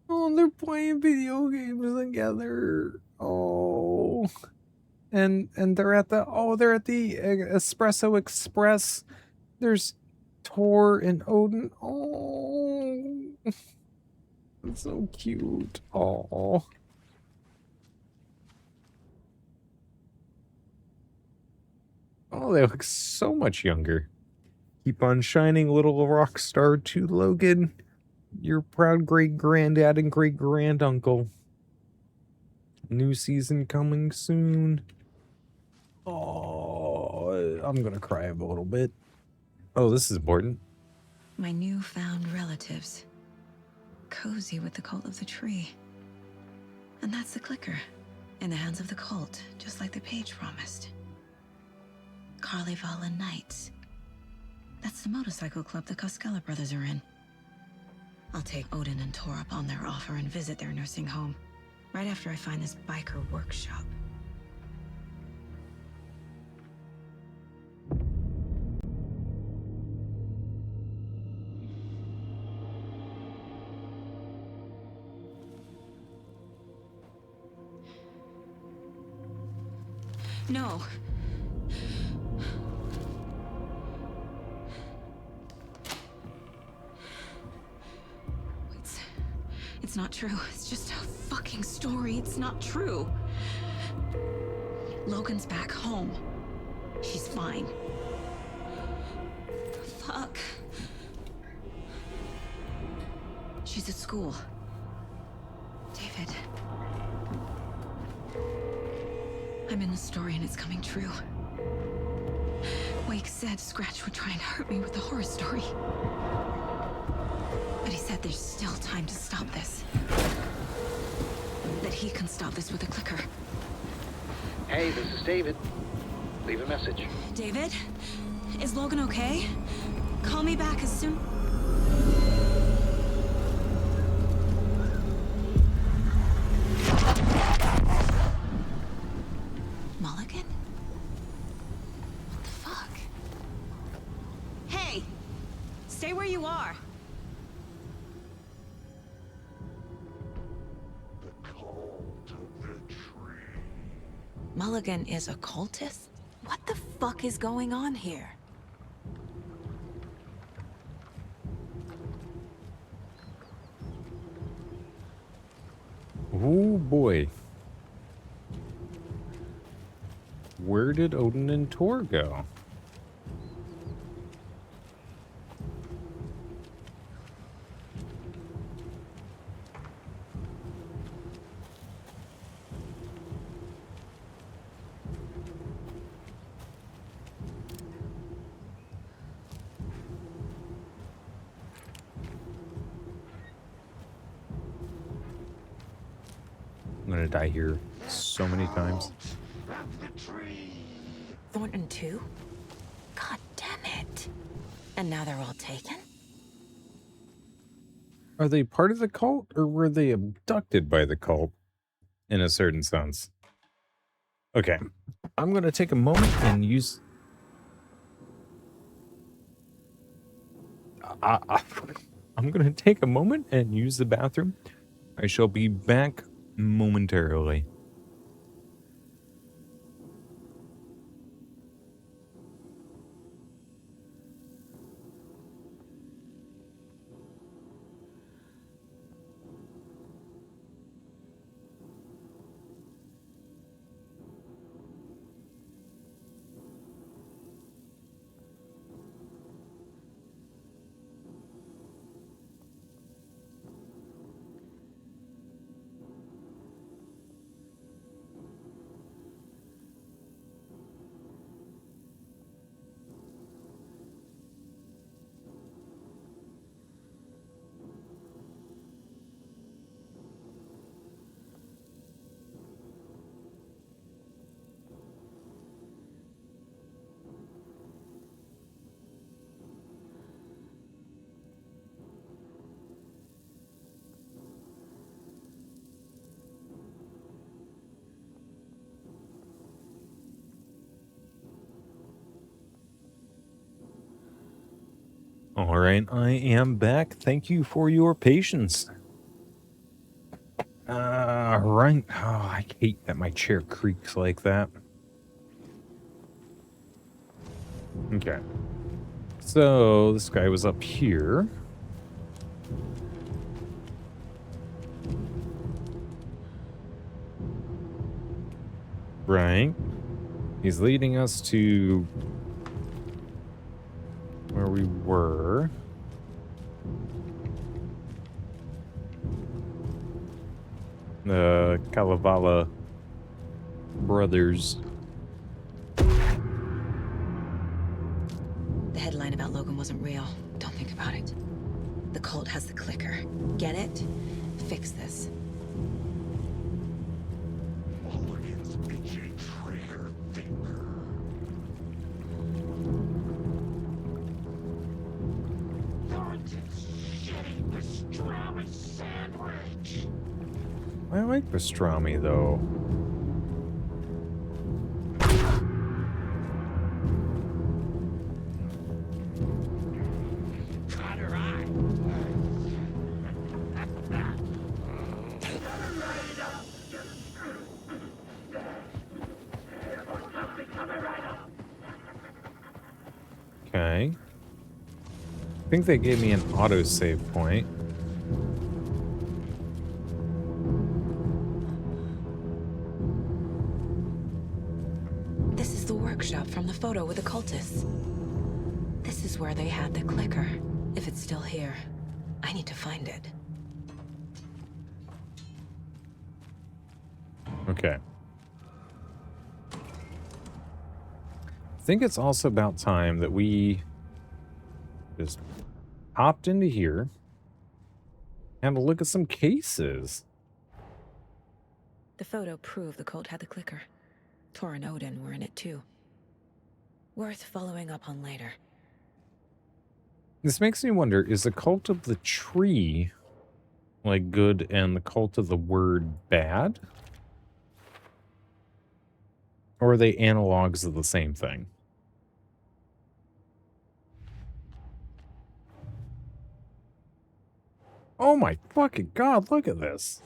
Oh, they're playing video games together. Oh. And they're at the Espresso Express. There's Tor and Odin. Oh. That's so cute. Oh. Oh, they look so much younger. Keep on shining, little rock star to Logan. Your proud great-granddad and great-granduncle. New season coming soon. Oh, I'm gonna cry a little bit. Oh, this is important. My newfound relatives. Cozy with the cult of the tree. And that's the clicker. In the hands of the cult, just like the page promised. Carnival Knights. That's the motorcycle club the Koskela brothers are in. I'll take Odin and Tor up on their offer and visit their nursing home. Right after I find this biker workshop. No. It's not true. It's just a fucking story. It's not true. Logan's back home. She's fine. Fuck. She's at school. David. I'm in the story and it's coming true. Wake said Scratch would try and hurt me with the horror story. But he said there's still time to stop this. That he can stop this with a clicker. Hey, this is David. Leave a message. David? Is Logan okay? Call me back as soon... Mulligan? What the fuck? Hey! Stay where you are! Mulligan is a cultist? What the fuck is going on here? Oh boy. Where did Odin and Tor go? I'm gonna die here so many times. Thornton too? God damn it. And now they're all taken? Are they part of the cult, or were they abducted by the cult, in a certain sense? Okay, I'm gonna take a moment and use... I'm gonna take a moment and use the bathroom. I shall be back momentarily. All right, I am back. Thank you for your patience. Right. Oh, I hate that my chair creaks like that. Okay. So, this guy was up here. Right. He's leading us to where we were. The Kalevala brothers. The headline about Logan wasn't real. Don't think about it. The cult has the clicker. Get it? Fix this. I like pastrami, though. Okay. I think they gave me an autosave point. This is the workshop from the photo with the cultists. This is where they had the clicker. If it's still here, I need to find it. Okay. I think it's also about time that we just hopped into here and look at some cases. The photo proved the cult had the clicker. Tor and Odin were in it too. Worth following up on later. This makes me wonder, is the cult of the tree like good and the cult of the word bad? Or are they analogs of the same thing? Oh my fucking god, look at this.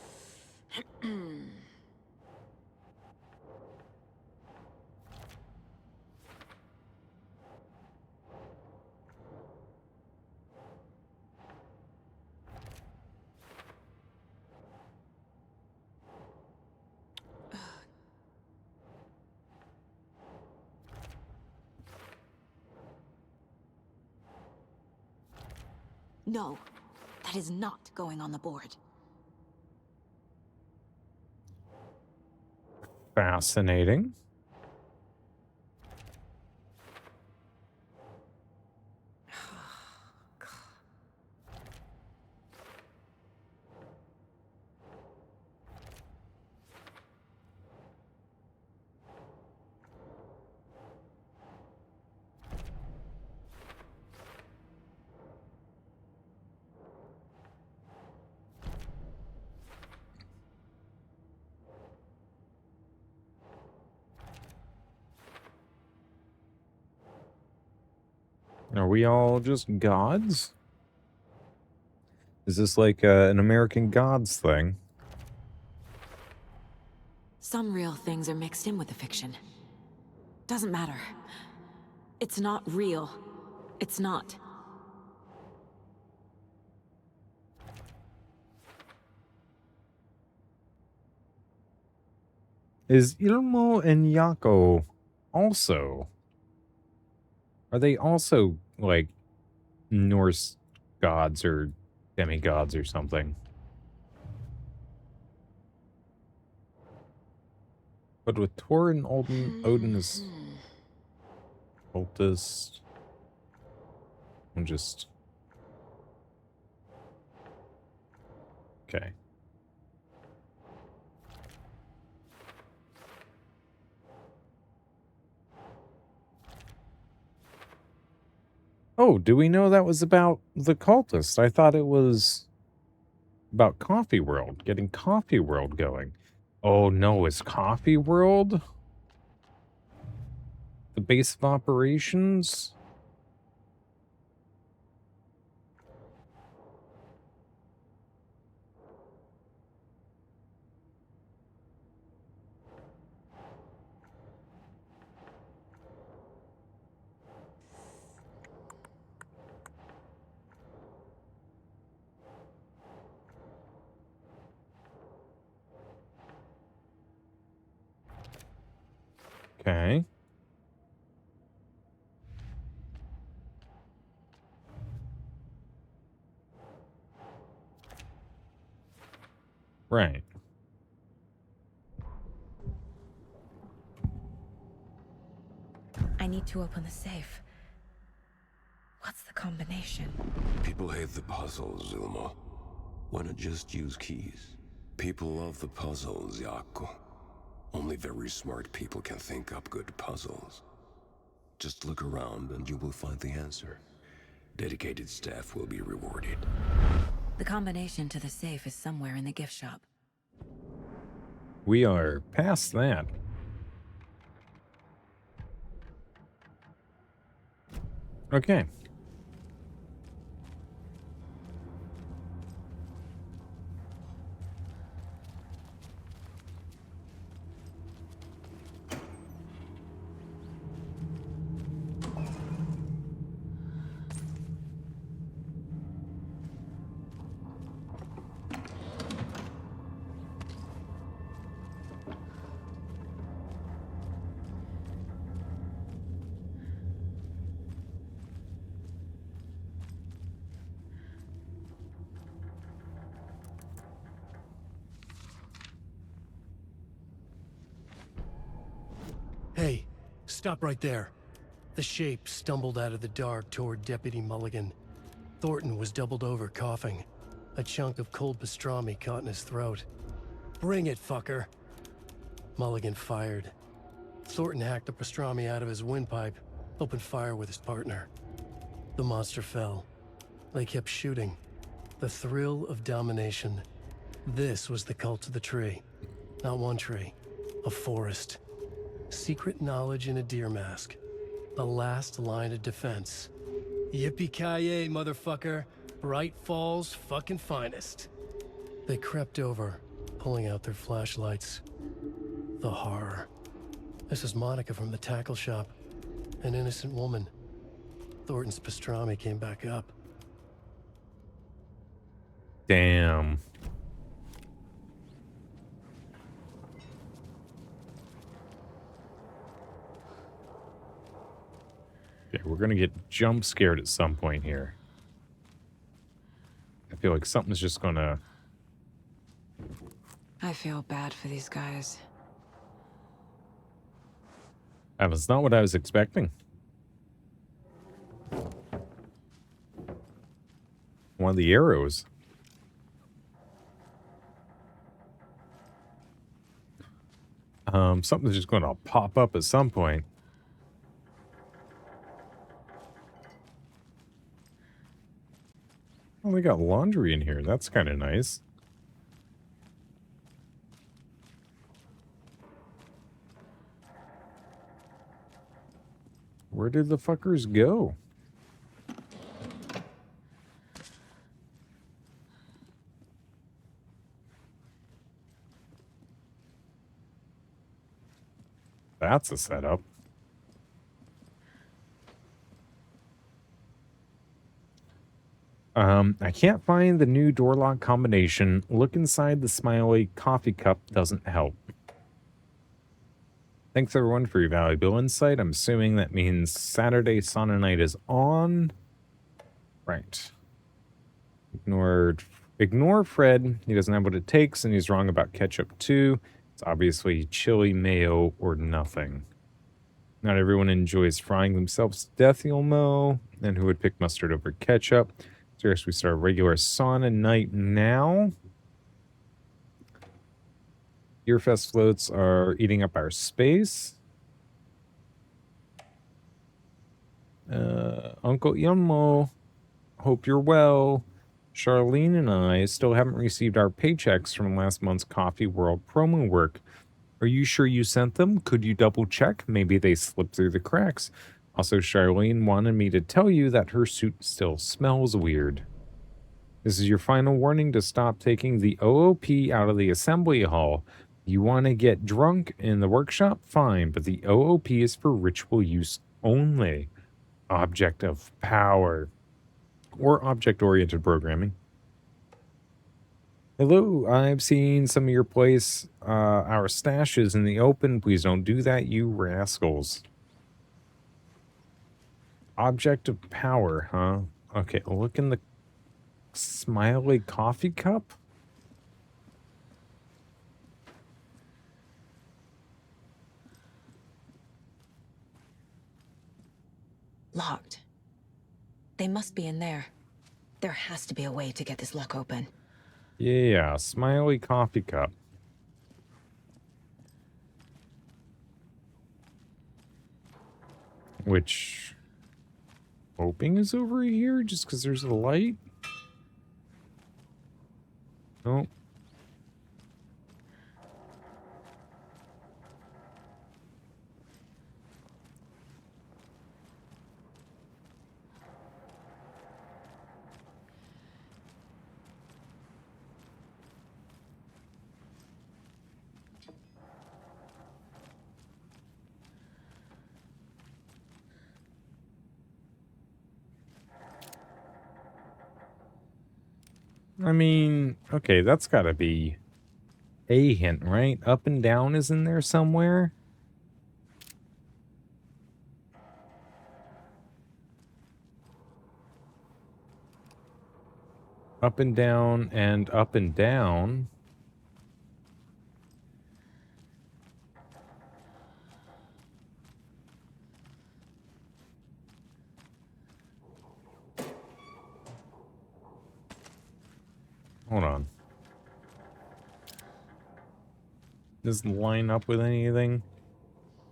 No, that is not going on the board. Fascinating. Are we all just gods? Is this like an American Gods thing? Some real things are mixed in with the fiction. Doesn't matter. It's not real. It's not. Is Ilmo and Yako also? Are they also, like, Norse gods or demigods or something? But with Thor and Odin is cultist. I'm just... Okay. Oh, do we know that was about the cultist? I thought it was about Coffee World, getting Coffee World going. Oh no, is Coffee World the base of operations? Okay. Right. I need to open the safe. What's the combination? People hate the puzzles, Zulmo. Why not just use keys? People love the puzzles, Yaku. Only very smart people can think up good puzzles. Just look around and you will find the answer. Dedicated staff will be rewarded. The combination to the safe is somewhere in the gift shop. We are past that. Okay. Hey, stop right there. The shape stumbled out of the dark toward Deputy Mulligan. Thornton was doubled over, coughing. A chunk of cold pastrami caught in his throat. Bring it, fucker. Mulligan fired. Thornton hacked the pastrami out of his windpipe, opened fire with his partner. The monster fell. They kept shooting. The thrill of domination. This was the cult of the tree. Not one tree, a forest. Secret knowledge in a deer mask. The last line of defense. Yippee-ki-yay, motherfucker. Bright Falls' fucking finest. They crept over, pulling out their flashlights. The horror. This is Monica from the tackle shop. An innocent woman. Thornton's pastrami came back up. Damn. Okay, we're gonna get jump scared at some point here. I feel like something's just gonna... I feel bad for these guys. That was not what I was expecting. One of the arrows. Something's just gonna pop up at some point. Oh, we got laundry in here. That's kind of nice. Where did the fuckers go? That's a setup. I can't find the new door lock combination. Look inside the smiley coffee cup doesn't help. Thanks everyone for your valuable insight. I'm assuming that means Saturday Sauna Night is on. Right. Ignore Fred. He doesn't have what it takes, and he's wrong about ketchup too. It's obviously chili, mayo, or nothing. Not everyone enjoys frying themselves to death, you'll know. And who would pick mustard over ketchup? Seriously, we start a regular sauna night now. Earfest floats are eating up our space. Uncle Yummo, hope you're well. Charlene and I still haven't received our paychecks from last month's Coffee World promo work. Are you sure you sent them? Could you double check? Maybe they slipped through the cracks. Also, Charlene wanted me to tell you that her suit still smells weird. This is your final warning to stop taking the OOP out of the assembly hall. You want to get drunk in the workshop? Fine, but the OOP is for ritual use only. Object of power. Or object-oriented programming. Hello, I've seen some of your place, our stashes in the open. Please don't do that, you rascals. Object of power, huh? Okay, look in the smiley coffee cup. Locked. They must be in there. There has to be a way to get this lock open. Yeah, smiley coffee cup. Which, hoping is over here just because there's a light? Nope. I mean, okay, that's gotta be a hint, right? Up and down is in there somewhere. Up and down and up and down. Hold on. Doesn't line up with anything.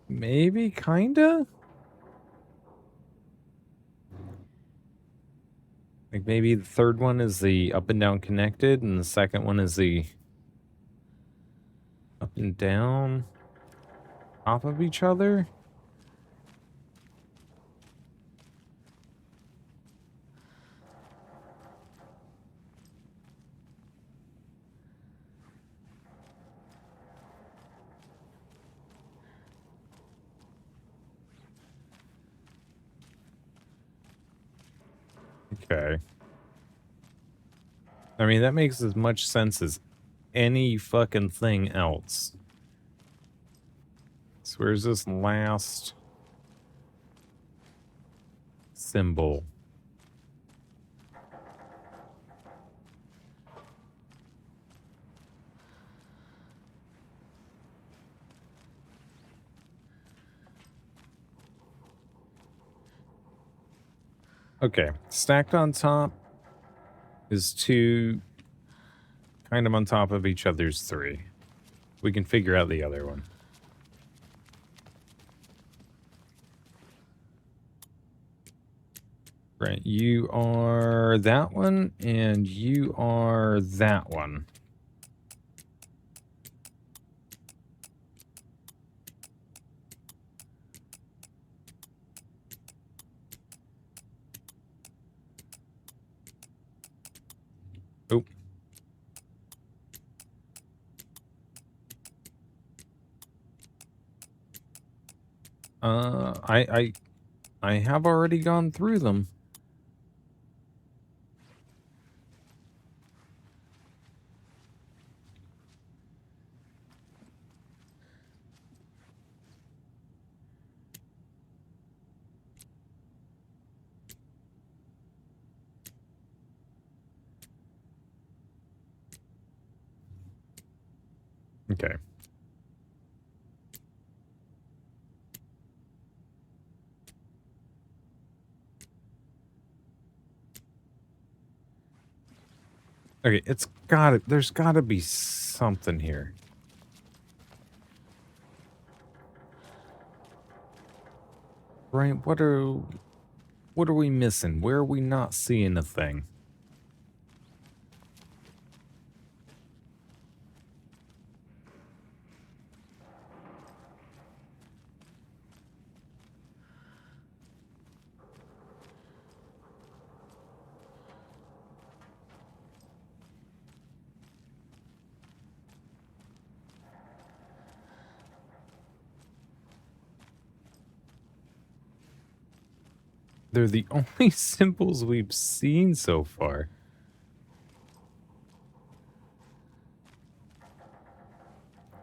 Maybe, kinda? Like maybe the third one is the up and down connected, and the second one is the up and down top of each other? Okay. I mean, that makes as much sense as any fucking thing else. So where's this last symbol? Okay, stacked on top is 2 kind of on top of each other's 3. We can figure out the other one. Right, you are that one, and you are that one. Oh. I have already gone through them. Okay. Okay, there's gotta be something here. Right, what are we missing? Where are we not seeing a thing? They're the only symbols we've seen so far.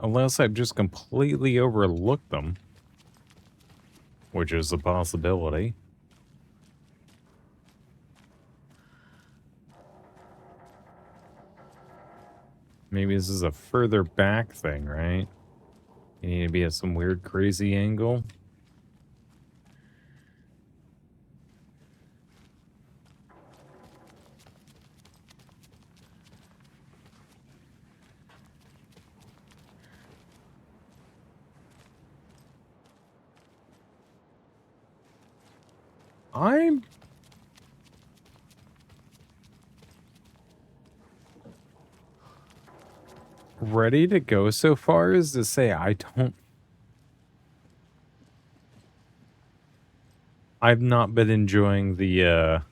Unless I've just completely overlooked them. Which is a possibility. Maybe this is a further back thing, right? You need to be at some weird, crazy angle. I'm ready to go so far as to say I've not been enjoying the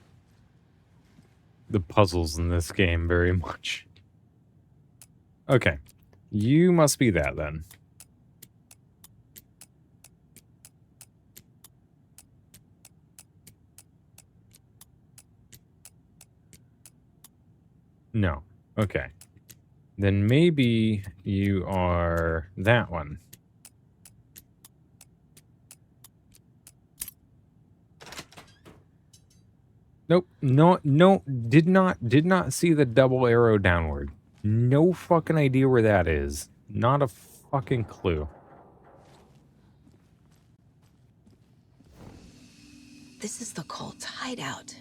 puzzles in this game very much. Okay. You must be that then. No. Okay. Then maybe you are that one. Nope. No, did not see the double arrow downward. No fucking idea where that is. Not a fucking clue. This is the cult's hideout.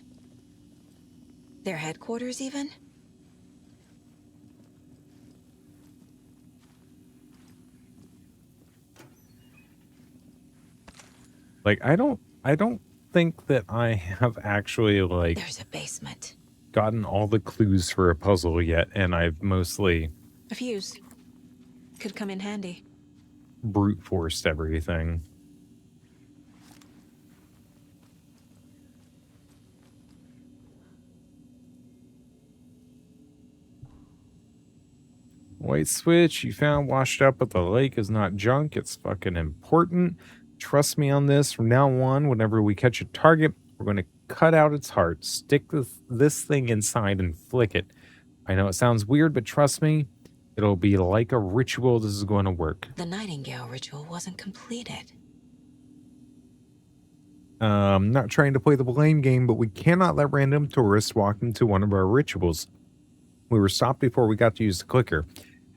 Their headquarters, even? Like, I don't think that I have actually, like... There's a basement. Gotten all the clues for a puzzle yet, and I've mostly... A fuse. Could come in handy. Brute forced everything. White switch you found washed up at the lake is not junk. It's fucking important. Trust me on this. From now on, whenever we catch a target, we're going to cut out its heart, stick this thing inside, and flick it. I know it sounds weird, but trust me, it'll be like a ritual. This is going to work. The Nightingale ritual wasn't completed. Not trying to play the blame game, but we cannot let random tourists walk into one of our rituals. We were stopped before we got to use the clicker.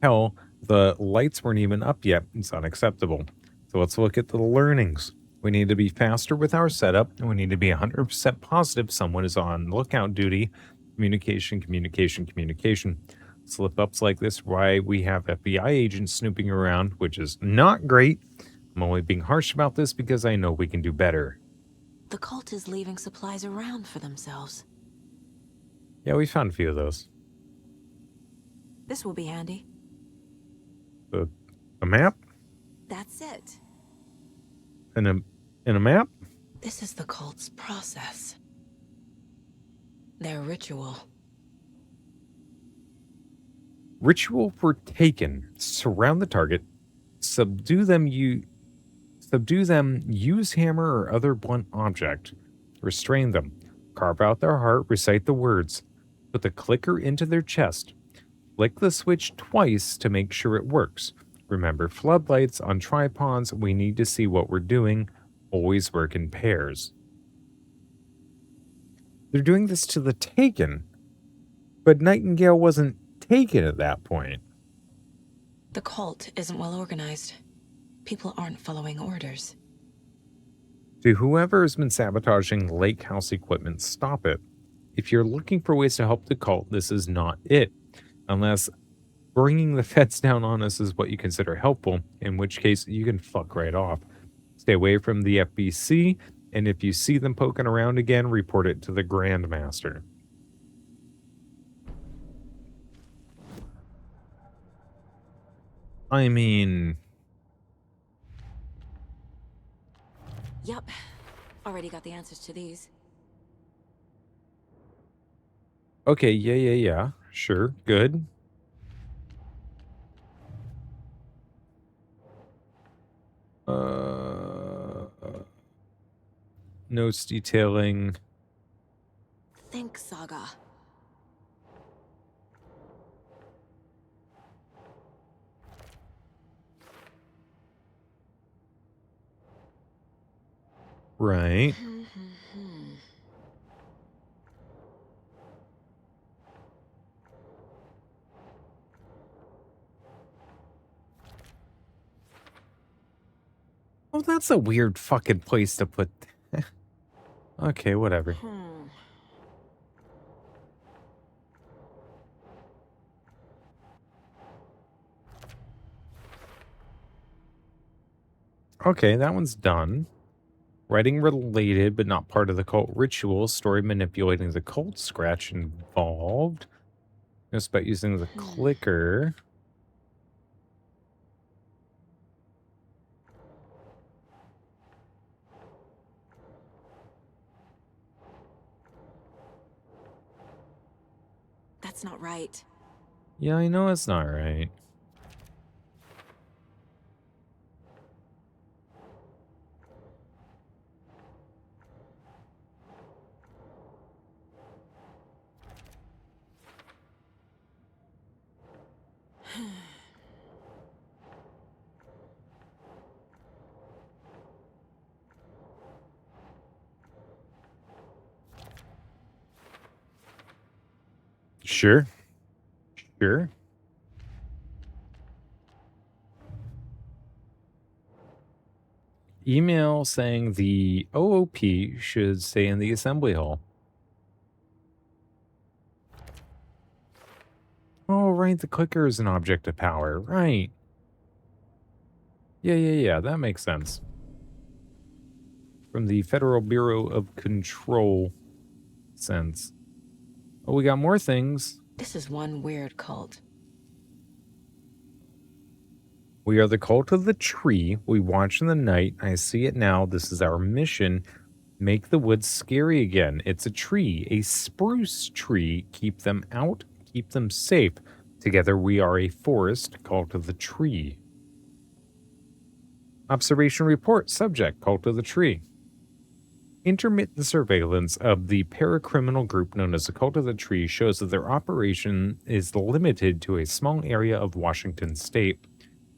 Hell, the lights weren't even up yet. It's unacceptable. So let's look at the learnings. We need to be faster with our setup, and we need to be 100% positive someone is on lookout duty. Communication. Slip-ups like this, why we have FBI agents snooping around, which is not great. I'm only being harsh about this because I know we can do better. The cult is leaving supplies around for themselves. Yeah, we found a few of those. This will be handy. A map? That's it. In a map? This is the cult's process. Their ritual. Ritual for Taken. Surround the target. Subdue them, use hammer or other blunt object. Restrain them. Carve out their heart, recite the words. Put the clicker into their chest. Flick the switch twice to make sure it works. Remember, floodlights on tripods, we need to see what we're doing. Always work in pairs. They're doing this to the Taken, but Nightingale wasn't taken at that point. The cult isn't well organized. People aren't following orders. To whoever has been sabotaging Lake House equipment, stop it. If you're looking for ways to help the cult, this is not it. Unless bringing the feds down on us is what you consider helpful, in which case you can fuck right off. Stay away from the FBC, and if you see them poking around again, report it to the Grandmaster. I mean... Yup. Already got the answers to these. Okay, yeah. Sure, good. Notes detailing. Think Saga. Right. Oh, that's a weird fucking place to put. Okay, whatever. Okay, that one's done. Writing related, but not part of the cult ritual. Story manipulating the cult. Scratch involved. Just about using the clicker. That's not right. Yeah, I know it's not right. Sure. Sure. Email saying the OOP should stay in the assembly hall. Oh, right. The clicker is an object of power. Right. Yeah. That makes sense. From the Federal Bureau of Control sense. Oh, we got more things. This is one weird cult. We are the cult of the tree. We watch in the night. I see it now. This is our mission. Make the woods scary again. It's a tree, a spruce tree. Keep them out. Keep them safe. Together we are a forest. Cult of the tree. Observation report. Subject. Cult of the tree. Intermittent surveillance of the paracriminal group known as the Cult of the Tree shows that their operation is limited to a small area of Washington state.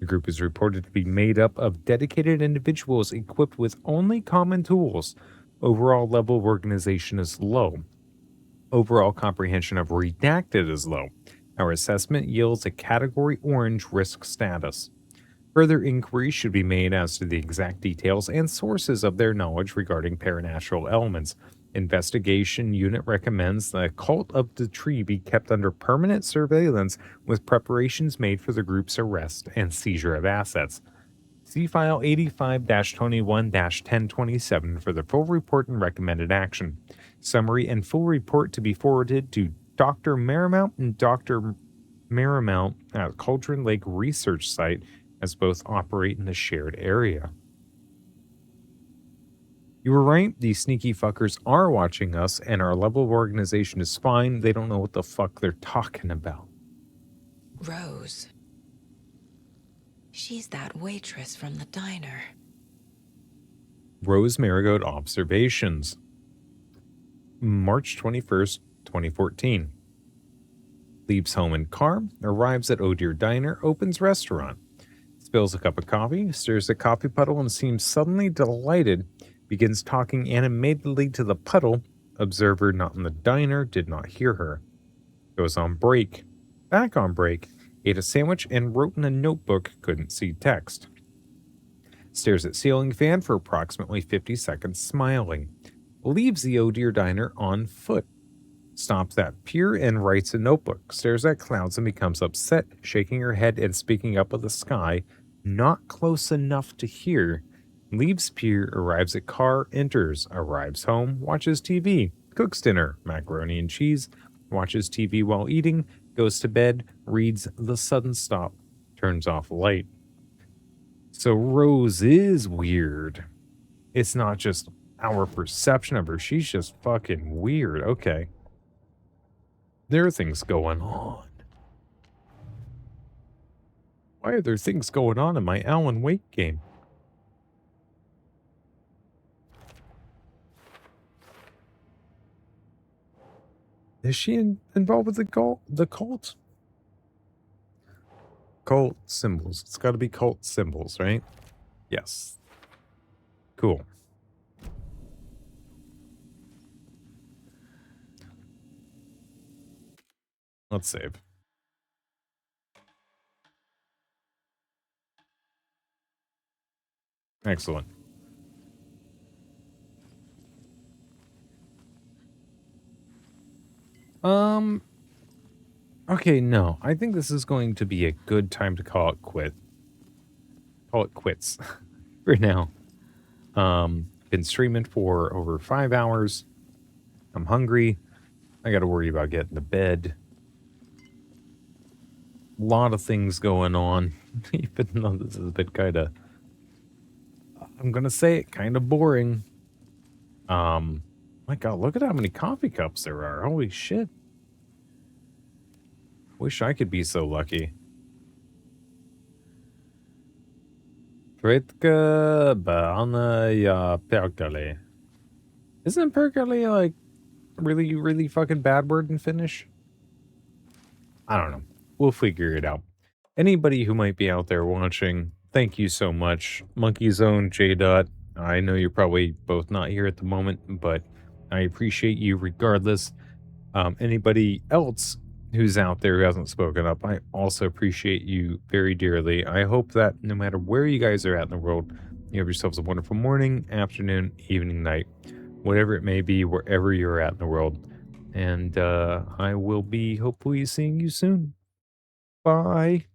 The group is reported to be made up of dedicated individuals equipped with only common tools. Overall level of organization is low. Overall comprehension of redacted is low. Our assessment yields a Category Orange risk status. Further inquiry should be made as to the exact details and sources of their knowledge regarding paranatural elements. Investigation Unit recommends the Cult of the Tree be kept under permanent surveillance with preparations made for the group's arrest and seizure of assets. See File 85-21-1027 for the full report and recommended action. Summary and full report to be forwarded to Dr. Marymount and Dr. Marymount at Cauldron Lake Research Site, as both operate in the shared area. You were right, these sneaky fuckers are watching us, and our level of organization is fine. They don't know what the fuck they're talking about. Rose. She's that waitress from the diner. Rose Marigold Observations. March 21st, 2014. Leaves home in car, arrives at Oh Dear Diner, opens restaurant. Spills a cup of coffee, stirs a coffee puddle, and seems suddenly delighted. Begins talking animatedly to the puddle. Observer not in the diner did not hear her. Goes on break. Back on break. Ate a sandwich and wrote in a notebook. Couldn't see text. Stares at ceiling fan for approximately 50 seconds, smiling. Leaves the Oh Dear Diner on foot. Stops at pier and writes a notebook. Stares at clouds and becomes upset, shaking her head and speaking up at the sky. Not close enough to hear. Leaves pier, arrives at car, enters, arrives home, watches TV, cooks dinner, macaroni and cheese, watches TV while eating, goes to bed, reads The Sudden Stop, turns off light. So Rose is weird. It's not just our perception of her, she's just fucking weird. Okay. There are things going on. Why are there things going on in my Alan Wake game? Is she involved with the cult? Cult symbols. It's got to be cult symbols, right? Yes. Cool. Let's save. Excellent. Okay, no. I think this is going to be a good time to call it quits for now. Been streaming for over 5 hours. I'm hungry. I got to worry about getting to bed. A lot of things going on, even though this has been kind of, I'm gonna say it, kind of boring. My God, look at how many coffee cups there are. Holy shit. Wish I could be so lucky. Fritka Banaya Perkele. Isn't Perkele like really, really fucking bad word in Finnish? I don't know. We'll figure it out. Anybody who might be out there watching, thank you so much. Monkey Zone, J-Dot, I know you're probably both not here at the moment, but I appreciate you regardless. Anybody else who's out there who hasn't spoken up, I also appreciate you very dearly. I hope that no matter where you guys are at in the world, you have yourselves a wonderful morning, afternoon, evening, night, whatever it may be, wherever you're at in the world. And I will be hopefully seeing you soon. Bye.